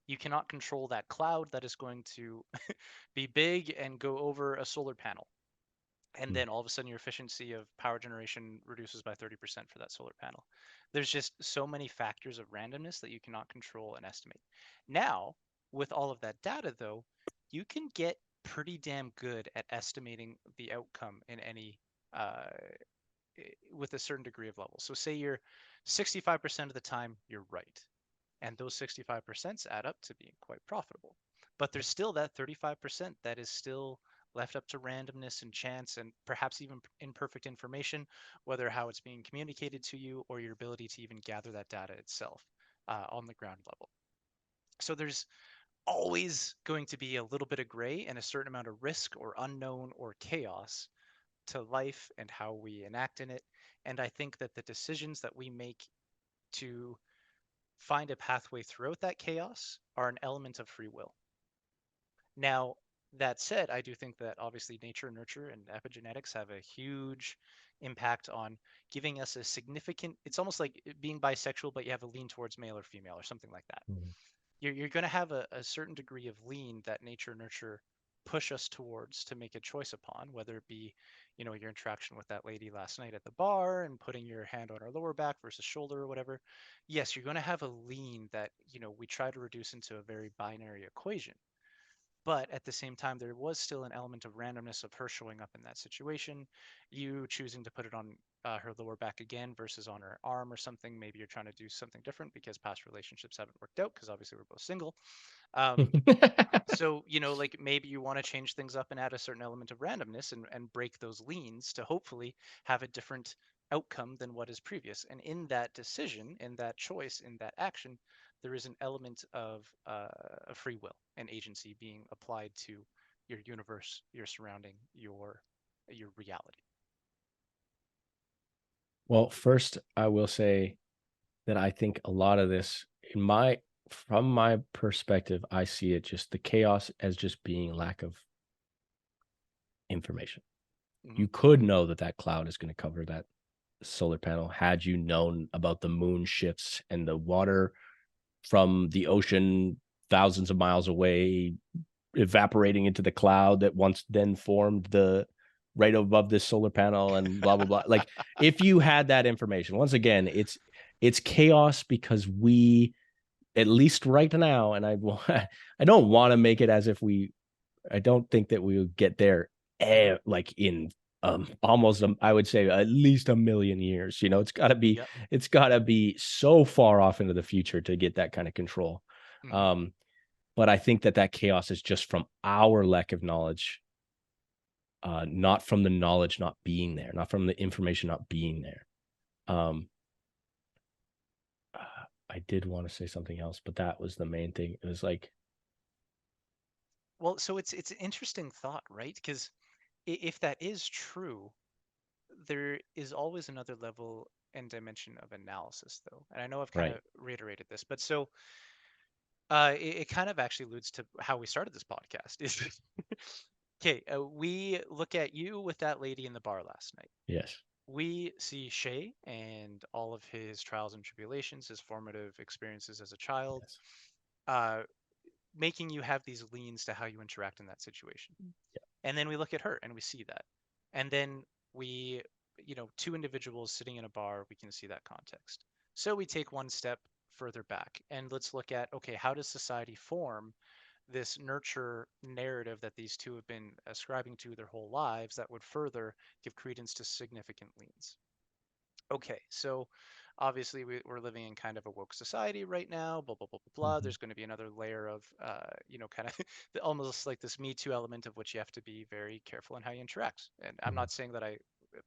You cannot control that cloud that is going to be big and go over a solar panel. And Mm. then all of a sudden your efficiency of power generation reduces by 30% for that solar panel. There's just so many factors of randomness that you cannot control and estimate. Now, with all of that data though, you can get pretty damn good at estimating the outcome in any uh, with a certain degree of level. So say you're 65% of the time you're right, and those 65% add up to being quite profitable. But there's still that 35% that is still left up to randomness and chance and perhaps even imperfect information, whether how it's being communicated to you or your ability to even gather that data itself on the ground level. So there's always going to be a little bit of gray and a certain amount of risk or unknown or chaos to life and how we enact in it. And I think that the decisions that we make to find a pathway throughout that chaos are an element of free will. Now, that said, I do think that obviously nature, nurture, and epigenetics have a huge impact on giving us a significant, it's almost like being bisexual, but you have a lean towards male or female or something like that. Mm. You're going to have a certain degree of lean that nature, nurture push us towards to make a choice upon, whether it be, your interaction with that lady last night at the bar and putting your hand on her lower back versus shoulder or whatever. Yes, you're going to have a lean that, we try to reduce into a very binary equation. But at the same time, there was still an element of randomness of her showing up in that situation, you choosing to put it on her lower back again versus on her arm or something. Maybe you're trying to do something different because past relationships haven't worked out because obviously we're both single. Um, so, like maybe you want to change things up and add a certain element of randomness and break those leans to hopefully have a different outcome than what is previous. And in that decision, in that choice, in that action, there is an element of free will and agency being applied to your universe, your surrounding, your reality. Well, first, I will say that I think a lot of this, from my perspective, I see it just the chaos as just being lack of information. Hmm. You could know that that cloud is going to cover that solar panel had you known about the moon shifts and the water from the ocean thousands of miles away evaporating into the cloud that once then formed the right above this solar panel and blah blah blah. Like if you had that information, once again, it's chaos because we, at least right now, and I don't want to make it as if I don't think that we would get there like in almost I would say at least a million years. Yep. It's got to be so far off into the future to get that kind of control. Hmm. Um, but I think that chaos is just from our lack of knowledge, not from the knowledge not being there, not from the information not being there. Um, I did want to say something else, but that was the main thing. It was like, Well, so it's an interesting thought, right? Because if that is true, there is always another level and dimension of analysis, though. And I know I've kind right, of reiterated this, but so it kind of actually alludes to how we started this podcast. Is okay? We look at you with that lady in the bar last night. yes, We see Shay and all of his trials and tribulations, his formative experiences as a child, yes, uh, making you have these leans to how you interact in that situation. And then we look at her and we see that. And then we, two individuals sitting in a bar, we can see that context. So we take one step further back and let's look at, okay, how does society form this nurture narrative that these two have been ascribing to their whole lives that would further give credence to significant leans? Okay, so obviously we're living in kind of a woke society right now, blah, blah, blah, blah, blah. mm-hmm, There's going to be another layer of, kind of almost like this Me Too element of which you have to be very careful in how you interact. And I'm mm-hmm, not saying that I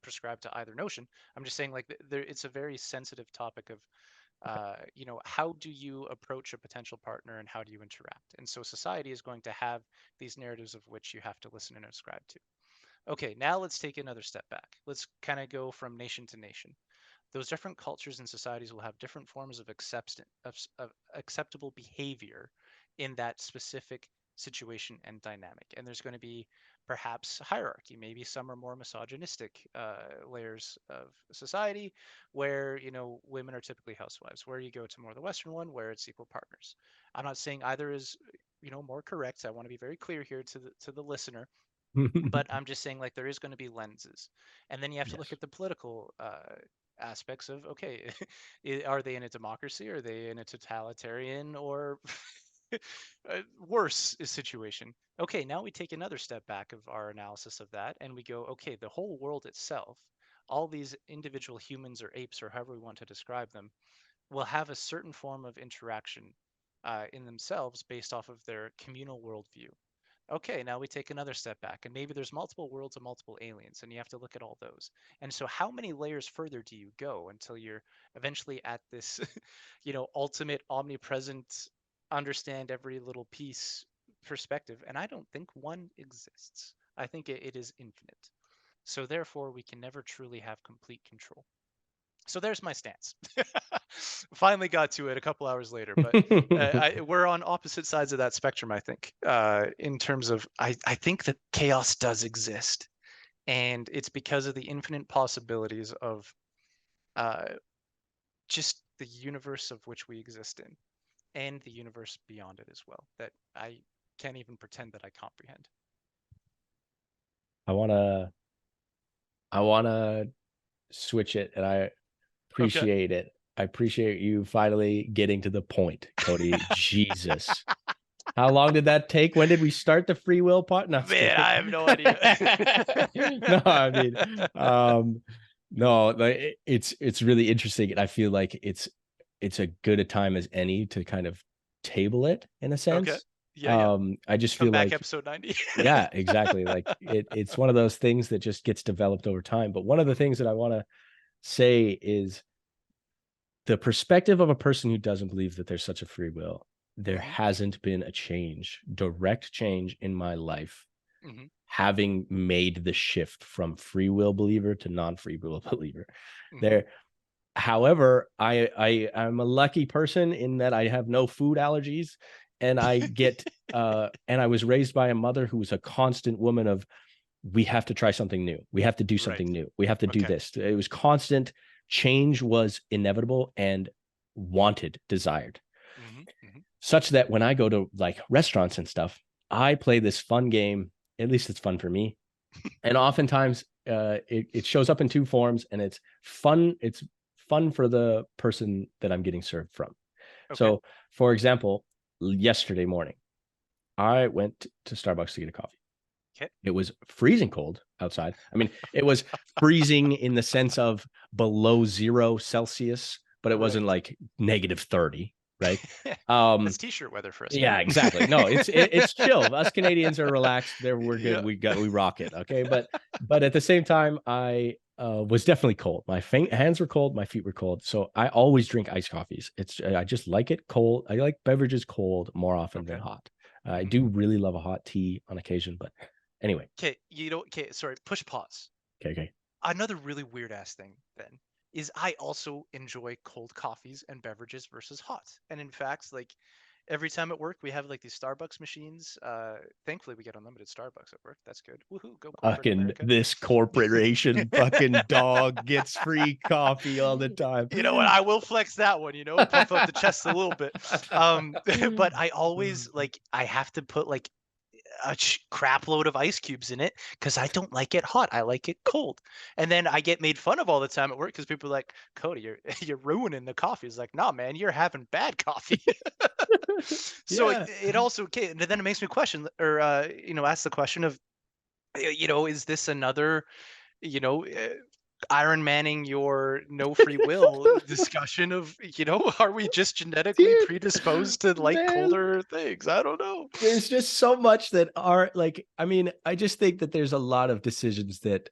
prescribe to either notion. I'm just saying like it's a very sensitive topic of how do you approach a potential partner and how do you interact? And so society is going to have these narratives of which you have to listen and subscribe to. Okay, now let's take another step back. Let's kind of go from nation to nation. Those different cultures and societies will have different forms of of acceptable behavior in that specific situation and dynamic. And there's going to be perhaps hierarchy. Maybe some are more misogynistic layers of society where, women are typically housewives, where you go to more the Western one where it's equal partners. I'm not saying either is, more correct. I want to be very clear here to the listener, but I'm just saying, like, there is going to be lenses, and then you have to look Yes. at the political aspects of, okay, are they in a democracy, are they in a totalitarian, or worse situation? Okay, now we take another step back of our analysis of that, and we go, okay, the whole world itself, all these individual humans or apes or however we want to describe them, will have a certain form of interaction in themselves based off of their communal worldview. Okay, now we take another step back, and maybe there's multiple worlds and multiple aliens, and you have to look at all those. And so, how many layers further do you go until you're eventually at this, ultimate omnipresent, understand every little piece perspective? And I don't think one exists. I think it is infinite. So, therefore, we can never truly have complete control. So there's my stance. Finally got to it a couple hours later, but we're on opposite sides of that spectrum, I think, in terms of I think that chaos does exist, and it's because of the infinite possibilities of uh, just the universe of which we exist in, and the universe beyond it as well, that I can't even pretend that I comprehend. I wanna I wanna switch it, and I Okay. appreciate it. I appreciate you finally getting to the point, Cody. Jesus. How long did that take? When did we start the free will part? No, just Man, kidding. I have no idea. No, I mean, no, like it's really interesting, and I feel like it's a good a time as any to kind of table it in a Okay. sense. Yeah, yeah. I just Come feel back like, episode 90. yeah, exactly. Like it's one of those things that just gets developed over time. But one of the Mhm, things that I want to say is the perspective of a person who doesn't believe that there's such a free will. There mhm, hasn't been a change, direct change in my life, mhm, having made the shift from free will believer to non-free will believer. mhm. There, however, I'm a lucky person in that I have no food allergies, and I get and I was raised by a mother who was a constant woman of, we have to try something new. We have to do Right. something new. We have to do Okay. this. It was constant. Change was inevitable and wanted, desired, Mhm, mhm. such that when I go to like restaurants and stuff, I play this fun game. At least it's fun for me. And oftentimes it shows up in two forms, and it's fun. It's fun for the person that I'm getting served from. Okay. So, for example, yesterday morning, I went to Starbucks to get a coffee. Okay. It was freezing cold outside. I mean, it was freezing in the sense of below 0 Celsius, but it wasn't Right. like -30, right? Um, That's t-shirt weather for us here. yeah, exactly. No, it's chill. Us Canadians are relaxed. There, we're good. Yeah. We rock it. Okay, but at the same time, I was definitely cold. My hands were cold. My feet were cold. So I always drink iced coffees. I just like it cold. I like beverages cold more often than Okay. hot. I Mhm. do really love a hot tea on occasion, but anyway. Okay. Okay. Sorry. Push pause. Okay, okay. Another really weird ass thing then is I also enjoy cold coffees and beverages versus hot. And in fact, like every time at work we have like these Starbucks machines. Thankfully we get unlimited Starbucks at work. That's good. Woohoo, go corporate Fucking America. this corporation fucking dog gets free coffee all the time. You know what? I will flex that one, puff up the chest a little bit. But I always like I have to put like a crap load of ice cubes in it because I don't like it hot. I like it cold. And then I get made fun of all the time at work because people are like, Cody, you're you're ruining the coffee. It's like, nah, man, you're having bad coffee. So Yeah. it also okay, and then it makes me question or ask the question of is this another Iron Manning your no free will discussion of, are we just genetically Dude, predisposed to like man, colder things? I don't know. there's just so much that are like, I mean, I just think that there's a lot of decisions that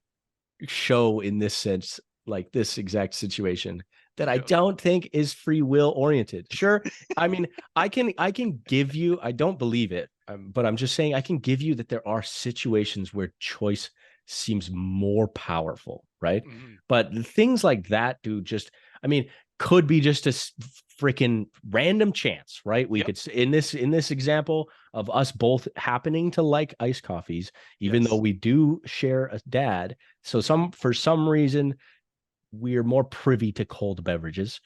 show in this sense, like this exact situation, that I Yep. don't think is free will oriented. Sure, I mean, I can give you, I don't believe it, but I'm just saying I can give you that there are situations where choice seems more powerful, right? Hmm. But things like that, dude, just, I mean, could be just a freaking random chance, right? We Yep. could, in this example of us both happening to like iced coffees, even though Yes. we do share a dad. So Hmm. for some reason we're more privy to cold beverages,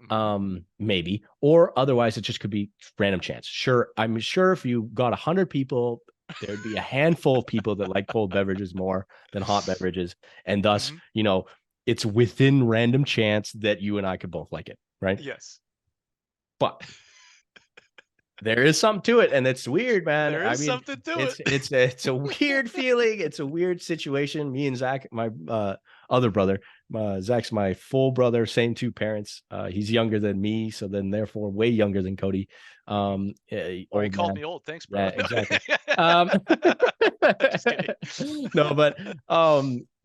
Hmm. maybe, or otherwise it just could be random chance. Sure, I'm sure if you got 100 people, there'd be a handful of people that like cold beverages more than hot beverages, and thus, Hmm. it's within random chance that you and I could both like it, right? Yes. But there is something to it, and it's weird, man. There I is mean, something to it's it. it's a weird feeling. It's a weird situation. Me and Zach, my other brother, Zach's my full brother, same two parents. He's younger than me, so then therefore way younger than Cody. Or he Old called man. me old. Thanks, Yeah, bro. exactly. Um, Just kidding. no, but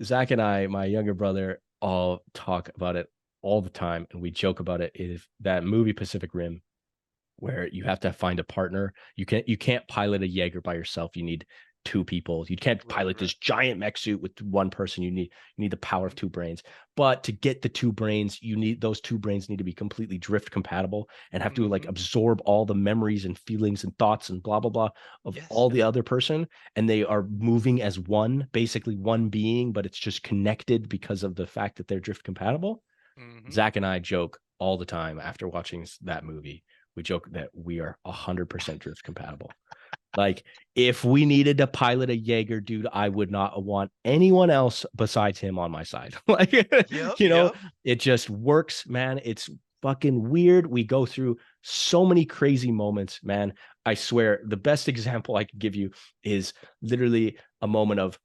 Zach and I, my younger brother, all talk about it all the time, and we joke about it. Is that movie Pacific Rim, where you have to find a partner. You can't pilot a Jaeger by yourself. You need two people. You can't Right, pilot right. this giant mech suit with one person. You need the power of Hmm. two brains. But to get the two brains, those two brains need to be completely drift compatible and have to like Hmm. absorb all the memories and feelings and thoughts and blah blah blah of Yes, all the yes. other person, and they are moving as one, basically one being, but it's just connected because of the fact that they're drift compatible. Hmm. Zach and I joke all the time after watching that movie. We joke that we are 100% drift compatible. Like, if we needed to pilot a Jaeger, dude, I would not want anyone else besides him on my side. Like, Yep, you know, yep. it just works, man. It's fucking weird. We go through so many crazy moments, man. I swear, the best example I could give you is literally a moment of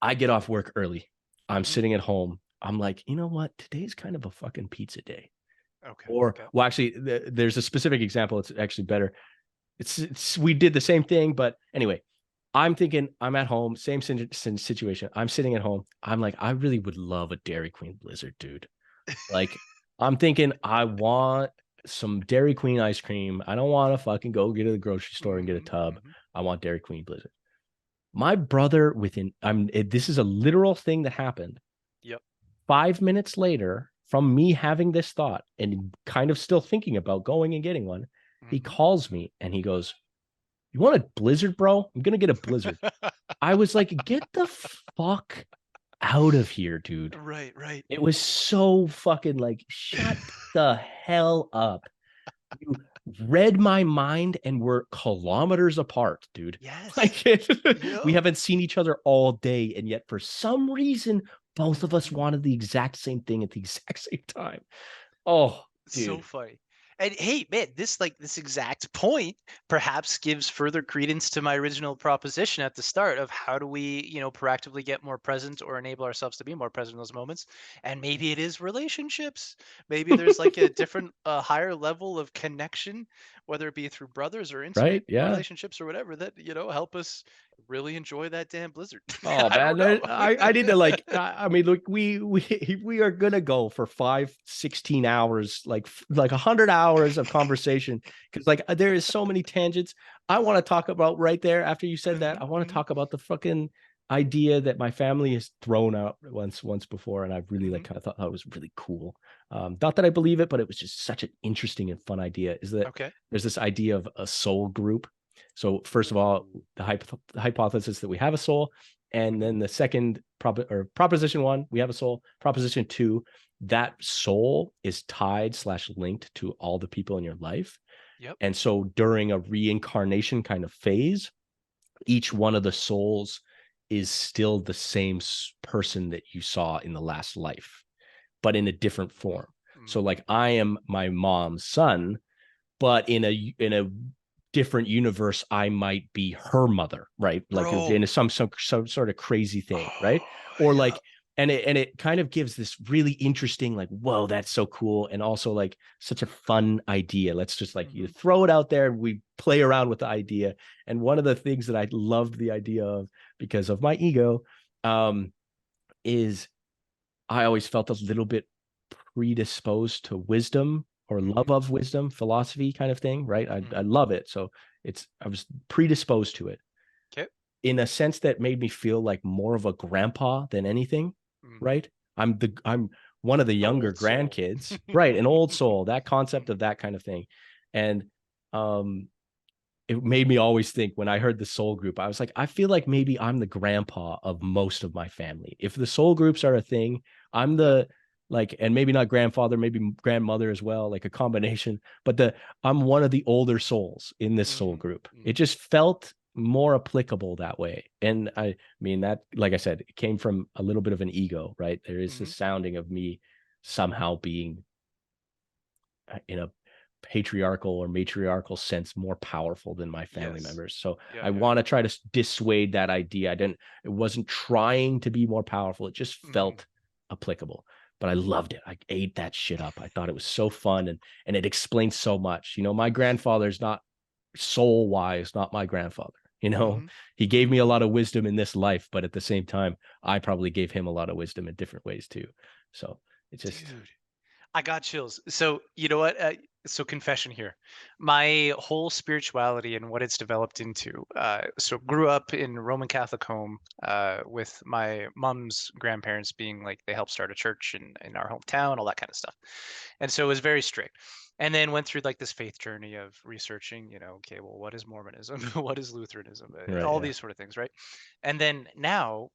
I get off work early. I'm Hmm. sitting at home. I'm like, you know what? Today's kind of a fucking pizza day. Okay, Or, okay. well, actually, there's a specific example. It's actually better. It's we did the same thing, but anyway, I'm thinking I'm at home, same situation. I'm sitting at home. I'm like, I really would love a Dairy Queen Blizzard, dude. Like, I'm thinking I want some Dairy Queen ice cream. I don't want to fucking go get to the grocery store and get a Hmm. tub. Hmm. I want Dairy Queen Blizzard. My brother, this is a literal thing that happened. Yep. 5 minutes later, from me having this thought and kind of still thinking about going and getting one, he Hmm. calls me and he goes, "You want a Blizzard, bro? I'm gonna get a Blizzard." I was like, "Get the fuck out of here, dude." Right, right. It was so fucking like, shut the hell up. You read my mind and we're kilometers apart, dude. Yes. Like, we Yep. haven't seen each other all day, and yet for some reason, both of us Hmm. wanted the exact same thing at the exact same time. Oh, So dude. funny. And hey, man, this exact point perhaps gives further credence to my original proposition at the start of how do we, proactively get more present or enable ourselves to be more present in those moments. And maybe it is relationships. Maybe there's like a different, higher level of connection, whether it be through brothers or Right? intimate Yeah. relationships or whatever, that, help us really enjoy that damn blizzard. Oh I don't man, know. I need to like. I mean, look, we are gonna go for 16 hours, like 100 hours of conversation, because like there is so many tangents. I want to talk about right there after you said that. Hmm. I want to Hmm. talk about the fucking idea that my family has thrown out once before, and I've really like Hmm. kind of thought that was really cool. Not that I believe it, but it was just such an interesting and fun idea. Is that Okay. there's this idea of a soul group. So first of all, Ooh. the hypothesis that we have a soul, and Hmm. then the second proposition one, we have a soul. Proposition two, that soul is tied slash linked to all the people in your life. Yep. And so during a reincarnation kind of phase, each one of the souls is still the same person that you saw in the last life, but in a different form. So Hmm. like I am my mom's son, but in a different universe, I might be her mother, right? Like Bro. in some sort of crazy thing, right? Oh, Or yeah. like, and it kind of gives this really interesting, like, whoa, that's so cool, and also like such a fun idea. Let's just like you Hmm. throw it out there, and we play around with the idea. And one of the things that I loved the idea of because of my ego, is I always felt a little bit predisposed to wisdom or love Mm-hmm. of wisdom, philosophy kind of thing, right? I Mm-hmm. love it. So I was predisposed to it Okay. in a sense that made me feel like more of a grandpa than anything, Mm-hmm. right? I'm one of the younger Old soul. grandkids, right? An old soul, that concept Mhm. of that kind of thing. And it made me always think when I heard the soul group, I was like, I feel like maybe I'm the grandpa of most of my family. If the soul groups are a thing, I'm Yep. the like, and maybe not grandfather, maybe grandmother as well, like a combination, but I'm one of the older souls in this soul Mm-hmm. group. It Mm-hmm. just felt more applicable that way. And I mean, that, like I said, it came from a little bit of an ego, right? There is Mm-hmm. this sounding of me somehow being in a patriarchal or matriarchal sense more powerful than my family Yes. members. So Yeah. I Yeah. want to try to dissuade that idea. It wasn't trying to be more powerful. It just Mm-hmm. felt applicable. But I loved it. I ate that shit up. I thought it was so fun, and it explains so much. My grandfather's not soul wise, not my grandfather. Mm-hmm. He gave Mm-hmm. me a lot of wisdom in this life, but at the same time, I probably gave him a lot of wisdom in different ways too. So it's just Dude. I got chills. So, you know what? So, confession here. My whole spirituality and what it's developed into. So, grew up in Roman Catholic home with my mom's grandparents being like, they helped start a church in our hometown, all that kind of stuff. And so, it was very strict. And then went through like this faith journey of researching, okay, well, what is Mormonism? What is Lutheranism? right. All Yeah. these sort of things, right? And then now,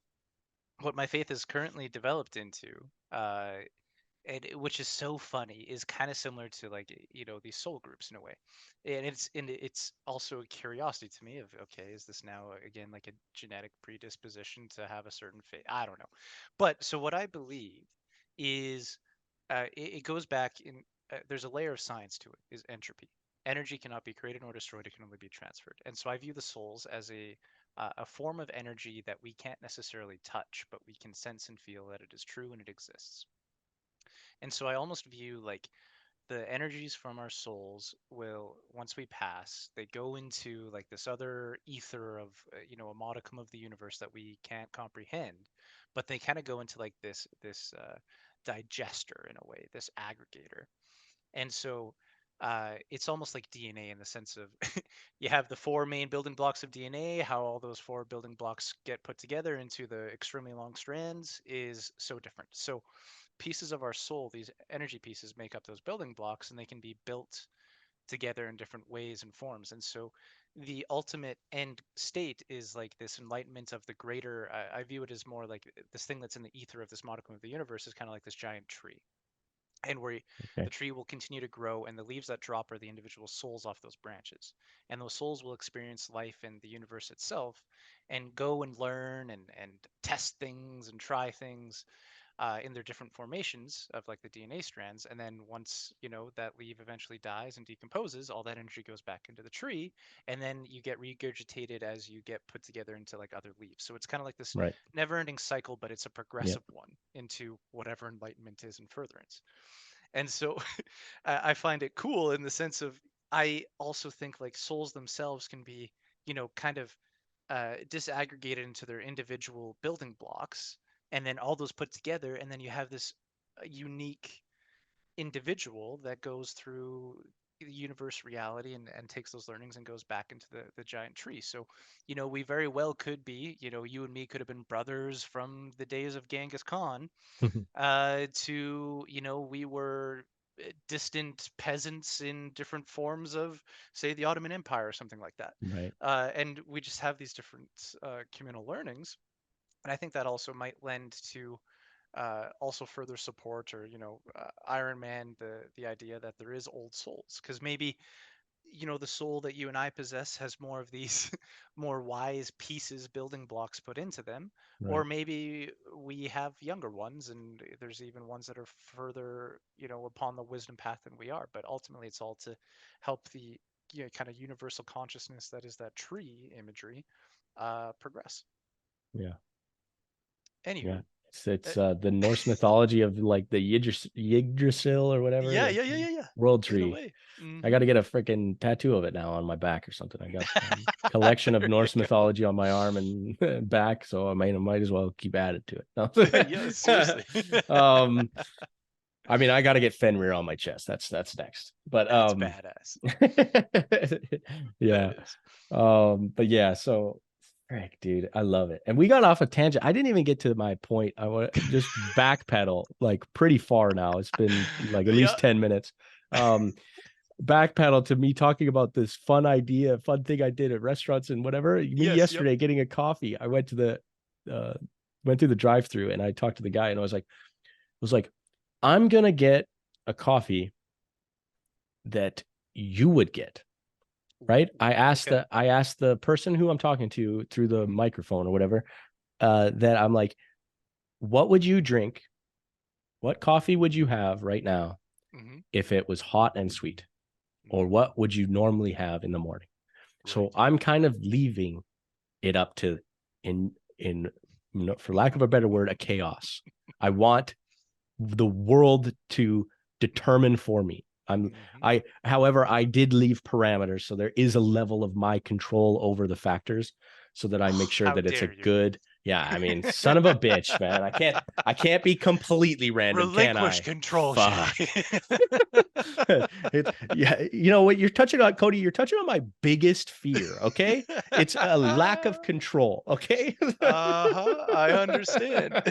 what my faith is currently developed into. Which is so funny is kind of similar to like these soul groups in a way, and it's also a curiosity to me of, okay, is this now again like a genetic predisposition to have a certain faith? I don't know. But so what I believe is it goes back in there's a layer of science to it, is entropy. Energy cannot be created nor destroyed, it can only be transferred. And so I view the souls as a form of energy that we can't necessarily touch, but we can sense and feel that it is true and it exists. And so I almost view like the energies from our souls will, once we pass, they go into like this other ether of, a modicum of the universe that we can't comprehend, but they kind of go into like this digester in a way, this aggregator. And so it's almost like DNA in the sense of you have the four main building blocks of DNA. How all those four building blocks get put together into the extremely long strands is so different. So pieces of our soul, these energy pieces, make up those building blocks, and they can be built together in different ways and forms. And so the ultimate end state is like this enlightenment of the greater. I view it as more like this thing that's in the ether of this modicum of the universe is kind of like this giant tree, and where Okay. the tree will continue to grow, and the leaves that drop are the individual souls off those branches, and those souls will experience life in the universe itself and go and learn and test things and try things in their different formations of like the DNA strands. And then once, that leaf eventually dies and decomposes, all that energy goes back into the tree. And then you get regurgitated as you get put together into like other leaves. So it's kind of like this Right. never ending cycle, but it's a Yeah. progressive one into whatever enlightenment is in furtherance. And so I find it cool in the sense of, I also think like souls themselves can be, kind of disaggregated into their individual building blocks, and then all those put together, and then you have this unique individual that goes through the universe reality and takes those learnings and goes back into the giant tree. So, we very well could be, you and me could have been brothers from the days of Genghis Khan, to, we were distant peasants in different forms of, say, the Ottoman Empire or something like that. Right. And we just have these different communal learnings. And I think that also might lend to also further support, or, Iron Man, the idea that there is old souls, because maybe, the soul that you and I possess has more of these more wise pieces, building blocks put into them. Or Right. maybe we have younger ones, and there's even ones that are further, upon the wisdom path than we are. But ultimately, it's all to help the, kind of universal consciousness that is that tree imagery progress. Yeah. Yeah. Anywho, uh, It's the Norse mythology of like the Yggdrasil or whatever, yeah, the yeah, yeah, yeah, yeah. world In a tree. way. I got Hmm. to get a freaking tattoo of it now on my back or something. I got collection of There you Norse go. mythology on my arm and back, so I might as well keep adding to Yeah, it. seriously. No. um, I mean, I got to get Fenrir on my chest. That's next. But That's badass. That yeah. is. But yeah, so frick, dude, I love it. And we got off a tangent. I didn't even get to my point. I want to just backpedal like pretty far now. It's been like at Yeah. least 10 minutes. Um, backpedal to me talking about this fun thing I did at restaurants and whatever. Me Yes. Yep. yesterday getting a coffee. I uh went through the drive-through and I talked to the guy and I was like, I'm gonna get a coffee that you would get, right? Okay. I asked the person who I'm talking to through the Mhm. microphone or whatever, that I'm like, what would you drink? What coffee would you have right now Mhm. if it was hot and sweet? Or Mhm. what would you normally have in the morning? So Right. I'm kind of leaving it up to in for lack of a better word, a chaos. I want the world to determine for me. Mhm. However, I did leave parameters, so there is a level of my control over the factors, so that I make sure How that it's a dare you? good. Yeah, I mean, son of a bitch, man. I can't be completely random, can Relinquish I? control, Shay. Fuck. Yeah, you know what you're touching on, Cody? You're touching on my biggest fear. Okay, it's a lack of control. Okay. Uh-huh. I understand.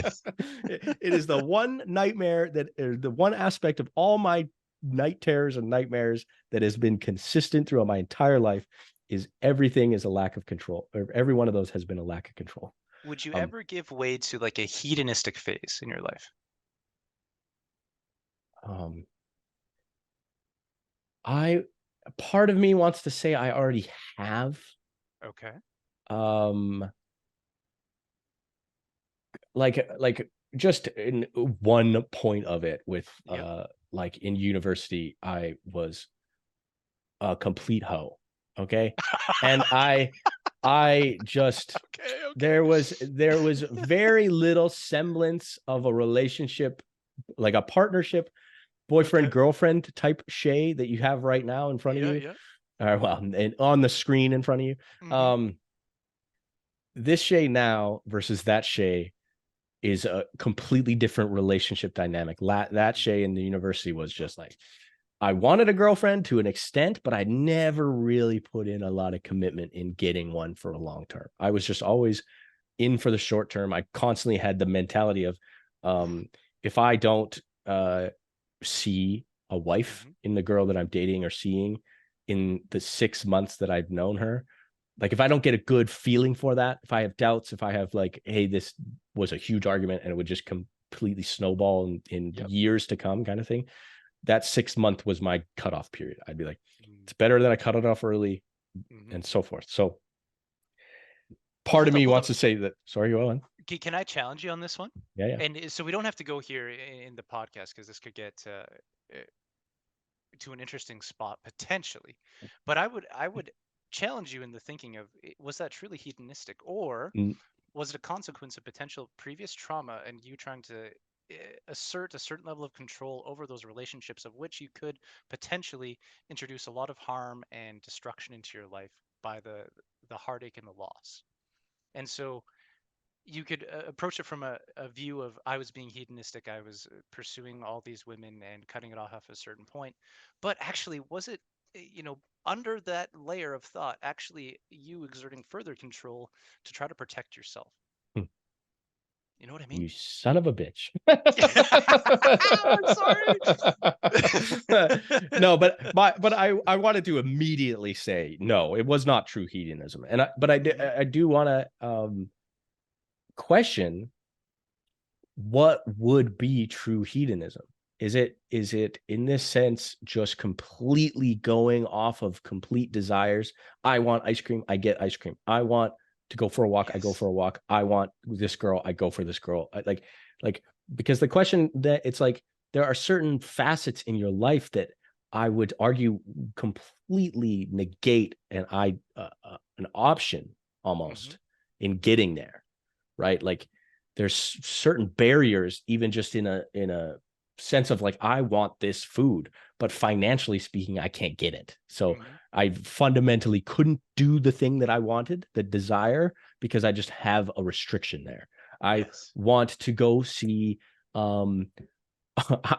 It is the one nightmare the one aspect of all my night terrors and nightmares that has been consistent throughout my entire life is everything is a lack of control. Or every one of those has been a lack of control. Would you Um, ever give way to like a hedonistic phase in your life? um, I part of me wants to say I already have. Okay. Um, like just in one point of it with Yep. like in university, I was a complete hoe. Okay. And I just Okay, okay. there was very little semblance of a relationship, like a partnership, boyfriend Okay. girlfriend type Shay that you have right now in front of Yeah, you, yeah. or well, and on the screen in front of you. Mhm. um this Shay now versus that Shay is a completely different relationship dynamic. That Mhm. Shay in the university was just like, I wanted a girlfriend to an extent, but I never really put in a lot of commitment in getting one for a long term. I was just always in for the short term. I constantly had the mentality of, um, if I don't see a wife Mhm. in the girl that I'm dating or seeing in the 6 months that I've known her, like if I don't get a good feeling for that, if I have doubts, if I have like, hey, this was a huge argument and it would just completely snowball in Yep. years to come, kind of thing, that 6 month was my cutoff period. I'd be like, Mm. it's better that I cut it off early Mhm. and so forth. So Well, part of me hold wants up. to say that, sorry, go on. Can I challenge you on this one? Yeah, yeah. And so we don't have to go here in the podcast because this could get to an interesting spot potentially. But I would challenge you in the thinking of was that truly hedonistic, or Mm, was it a consequence of potential previous trauma and you trying to assert a certain level of control over those relationships, of which you could potentially introduce a lot of harm and destruction into your life by the heartache and the loss. And so you could approach it from a view of I was being hedonistic, I was pursuing all these women and cutting it off at a certain point. But actually, was it, under that layer of thought, actually you exerting further control to try to protect yourself? mm, You know what I mean? you son of a bitch. I'm sorry. No, but I wanted to immediately say no, it was not true hedonism. And Hmm. I do want to question what would be true hedonism. Is it in this sense just completely going off of complete desires? I want ice cream, I get ice cream. I want to go for a walk, I go Yes. for a walk. I want this girl, I go for this girl. Like because the question that it's like there are certain facets in your life that I would argue completely negate an option Hmm. almost in getting there, right? Like there's certain barriers, even just in a sense of like, I want this food, but financially speaking, I can't get it. So Hmm. I fundamentally couldn't do the thing that I wanted, the desire, because I just have a restriction there. I Yes. want to go see um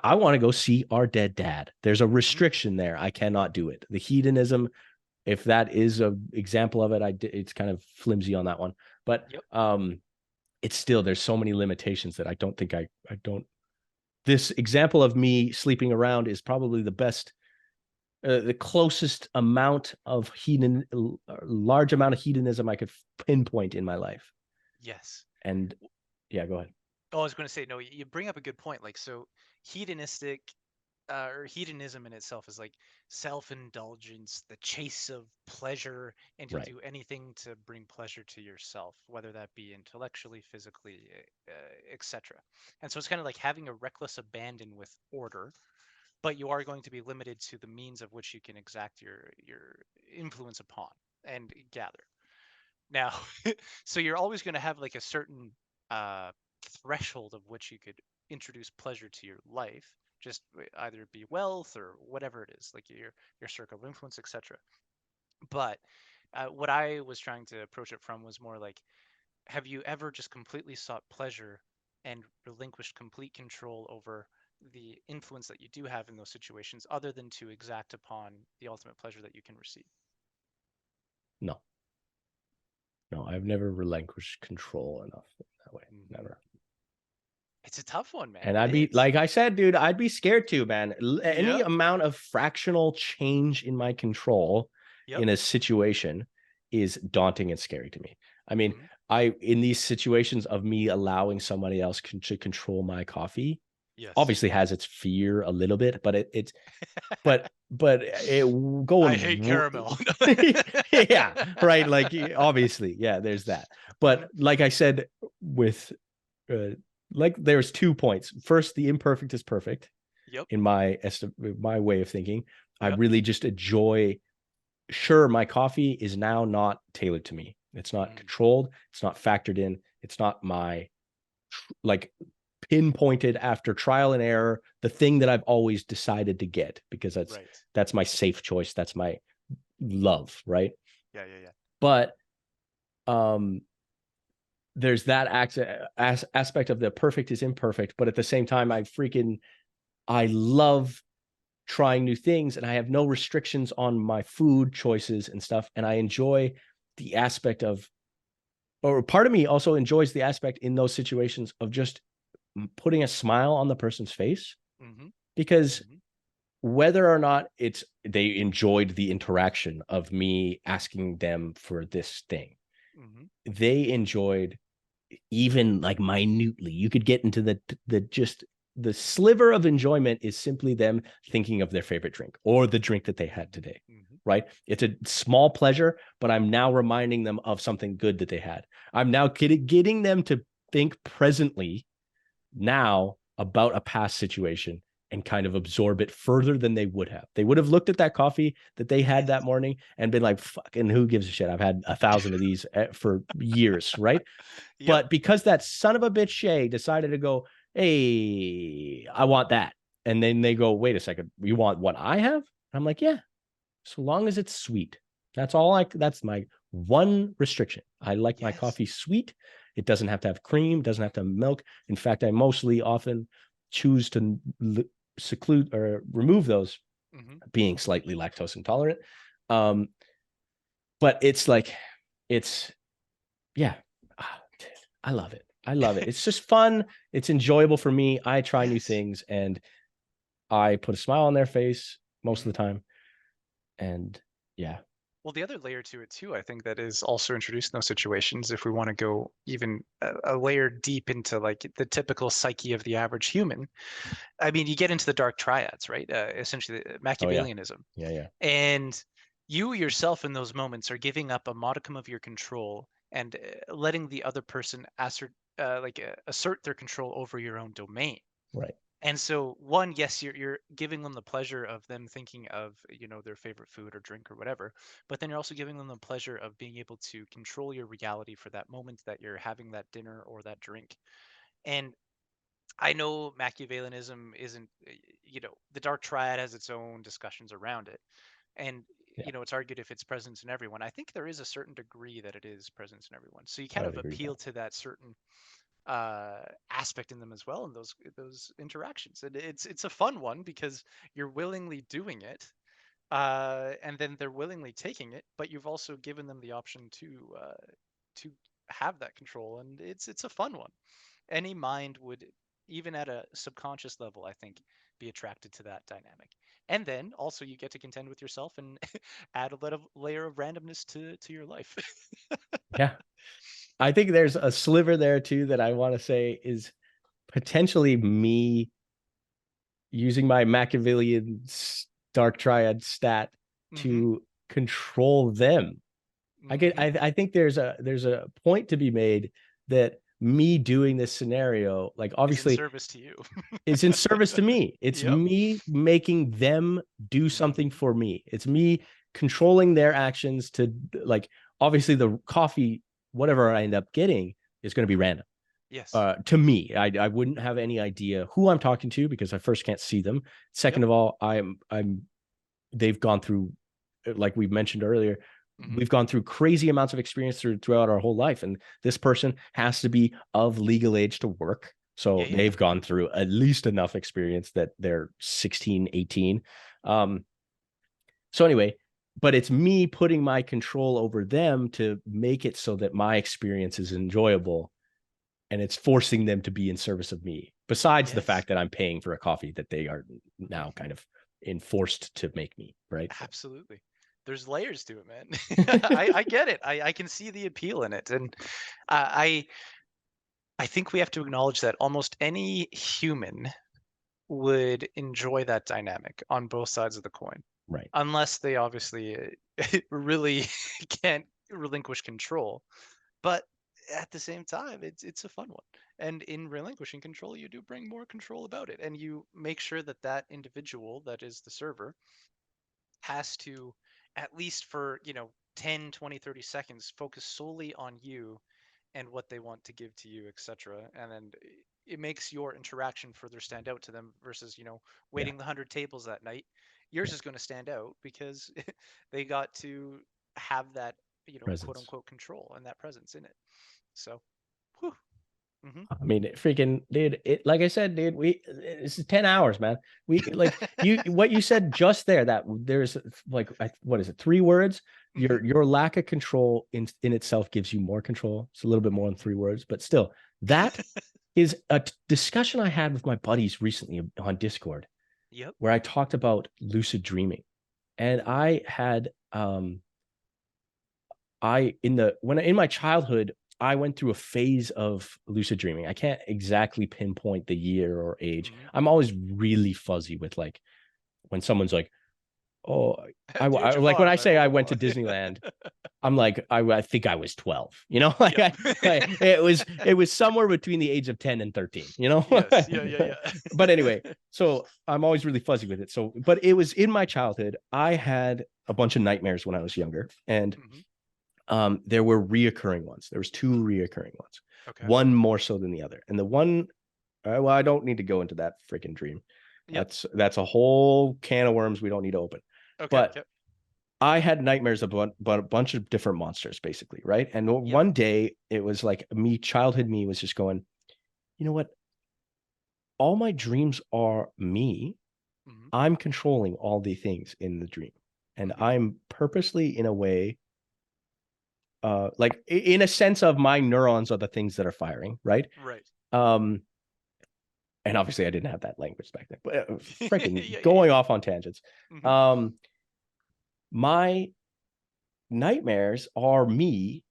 I want to go see our dead dad. There's a Hmm. restriction there. I cannot do it. The hedonism, if that is an example of it, it's kind of flimsy on that one. But Yep. it's still, there's so many limitations that I don't think I don't. This example of me sleeping around is probably the best, the closest amount of large amount of hedonism I could pinpoint in my life. Yes. And yeah, go ahead. Oh, I was going to say, no, you bring up a good point. Like, so hedonistic or hedonism in itself is like self-indulgence, the chase of pleasure, and you'll Right. do anything to bring pleasure to yourself, whether that be intellectually, physically, etc. And so it's kind of like having a reckless abandon with order, but you are going to be limited to the means of which you can exact your influence upon and gather. Now, so you're always going to have like a certain uh, threshold of which you could introduce pleasure to your life, just either be wealth or whatever it is, like your circle of influence, etc. But what I was trying to approach it from was more like, have you ever just completely sought pleasure and relinquished complete control over the influence that you do have in those situations, other than to exact upon the ultimate pleasure that you can receive? No, no, I've never relinquished control enough in that way. Hmm. Never. It's a tough one, And man. I'd be, It's like I said, dude, I'd be scared too, man. Any yep, amount of fractional change in my control yep. in a situation is daunting and scary to me. I mean, Hmm. in these situations of me allowing somebody else to control my coffee, Yes. obviously has its fear a little bit, but it's, but it I hate going, caramel. yeah, right. Like, obviously, yeah, there's that. Hmm. But like I said, with, uh, like, there's 2 points. First, the imperfect is perfect Yep. in my way of thinking. I Yep. really just enjoy. Sure, my coffee is now not tailored to me. It's not Mm, controlled. It's not factored in. It's not my, like, pinpointed after trial and error, the thing that I've always decided to get, because right. that's my safe choice. That's my love, right? Yeah. Yeah. Yeah. But um there's that aspect of the perfect is imperfect, but at the same time, I love trying new things, and I have no restrictions on my food choices and stuff, and I enjoy the aspect of, or part of me also enjoys the aspect in those situations of just putting a smile on the person's face, Hmm. because Hmm. whether or not it's they enjoyed the interaction of me asking them for this thing, Hmm. they enjoyed, even like minutely, you could get into the just the sliver of enjoyment is simply them thinking of their favorite drink or the drink that they had Hmm. today, Hmm. right? It's a small pleasure, but I'm now reminding them of something good that they had. I'm now getting them to think presently now about a past situation and kind of absorb it further than they would have. They would have looked at that coffee that they had that Yes. morning and been like, fucking who gives a shit? I've had 1,000 of these for years, right? Yep. But because that son of a bitch Shay decided to go, hey, I want that. And then they go, wait a second, you want what I have? I'm like, yeah, so long as it's sweet. That's my one restriction. I like my Yes. coffee sweet. It doesn't have to have cream, doesn't have to have milk. In fact, I mostly often choose to seclude or remove those, Hmm. being slightly lactose intolerant. Um, but it's like, it's, yeah, I love it. I love it. It's just fun. It's enjoyable for me. I try new Yes. things and I put a smile on their face most of Hmm. the time. And yeah, Well, the other layer to it too, I think that is also introduced in those situations, if we want to go even a layer deep into like the typical psyche of the average human. I mean, you get into the dark triads, right? Essentially, oh yeah, Machiavellianism. yeah, yeah, And you yourself in those moments are giving up a modicum of your control and letting the other person assert their control over your own domain. right. And so, one, yes, you're giving them the pleasure of them thinking of, their favorite food or drink or whatever, but then you're also giving them the pleasure of being able to control your reality for that moment that you're having that dinner or that drink. And I know Machiavellianism isn't, the dark triad has its own discussions around it. And, Yeah, it's argued if it's present in everyone. I think there is a certain degree that it is present in everyone. So you I kind would of agree with appeal that. to that certain aspect in them as well in those interactions. And it's a fun one because you're willingly doing it, and then they're willingly taking it, but you've also given them the option to have that control, and it's a fun one. Any mind would, even at a subconscious level, I think, be attracted to that dynamic. And then also you get to contend with yourself and add a little layer of randomness to your life. Yeah. I think there's a sliver there too that I want to say is potentially me using my Machiavellian dark triad stat Mm-hmm. to control them. Mm-hmm. I think there's a point to be made that me doing this scenario, like Is in obviously service to you. is in service to me. It's Yep. me making them do something Mm-hmm. for me. It's me controlling their actions to, like, obviously the coffee, whatever I end up getting is going to be random. Yes. To me, I wouldn't have any idea who I'm talking to because I first can't see them. Yep. Second of all, they've gone through, like we've mentioned earlier, Mm-hmm. we've gone through crazy amounts of experience throughout our whole life, and this person has to be of legal age to work, Yeah, so yeah, yeah. they've gone through at least enough experience that they're 16, 18. So anyway, but it's me putting my control over them to make it so that my experience is enjoyable, and it's forcing them to be in service of me, besides the Yes. fact that I'm paying for a coffee that they are now Mm-hmm. kind of enforced to make me, right? Absolutely. There's layers to it, man. I get it. I can see the appeal in it. And I I think we have to acknowledge that almost any human would enjoy that dynamic on both sides of the coin, Right. unless they obviously really can't relinquish control. But at the same time, it's a fun one. And in relinquishing control, you do bring more control about it, and you make sure that that individual that is the server has to, at least for 10, 20, 30 seconds, focus solely on you and what they want to give to you, etc. And then it makes your interaction further stand out to them versus Yeah. waiting the 100 tables that night. Yours Yeah. is going to stand out because they got to have that quote Presence. unquote control and that presence in it. So whew. Hmm. I mean, freaking dude, it, like I said, dude, this is 10 hours, man. We, like, what you said just there, that there's like, what is it, 3 words? Hmm. Your lack of control in itself gives you more control. It's a little bit more than 3 words, but still, that is a discussion I had with my buddies recently on Discord, Yep. where I talked about lucid dreaming. And Ooh. I had I in the when in my childhood, I went through a phase of lucid dreaming. I can't exactly pinpoint the year or age. Hmm. I'm always really fuzzy with, like, when someone's like, "Oh, At the age of like when I 5, I say blah I blah went to blah. Disneyland, I'm like, I think I was 12, you know, like, Yep. it was somewhere between the age of 10 and 13, you know. Yes. Yeah. Yeah. But anyway, Yeah. so I'm always really fuzzy with it. So, but it was in my childhood. I had a bunch of nightmares when I was younger, and Hmm. there were reoccurring ones. There was 2 reoccurring ones, Okay. one more so than the other. And the one, well, I don't need to go into that freaking dream. Yep. That's a whole can of worms we don't need to open. Okay. But Okay. I had nightmares about a bunch of different monsters, basically, right? And Yep. one day it was like me, childhood me, was just going, you know what? All my dreams are me. Hmm. I'm controlling all the things in the dream, and Hmm. I'm purposely, in a way, like, in a sense of, my neurons are the things that are firing, right? Right. um and obviously I didn't have that language back then, but Yeah. freaking Yeah. going Yeah. off on tangents. Hmm. My nightmares are me,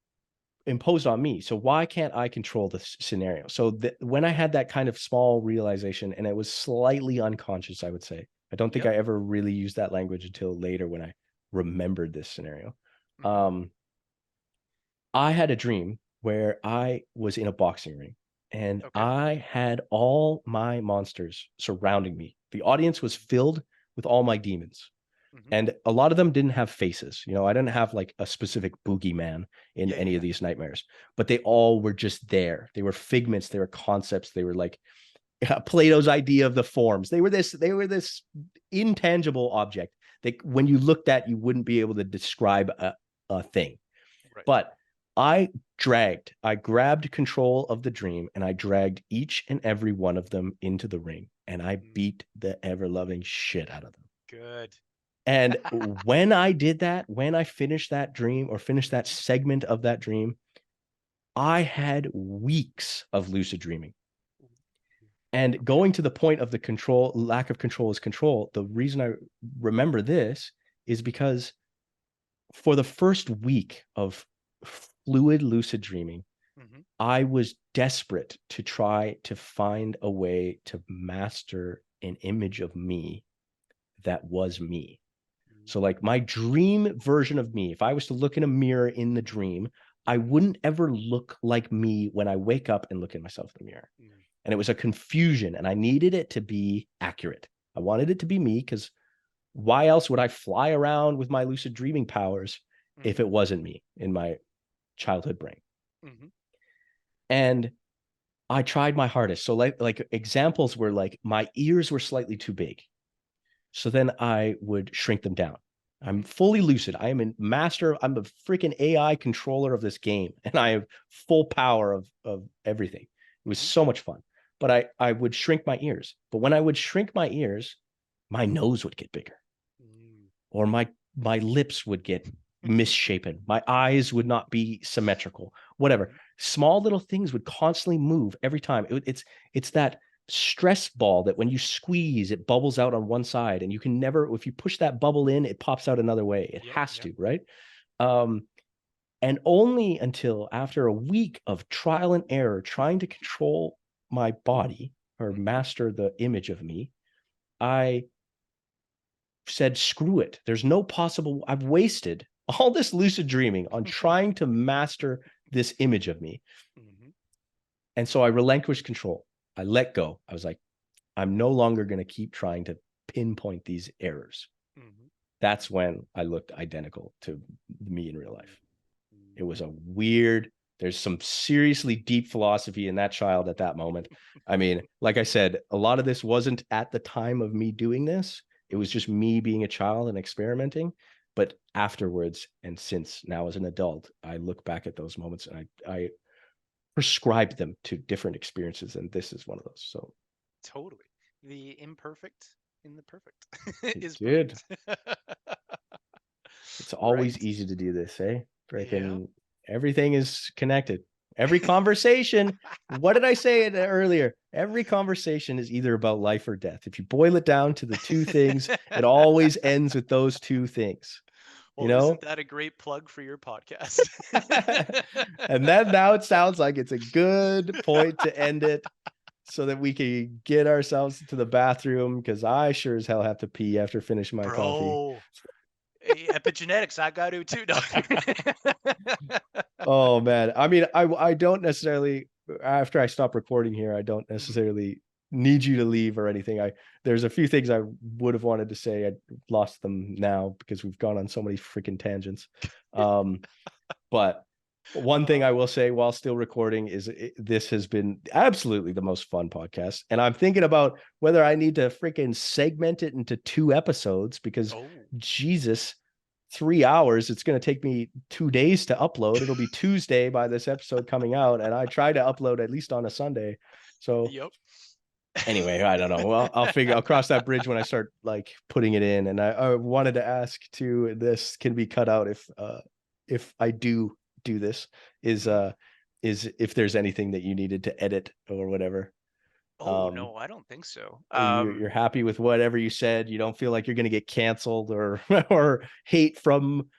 imposed on me, so why can't I control the scenario? So when I had that kind of small realization, and it was slightly unconscious, I would say, I don't think Yep. I ever really used that language until later when I remembered this scenario. Hmm. um I had a dream where I was in a boxing ring, and Okay. I had all my monsters surrounding me. The audience was filled with all my demons. Hmm. And a lot of them didn't have faces. I didn't have like a specific boogeyman in Yeah. Yeah. any of Yeah. these nightmares, but they all were just there. They were figments, they were concepts, they were like Plato's idea of the forms. They were this intangible object that when you looked at, you wouldn't be able to describe a thing. Right. But I grabbed control of the dream and I dragged each and every one of them into the ring and I Mm, beat the ever loving shit out of them. good. And when I did that, when I finished that dream or finished that Mhm. segment of that dream, I had weeks of lucid dreaming. And Okay. going to the point of the control, lack of control is control. The reason I remember this is because for the first week of fluid lucid dreaming, Mhm. I was desperate to try to find a way to master an image of me that was me. So, Mm, like my dream version of me, if I was to look in a mirror in the dream, I mhm. wouldn't ever look like me when I wake up and look at myself in the mirror. Mm, And it was a confusion, and I needed it to be accurate. I wanted it to be me because why else would I fly around with my lucid dreaming powers if mhm. it wasn't me in my childhood brain? Mhm. And I tried my hardest. So like examples were like my ears were slightly too big. So then I would shrink them down. I'm Mhm. fully lucid. I am a master. I'm a freaking AI controller of this game, and I have full power of everything. It was Mhm. so much fun. But I would shrink my ears. But when I would shrink my ears, my nose would get bigger, Mm. or my lips would get misshapen. My eyes would not be symmetrical. Whatever. Mhm. Small little things would constantly move every time. It's that stress ball that when you squeeze, it bubbles out on one side, and you can never, if you push that bubble in, it pops out another way. It Yep. has Yep. to, right? Um, and only until after a week of trial and error trying to control my body or Mhm. master the image of me, I said, screw it. There's no possible, I've wasted all this lucid dreaming on trying to master this image of me. Mhm. And so I relinquished control. I let go. I was like, I'm no longer going to keep trying to pinpoint these errors. Mhm. That's when I looked identical to me in real life. It Mm. was a weird, there's some seriously deep philosophy in that child at that moment. I mean, like I said, a lot of this wasn't at the time of me doing this. It was Mhm. just me being a child and experimenting. But afterwards, and since now as an adult, I look back at those moments and I prescribed them to different experiences. And this is one of those. So Totally. The imperfect in the perfect it is did. perfect. It's always Right? easy to do this, eh? Yeah. Freaking everything is connected. Every conversation, what did I say earlier? Every conversation is either about life or death. If you boil it down to the two things, it always ends with those two things, you Well, isn't know? that a great plug for your podcast? And then now it sounds like it's a good point to end it so that we can get ourselves to the bathroom because I sure as hell have to pee after finishing my coffee. Bro, epigenetics, I got to too, dog. Oh man. I mean, I don't necessarily after I stop recording here, I don't Mhm. necessarily need you to leave or anything. There's a few things I would have wanted to say. I lost them now because we've gone on so many freaking tangents. But one thing Uh, I will say while still recording is this has been absolutely the most fun podcast. And I'm thinking about whether I need to freaking segment it into 2 episodes because oh. Jesus, 3 hours, it's going to take me 2 days to upload. It'll be Tuesday by this episode coming out. And I try to upload at least on a Sunday. So Yep. anyway, I don't know. Well, I'll cross that bridge when I start like putting it in. And I wanted to ask too, this can be cut out if I do this, is Mhm. is if there's anything that you needed to edit or whatever. Oh Um no, I don't think so. you're happy with whatever you said. You don't feel like you're gonna get canceled or or hate from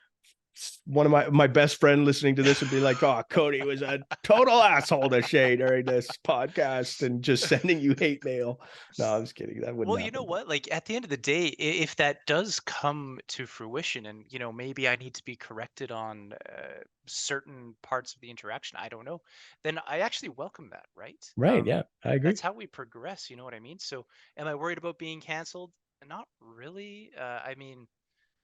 one of my best friend listening to this and be like, "Oh, Cody was a total asshole to Shay during this podcast and just sending you hate mail." No, I'm just kidding. That wouldn't Well, you know happen. But what? Like at the end of the day, if that does come to fruition, and maybe I need to be corrected on certain parts of the interaction, I don't know. Then I actually welcome that, right? right, yeah, I agree. That's how we progress. You know what I mean? So, am I worried about being canceled? Not really. I mean,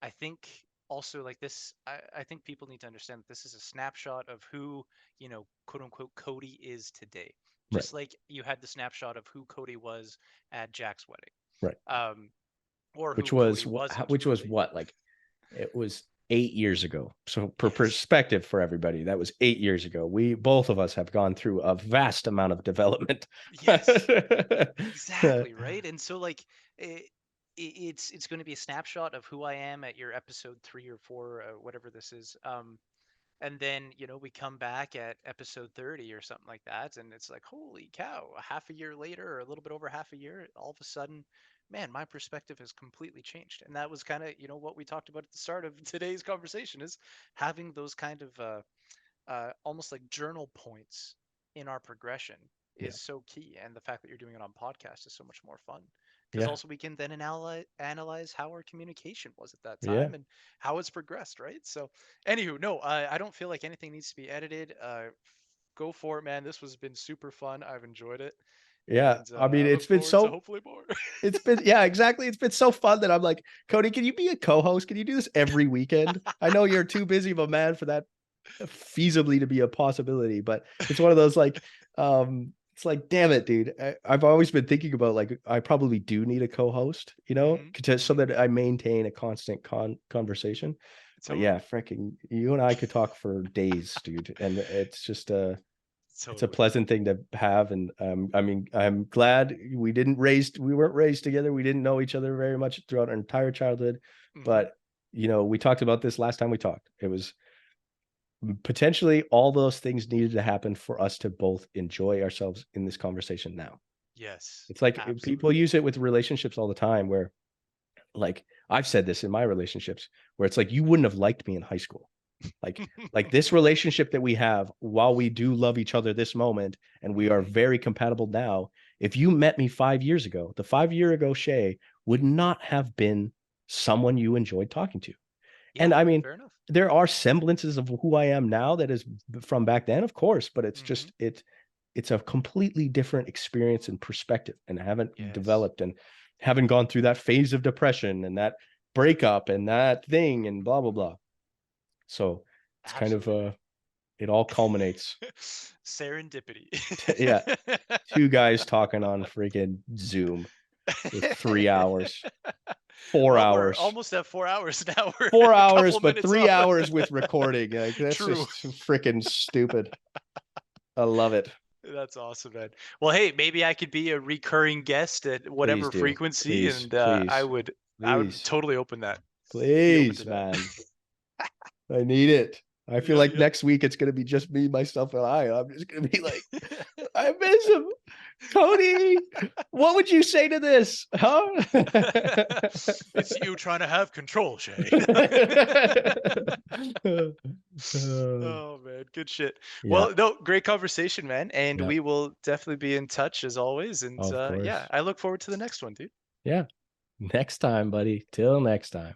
I think also like this. I think people need to understand that this is a snapshot of who quote unquote Cody is today. Right, Just like you had the snapshot of who Cody was at Jack's wedding, right. um, or Which who was Cody wasn't which was really. what like it was 8 years ago. So for Yes. perspective for everybody, that was 8 years ago. We both of us have gone through a vast amount of development. Yes. Exactly, right? And so like it's going to be a snapshot of who I am at your episode 3 or 4, whatever this is. And then, we come back at episode 30 or something like that, and it's like, holy cow, a half a year later, or a little bit over half a year, all of a sudden, man, my perspective has completely changed. And that was kind of, what we talked about at the start of today's conversation, is having those kind of almost like journal points in our progression Yeah. is so key. And the fact that you're doing it on podcast is so much more fun, because Yeah. also we can then analyze how our communication was at that Yeah. time and how it's progressed, right? So anywho, no, I don't feel like anything needs to be edited. Go for it, man. This has been super fun. I've enjoyed it, Yeah. and I mean, I look it's been forward to so hopefully more. it's been yeah, exactly. It's been so fun that I'm like, Cody, can you be a co-host? Can you do this every weekend? I know you're too busy of a man for that feasibly to be a possibility, but it's one of those like it's like damn it, dude. I've always been thinking about like I probably do need a co-host, Hmm. so Hmm. that I maintain a constant conversation. But yeah, Totally. freaking you and I could talk for days, dude. And it's a Totally. pleasant thing to have. And I mean, I'm glad we weren't raised together. We didn't know each other very much throughout our entire childhood. Hmm. But we talked about this last time we talked. It was potentially all those things needed to happen for us to both enjoy ourselves in this conversation now. Yes, It's like people absolutely. use it with relationships all the time where like I've said this in my relationships where it's like you wouldn't have liked me in high school. Like this relationship that we have, while we do love each other this moment and we are Hmm. very compatible now, if you met me 5 years ago, the 5 year ago Shay would not have been someone you enjoyed talking to. And Yeah, I mean, fair enough. there are semblances of who I am now that is from back then, of course, but Hmm. it's a completely different experience and perspective. And I haven't Yes, developed and haven't gone through that phase of depression and that breakup and that thing and blah blah blah. So it's kind of absolutely, man. it all culminates. Serendipity. Yeah, two guys talking on freaking Zoom for 3 hours, four Well, we're hours, almost at 4 hours now. We're four a hours, couple but minutes 3 off. hours with recording. Like that's True. just freaking stupid. I love it. That's awesome, man. Well, hey, maybe I could be a recurring guest at Please whatever do. frequency, Please, and I please, would, please, totally open that. Be open please, to that. man. I need it. I feel Yeah, like yeah. next week it's gonna be just me, myself, and I. I'm just gonna be like, I miss him. Cody, what would you say to this? Huh? It's you trying to have control, Shay. Oh man, good shit. Yeah, Well, no, great conversation, man, and yeah, we will definitely be in touch as always. And of yeah, course. I look forward to the next one, dude. Yeah. Next time, buddy. Till next time.